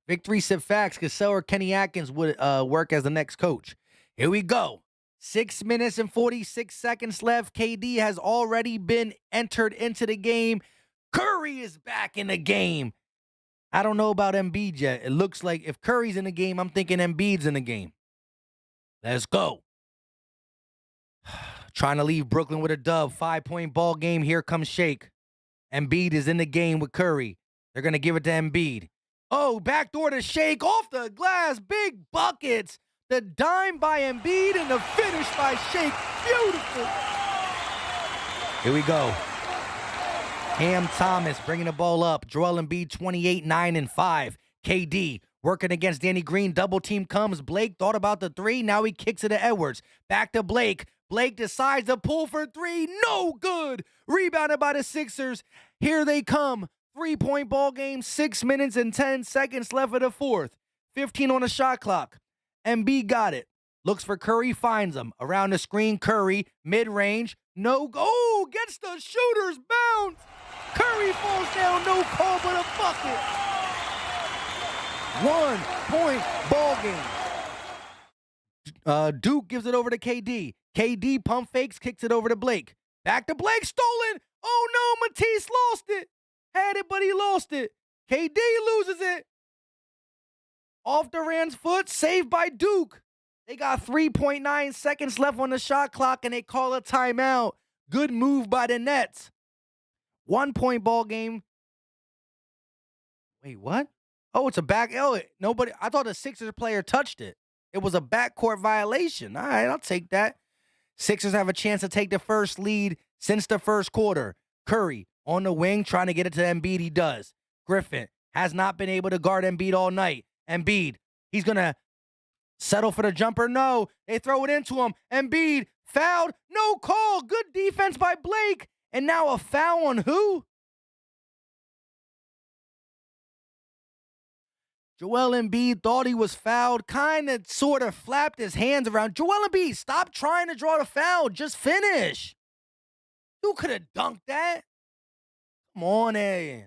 Victory said facts, because so or Kenny Atkins would work as the next coach. Here we go. 6 minutes and 46 seconds left. KD has already been entered into the game. Curry is back in the game. I don't know about Embiid yet. It looks like if Curry's in the game, I'm thinking Embiid's in the game. Let's go. Trying to leave Brooklyn with a dub. 5-point ball game. Here comes Shake. Embiid is in the game with Curry. They're going to give it to Embiid. Oh, backdoor to Shake. Off the glass. Big buckets. The dime by Embiid and the finish by Shake. Beautiful. Here we go. Cam Thomas bringing the ball up. Joel Embiid 28, 9, and 5. KD working against Danny Green. Double team comes. Blake thought about the three. Now he kicks it to Edwards. Back to Blake. Blake decides to pull for three. No good. Rebounded by the Sixers. Here they come. 3-point ball game. 6 minutes and 10 seconds left of the fourth. 15 on the shot clock. Embiid got it. Looks for Curry. Finds him. Around the screen. Curry. Mid-range. No go. Oh, gets the shooter's bounce. Curry falls down. No call but a bucket. 1-point ball game. Duke gives it over to KD. KD pump fakes, kicks it over to Blake. Back to Blake, stolen. Oh no, Matisse lost it. Had it, but he lost it. KD loses it. Off Durant's foot, saved by Duke. They got 3.9 seconds left on the shot clock, and they call a timeout. Good move by the Nets. 1-point ball game. Wait, what? Oh, it's a back. Oh, nobody. I thought the Sixers player touched it. It was a backcourt violation. All right, I'll take that. Sixers have a chance to take the first lead since the first quarter. Curry on the wing trying to get it to Embiid. He does. Griffin has not been able to guard Embiid all night. Embiid, he's going to settle for the jumper. No, they throw it into him. Embiid fouled. No call. Good defense by Blake. And now a foul on who? Joel Embiid thought he was fouled, kind of sort of flapped his hands around. Joel Embiid, stop trying to draw the foul. Just finish. You could have dunked that. Come on in.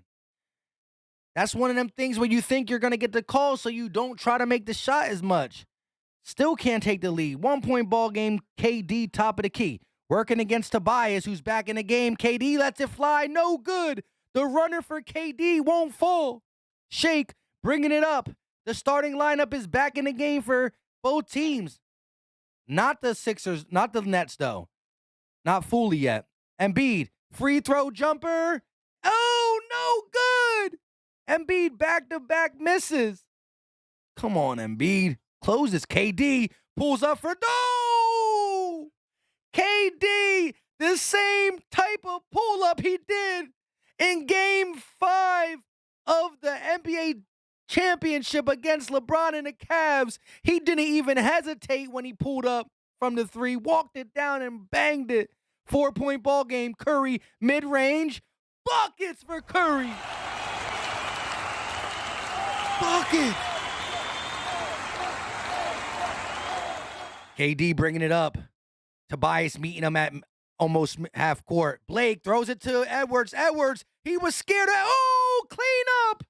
That's one of them things where you think you're going to get the call, so you don't try to make the shot as much. Still can't take the lead. 1 point ball game. KD top of the key. Working against Tobias, who's back in the game. KD lets it fly. No good. The runner for KD won't fall. Shake bringing it up. The starting lineup is back in the game for both teams. Not the Sixers, not the Nets, though. Not fully yet. Embiid, free throw jumper. Oh, no good. Embiid back-to-back misses. Come on, Embiid. Closes. KD pulls up for no. KD, the same type of pull-up he did in Game 5 of the NBA championship against LeBron and the Cavs. He didn't even hesitate when he pulled up from the three, walked it down and banged it. 4-point ball game. Curry, mid-range. Buckets for Curry. Bucket. KD bringing it up. Tobias meeting him at almost half court. Blake throws it to Edwards. Edwards, he was scared. Oh, clean up.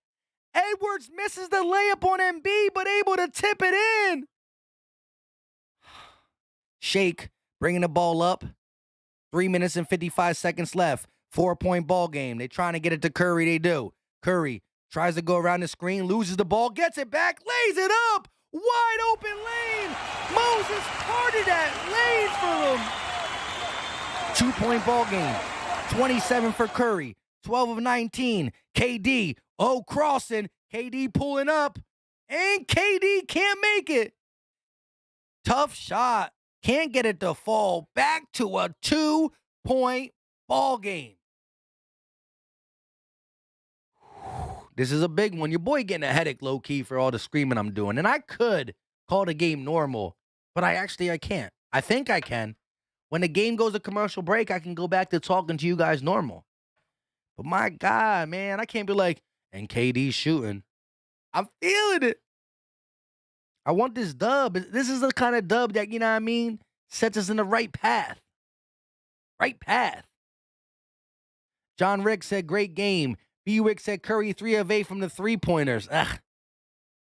Edwards misses the layup on Embiid, but able to tip it in. Shake bringing the ball up. 3 minutes and 55 seconds left. 4-point ball game. They trying to get it to Curry. They do. Curry tries to go around the screen, loses the ball, gets it back, lays it up. Wide open lane. Moses parted that lane for him. 2-point ball game. 27 for Curry. 12 of 19. KD. Oh, crossing. KD pulling up. And KD can't make it. Tough shot. Can't get it to fall. Back to a 2-point ball game. This is a big one. Your boy getting a headache low-key for all the screaming I'm doing. And I could call the game normal, but I can't. I think I can. When the game goes to commercial break, I can go back to talking to you guys normal. But my God, man, I can't be like, and KD shooting. I'm feeling it. I want this dub. This is the kind of dub that, you know what I mean, sets us in the right path. Right path. John Rick said, great game. B-Wick said Curry 3 of 8 from the three-pointers. Ugh.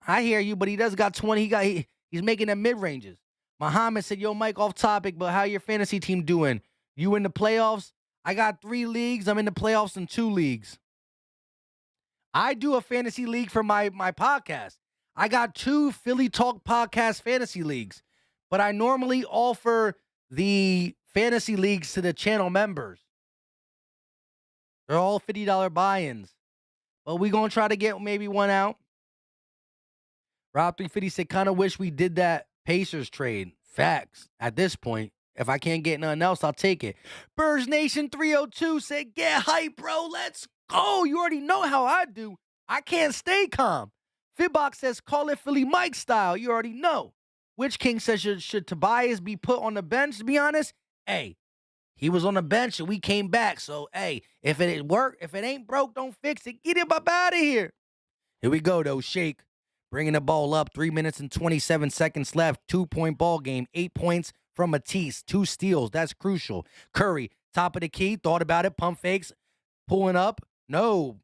I hear you, but he does got 20. He's making them mid-ranges. Muhammad said, yo, Mike, off topic, but how your fantasy team doing? You in the playoffs? I got 3 leagues. I'm in the playoffs in 2 leagues. I do a fantasy league for my podcast. I got 2 Philly Talk podcast fantasy leagues, but I normally offer the fantasy leagues to the channel members. They're all $50 buy-ins, but we're going to try to get maybe one out. Rob 350 said, kind of wish we did that Pacers trade. Facts. At this point, if I can't get nothing else, I'll take it. Birds Nation 302 said, get hype, bro. Let's go. You already know how I do. I can't stay calm. Fitbox says, call it Philly Mike style. You already know. Witch King says, should Tobias be put on the bench? To be honest, hey, he was on the bench and we came back. So, hey, if it work, if it ain't broke, don't fix it. Get him up out of here. Here we go, though. Shake. Bringing the ball up. 3 minutes and 27 seconds left. 2-point ball game. 8 points from Matisse. 2 steals. That's crucial. Curry, top of the key. Thought about it. Pump fakes. Pulling up. No.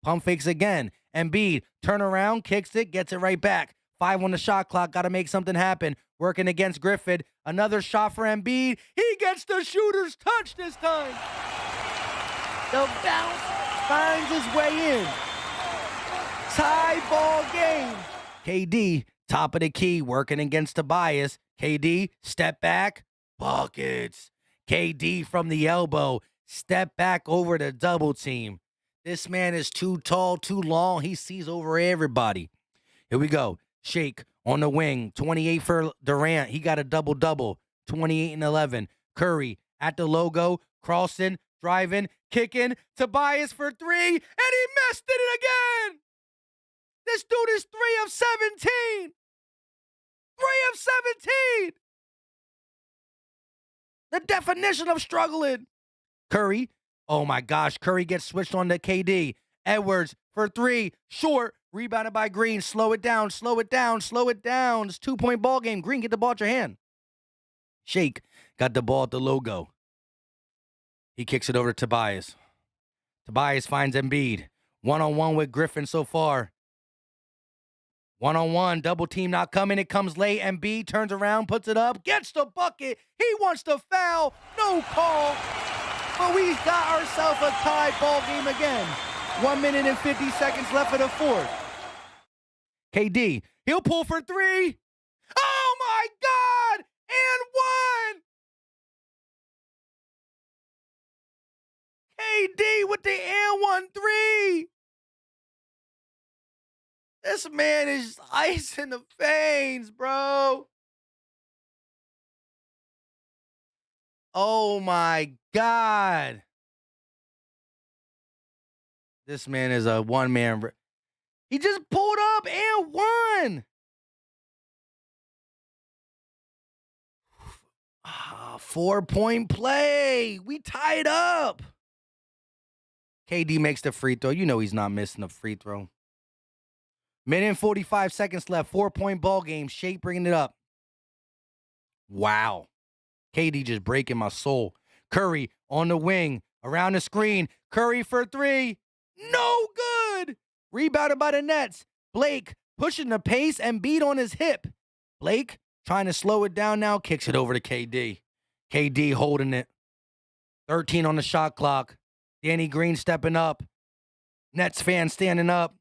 Pump fakes again. Embiid, turn around, kicks it, gets it right back. 5 on the shot clock. Got to make something happen. Working against Griffin. Another shot for Embiid. He gets the shooter's touch this time. The bounce finds his way in. Tie ball game. KD, top of the key, working against Tobias. KD, step back. Buckets. KD from the elbow. Step back over the double team. This man is too tall, too long. He sees over everybody. Here we go. Shake on the wing. 28 for Durant. He got a double-double. 28 and 11. Curry at the logo. Crossing, driving, kicking. Tobias for 3. And he missed it again. This dude is 3 of 17. 3 of 17. The definition of struggling. Curry. Oh, my gosh. Curry gets switched on to KD. Edwards for 3. Short. Rebounded by Green. Slow it down. Slow it down. Slow it down. It's 2-point ball game. Green, get the ball at your hand. Shake got the ball at the logo. He kicks it over to Tobias. Tobias finds Embiid. One-on-one with Griffin so far. One-on-one, double team not coming. It comes late. Embiid turns around, puts it up, gets the bucket. He wants to foul. No call. But we got ourselves a tie ball game again. 1 minute and 50 seconds left of the fourth. KD, he'll pull for three. Oh my God! And one! KD with the and 1-3. This man is ice in the veins, bro. Oh my God. This man is a one-man. He just pulled up and won. 4-point play. We tied up. KD makes the free throw. You know he's not missing the free throw. Minute and 45 seconds left. 4-point ball game. Shea bringing it up. Wow. KD just breaking my soul. Curry on the wing. Around the screen. Curry for three. No good. Rebounded by the Nets. Blake pushing the pace and beat on his hip. Blake trying to slow it down now. Kicks it over to KD. KD holding it. 13 on the shot clock. Danny Green stepping up. Nets fans standing up.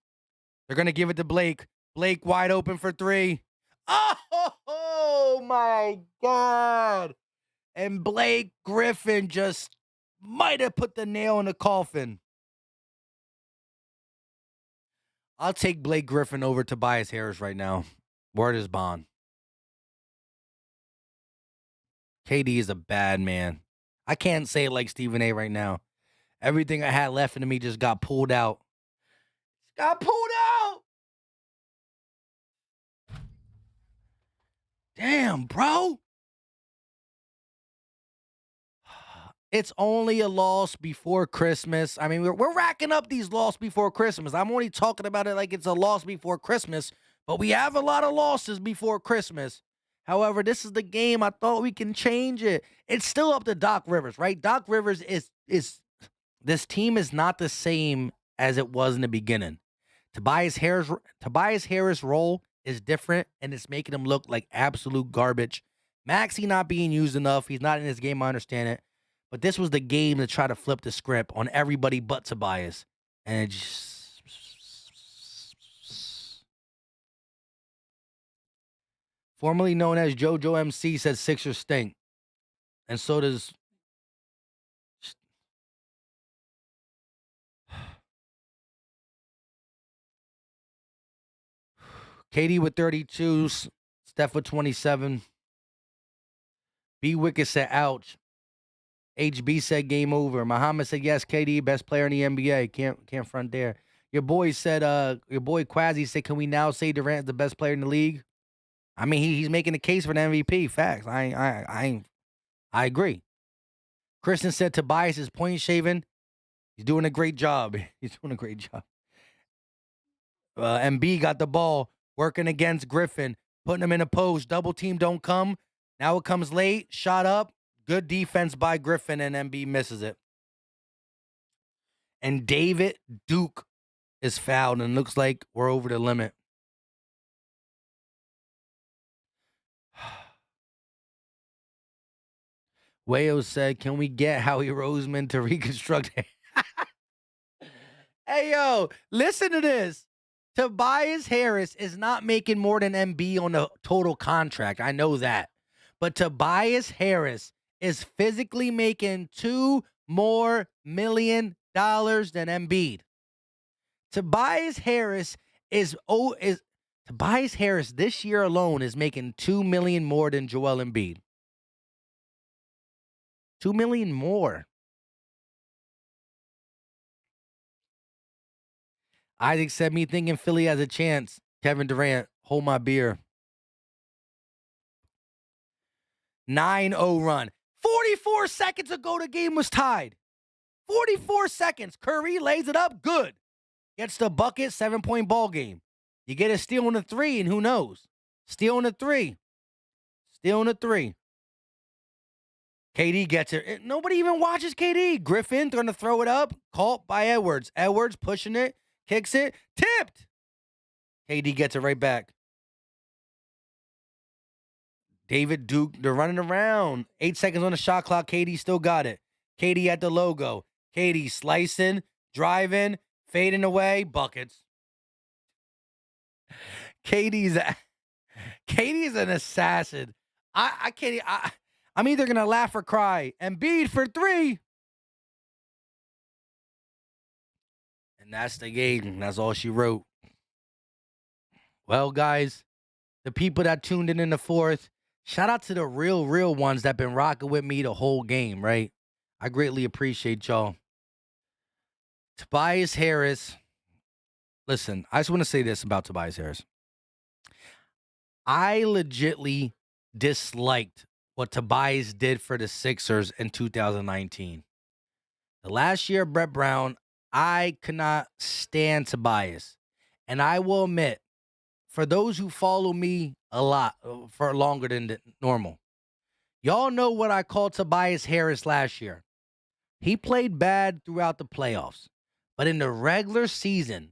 They're going to give it to Blake. Blake wide open for three. Oh, my God. And Blake Griffin just might have put the nail in the coffin. I'll take Blake Griffin over Tobias Harris right now. Word is bond. KD is a bad man. I can't say it like Stephen A right now. Everything I had left in me just got pulled out. Got pulled out! Damn, bro. It's only a loss before Christmas. I mean, we're racking up these losses before Christmas. I'm only talking about it like it's a loss before Christmas, but we have a lot of losses before Christmas. However, this is the game. I thought we can change it. It's still up to Doc Rivers, right? Doc Rivers is this team is not the same as it was in the beginning. Tobias Harris' role is different, and it's making him look like absolute garbage. Maxey not being used enough. He's not in this game. I understand it. But this was the game to try to flip the script on everybody but Tobias. And it just... Formerly known as JoJo MC says Sixers stink. And so does... KD with 32. Steph with 27. B. Wicked said, ouch. HB said game over. Muhammad said yes, KD, best player in the NBA. Can't front there. Your boy Quazzy said, can we now say Durant's the best player in the league? I mean, he's making a case for the MVP. Facts. I agree. Kristen said Tobias is point shaving. He's doing a great job. He's doing a great job. MB got the ball, working against Griffin, putting him in a post. Double team don't come. Now it comes late. Shot up. Good defense by Griffin, and MB misses it. And David Duke is fouled, and looks like we're over the limit. Wayo said, can we get Howie Roseman to reconstruct it? Hey, yo, listen to this. Tobias Harris is not making more than MB on the total contract. I know that. But Tobias Harris is physically making $2 more million than Embiid. Tobias Harris Tobias Harris this year alone is making $2 million more than Joel Embiid. $2 million more. Isaac said, me thinking Philly has a chance. Kevin Durant, hold my beer. 9-0 run. 44 seconds ago, the game was tied. 44 seconds. Curry lays it up. Good. Gets the bucket. 7-point ball game. You get a steal on the three, and who knows? Steal on the three. Steal on the three. KD gets it. Nobody even watches KD. Griffin going to throw it up. Caught by Edwards. Edwards pushing it. Kicks it. Tipped. KD gets it right back. David Duke, they're running around. 8 seconds on the shot clock. KD still got it. KD at the logo. KD slicing, driving, fading away. Buckets. KD's an assassin. I can't. I'm either gonna laugh or cry. Embiid for 3, and that's the game. That's all she wrote. Well, guys, the people that tuned in the fourth, shout out to the real ones that been rocking with me the whole game. Right, I greatly appreciate y'all. Tobias Harris. Listen, I just want to say this about Tobias Harris. I legitly disliked what Tobias did for the Sixers in 2019. The last year of Brett Brown, I could not stand Tobias. And I will admit, for those who follow me a lot, for longer than normal, y'all know what I called Tobias Harris last year. He played bad throughout the playoffs. But in the regular season,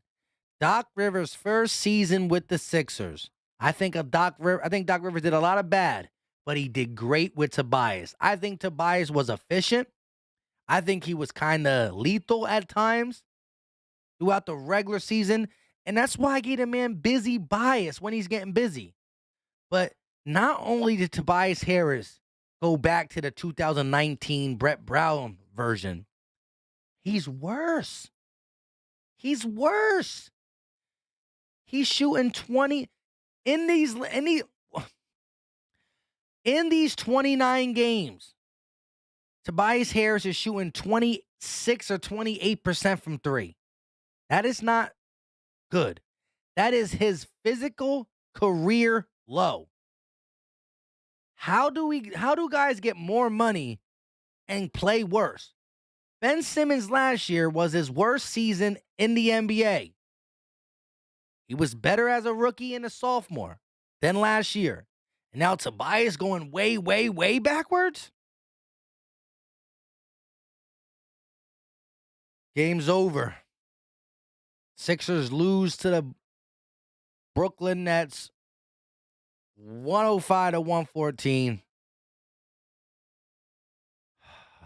Doc Rivers' first season with the Sixers, I think Doc Rivers did a lot of bad, but he did great with Tobias. I think Tobias was efficient. I think he was kind of lethal at times throughout the regular season, and that's why I get a man busy bias when he's getting busy. But not only did Tobias Harris go back to the 2019 Brett Brown version, he's worse. He's worse. He's shooting 20 in these 29 games. Tobias Harris is shooting 26 or 28% from 3. That is not good. That is his physical career low. How do guys get more money and play worse? Ben Simmons last year was his worst season in the NBA. He was better as a rookie and a sophomore than last year. And now Tobias going way backwards? Game's over. Sixers lose to the Brooklyn Nets 105-114.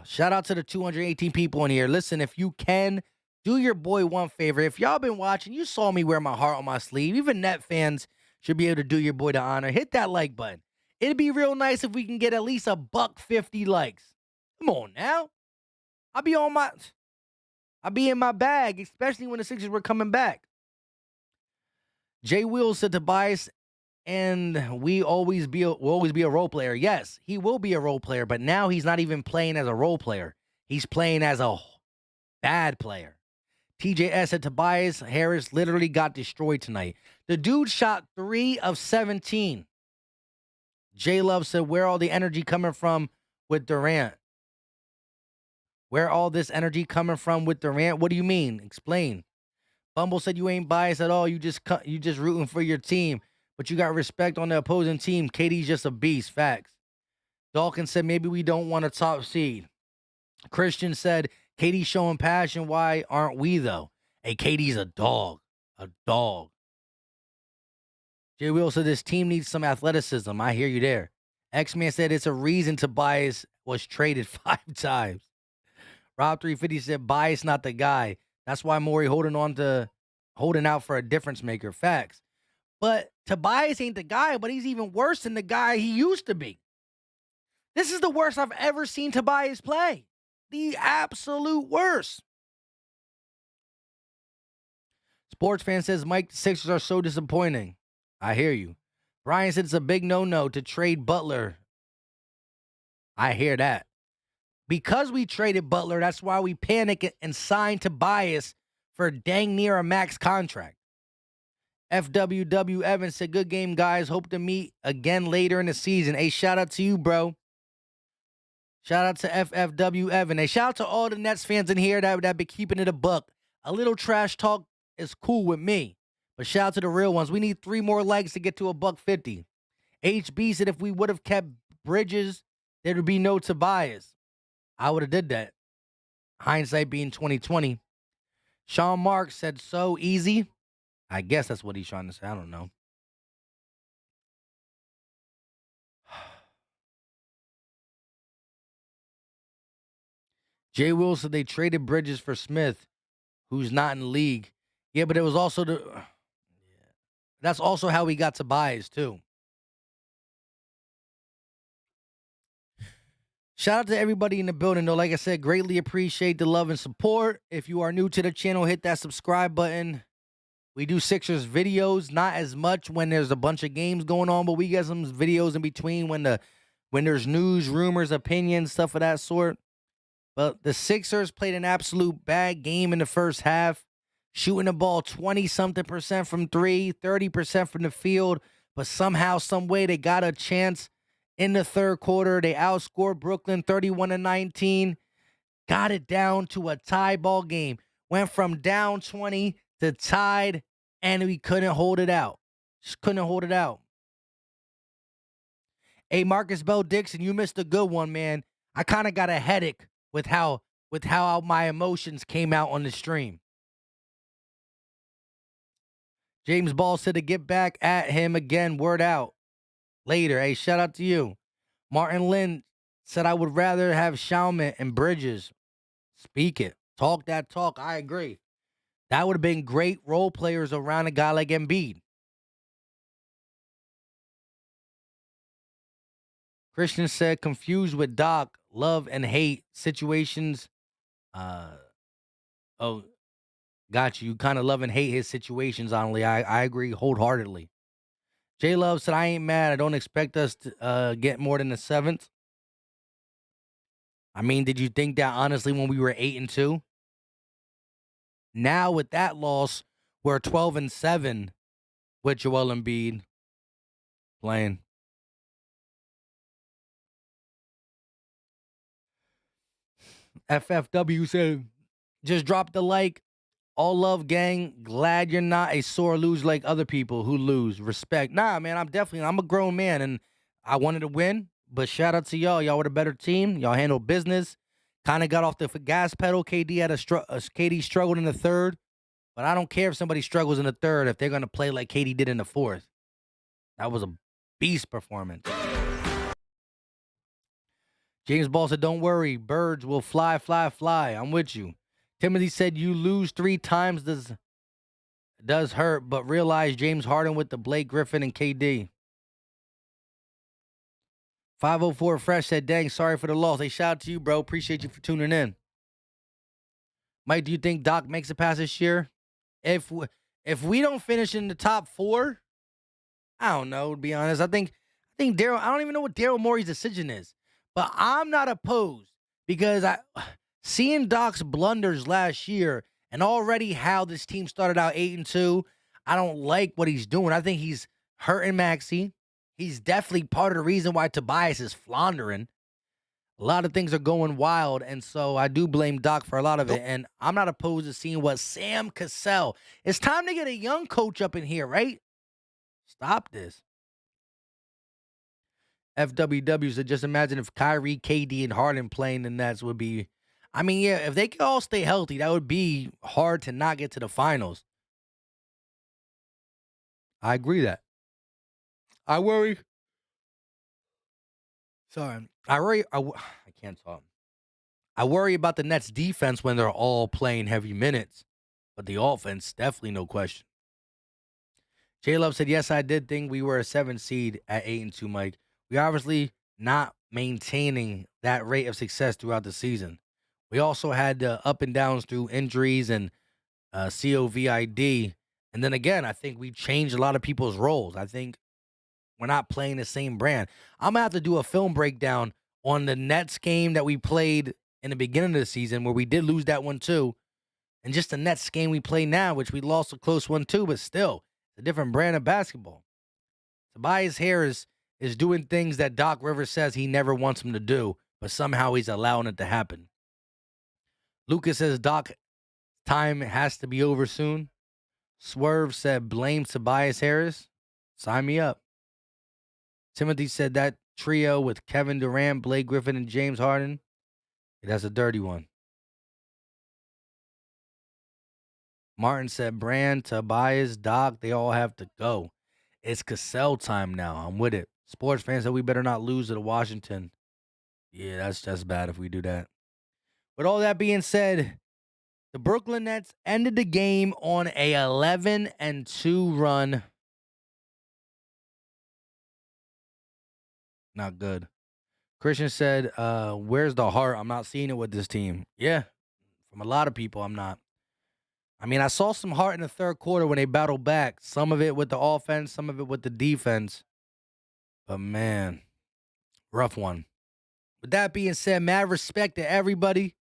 Shout out to the 218 people in here. Listen, if you can, do your boy one favor. If y'all been watching, you saw me wear my heart on my sleeve. Even Net fans should be able to do your boy the honor. Hit that like button. It'd be real nice if we can get at least $150 likes. Come on now. I'll be in my bag, especially when the Sixers were coming back. Jay Will said Tobias, and will always be a role player. Yes, he will be a role player, but now he's not even playing as a role player. He's playing as a bad player. TJS said Tobias Harris literally got destroyed tonight. The dude shot 3 of 17. J Love said, where all the energy coming from with Durant? Where all this energy coming from with Durant? What do you mean? Explain. Bumble said you ain't biased at all. You just rooting for your team, but you got respect on the opposing team. KD's just a beast. Facts. Dawkins said maybe we don't want a top seed. Christian said KD's showing passion. Why aren't we though? Hey, KD's a dog. A dog. Jay Will said this team needs some athleticism. I hear you there. X-Man said it's a reason Tobias was traded 5 times. Rob 350 said Bias not the guy. That's why Morey holding out for a difference maker. Facts. But Tobias ain't the guy, but he's even worse than the guy he used to be. This is the worst I've ever seen Tobias play. The absolute worst. Sports fan says Mike, the Sixers are so disappointing. I hear you. Brian said it's a big no-no to trade Butler. I hear that. Because we traded Butler, that's why we panicked and signed Tobias for dang near a max contract. FWW Evans said, good game, guys. Hope to meet again later in the season. Hey, shout out to you, bro. Shout out to FFW Evan. Hey, shout out to all the Nets fans in here that be keeping it a buck. A little trash talk is cool with me. But shout out to the real ones. We need 3 more likes to get to $150. HB said if we would have kept Bridges there'd be no Tobias. I would have did that. Hindsight being 2020. Sean Marks said so easy. I guess that's what he's trying to say. I don't know. Jay Will said they traded Bridges for Smith, who's not in the league. Yeah, but it was also that's also how we got Tobias too. Shout out to everybody in the building, though. Like I said, greatly appreciate the love and support. If you are new to the channel, hit that subscribe button. We do Sixers videos, not as much when there's a bunch of games going on, but we get some videos in between when there's news, rumors, opinions, stuff of that sort. But the Sixers played an absolute bad game in the first half, shooting the ball 20-something% from three, 30% from the field, but somehow, some way, they got a chance in the third quarter. They outscored Brooklyn 31-19, got it down to a tie ball game, went from down 20 to tied, and we couldn't hold it out. Just couldn't hold it out. Hey, Marcus Bell Dixon, you missed a good one, man. I kind of got a headache with how my emotions came out on the stream. James Ball said to get back at him again. Word out. Later. Hey, shout out to you. Martin Lynn said I would rather have Schauman and Bridges. Speak it. Talk that talk. I agree. That would have been great role players around a guy like Embiid. Christian said confused with Doc, love and hate situations. Oh, got you. You kind of love and hate his situations, honestly. I agree wholeheartedly. J Love said, I ain't mad. I don't expect us to get more than the 7th. I mean, did you think that honestly when we were 8-2? Now with that loss, we're 12-7 with Joel Embiid playing. FFW said, just drop the like. All love, gang. Glad you're not a sore loser like other people who lose. Respect. Nah, man, I'm a grown man, and I wanted to win. But shout out to y'all. Y'all were the better team. Y'all handled business. Kind of got off the gas pedal. KD struggled in the third. But I don't care if somebody struggles in the third if they're going to play like KD did in the fourth. That was a beast performance. James Ball said, don't worry. Birds will fly, fly, fly. I'm with you. Timothy said, you lose 3 times does hurt, but realize James Harden with the Blake Griffin and KD. 504 Fresh said, dang, sorry for the loss. Hey, shout out to you, bro. Appreciate you for tuning in. Mike, do you think Doc makes it past this year? If we don't finish in the top 4, I don't know, to be honest. I think Daryl, I don't even know what Daryl Morey's decision is. But I'm not opposed because seeing Doc's blunders last year and already how this team started out 8-2, I don't like what he's doing. I think he's hurting Maxey. He's definitely part of the reason why Tobias is floundering. A lot of things are going wild, and so I do blame Doc for a lot of it. And I'm not opposed to seeing what Sam Cassell. It's time to get a young coach up in here, right? Stop this. FWW said, just imagine if Kyrie, KD, and Harden playing the Nets would be. I mean, yeah, if they could all stay healthy, that would be hard to not get to the finals. I agree that. I worry. Sorry. I can't talk. I worry about the Nets defense when they're all playing heavy minutes. But the offense, definitely no question. J Love said, yes, I did think we were a 7 seed at 8-2, Mike. We obviously not maintaining that rate of success throughout the season. We also had the up and downs through injuries and COVID. And then again, I think we changed a lot of people's roles. I think we're not playing the same brand. I'm going to have to do a film breakdown on the Nets game that we played in the beginning of the season where we did lose that one too. And just the Nets game we play now, which we lost a close one too, but still, it's a different brand of basketball. Tobias Harris is doing things that Doc Rivers says he never wants him to do, but somehow he's allowing it to happen. Lucas says, Doc, time has to be over soon. Swerve said, blame Tobias Harris. Sign me up. Timothy said that trio with Kevin Durant, Blake Griffin, and James Harden. That's a dirty one. Martin said, Brand, Tobias, Doc, they all have to go. It's Cassell time now. I'm with it. Sports fans said we better not lose to Washington. Yeah, that's just bad if we do that. With all that being said, the Brooklyn Nets ended the game on a 11-2 run. Not good. Christian said, where's the heart? I'm not seeing it with this team. Yeah, from a lot of people, I'm not. I mean, I saw some heart in the third quarter when they battled back. Some of it with the offense, some of it with the defense. But, man, rough one. With that being said, mad respect to everybody.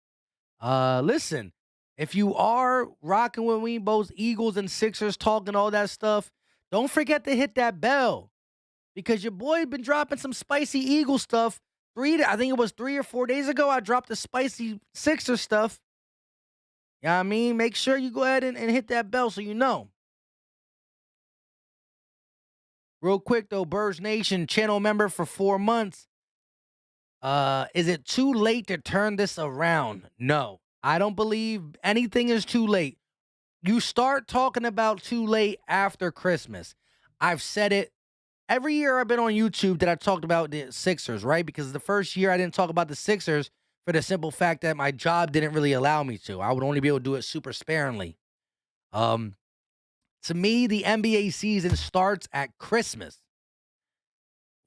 Listen, if you are rocking with me, both Eagles and Sixers, talking all that stuff, don't forget to hit that bell. Because your boy been dropping some spicy Eagle stuff. I think it was 3 or 4 days ago, I dropped the spicy Sixer stuff. You know what I mean? Make sure you go ahead and hit that bell so you know. Real quick, though, Birds Nation, channel member for 4 months. Is it too late to turn this around? No, I don't believe anything is too late. You start talking about too late after Christmas. I've said it. Every year I've been on YouTube that I talked about the Sixers, right? Because the first year I didn't talk about the Sixers for the simple fact that my job didn't really allow me to. I would only be able to do it super sparingly. To me, the NBA season starts at Christmas.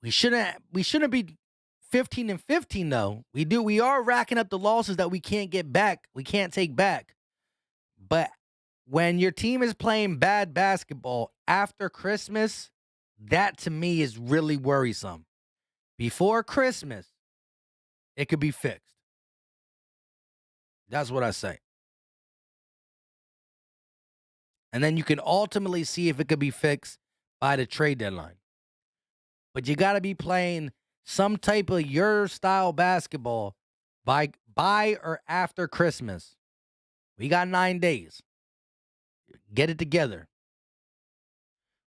We shouldn't be 15-15 though. We are racking up the losses that we can't get back. We can't take back. But when your team is playing bad basketball after Christmas, that to me is really worrisome. Before Christmas, it could be fixed. That's what I say. And then you can ultimately see if it could be fixed by the trade deadline. But you got to be playing some type of your style basketball by or after Christmas. We got 9 days. Get it together.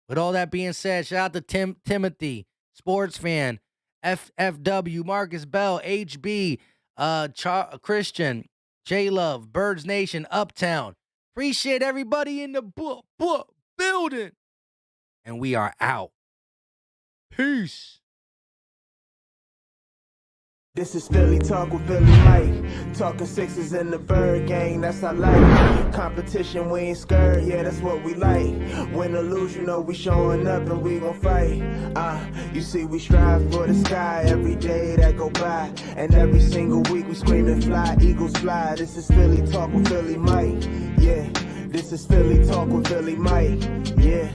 With all that being said, shout out to Timothy, sports fan, FFW, Marcus Bell, HB, Christian, J Love, Birds Nation, Uptown. Appreciate everybody in the building. And we are out. Peace. This is Philly Talk with Philly Mike. Talking Sixers in the Bird Gang, that's our life. Competition, we ain't scared, yeah, that's what we like. Win or lose, you know we showing up and we gon' fight. You see we strive for the sky every day that go by. And every single week we screaming fly, Eagles fly. This is Philly Talk with Philly Mike, yeah. This is Philly Talk with Philly Mike, yeah.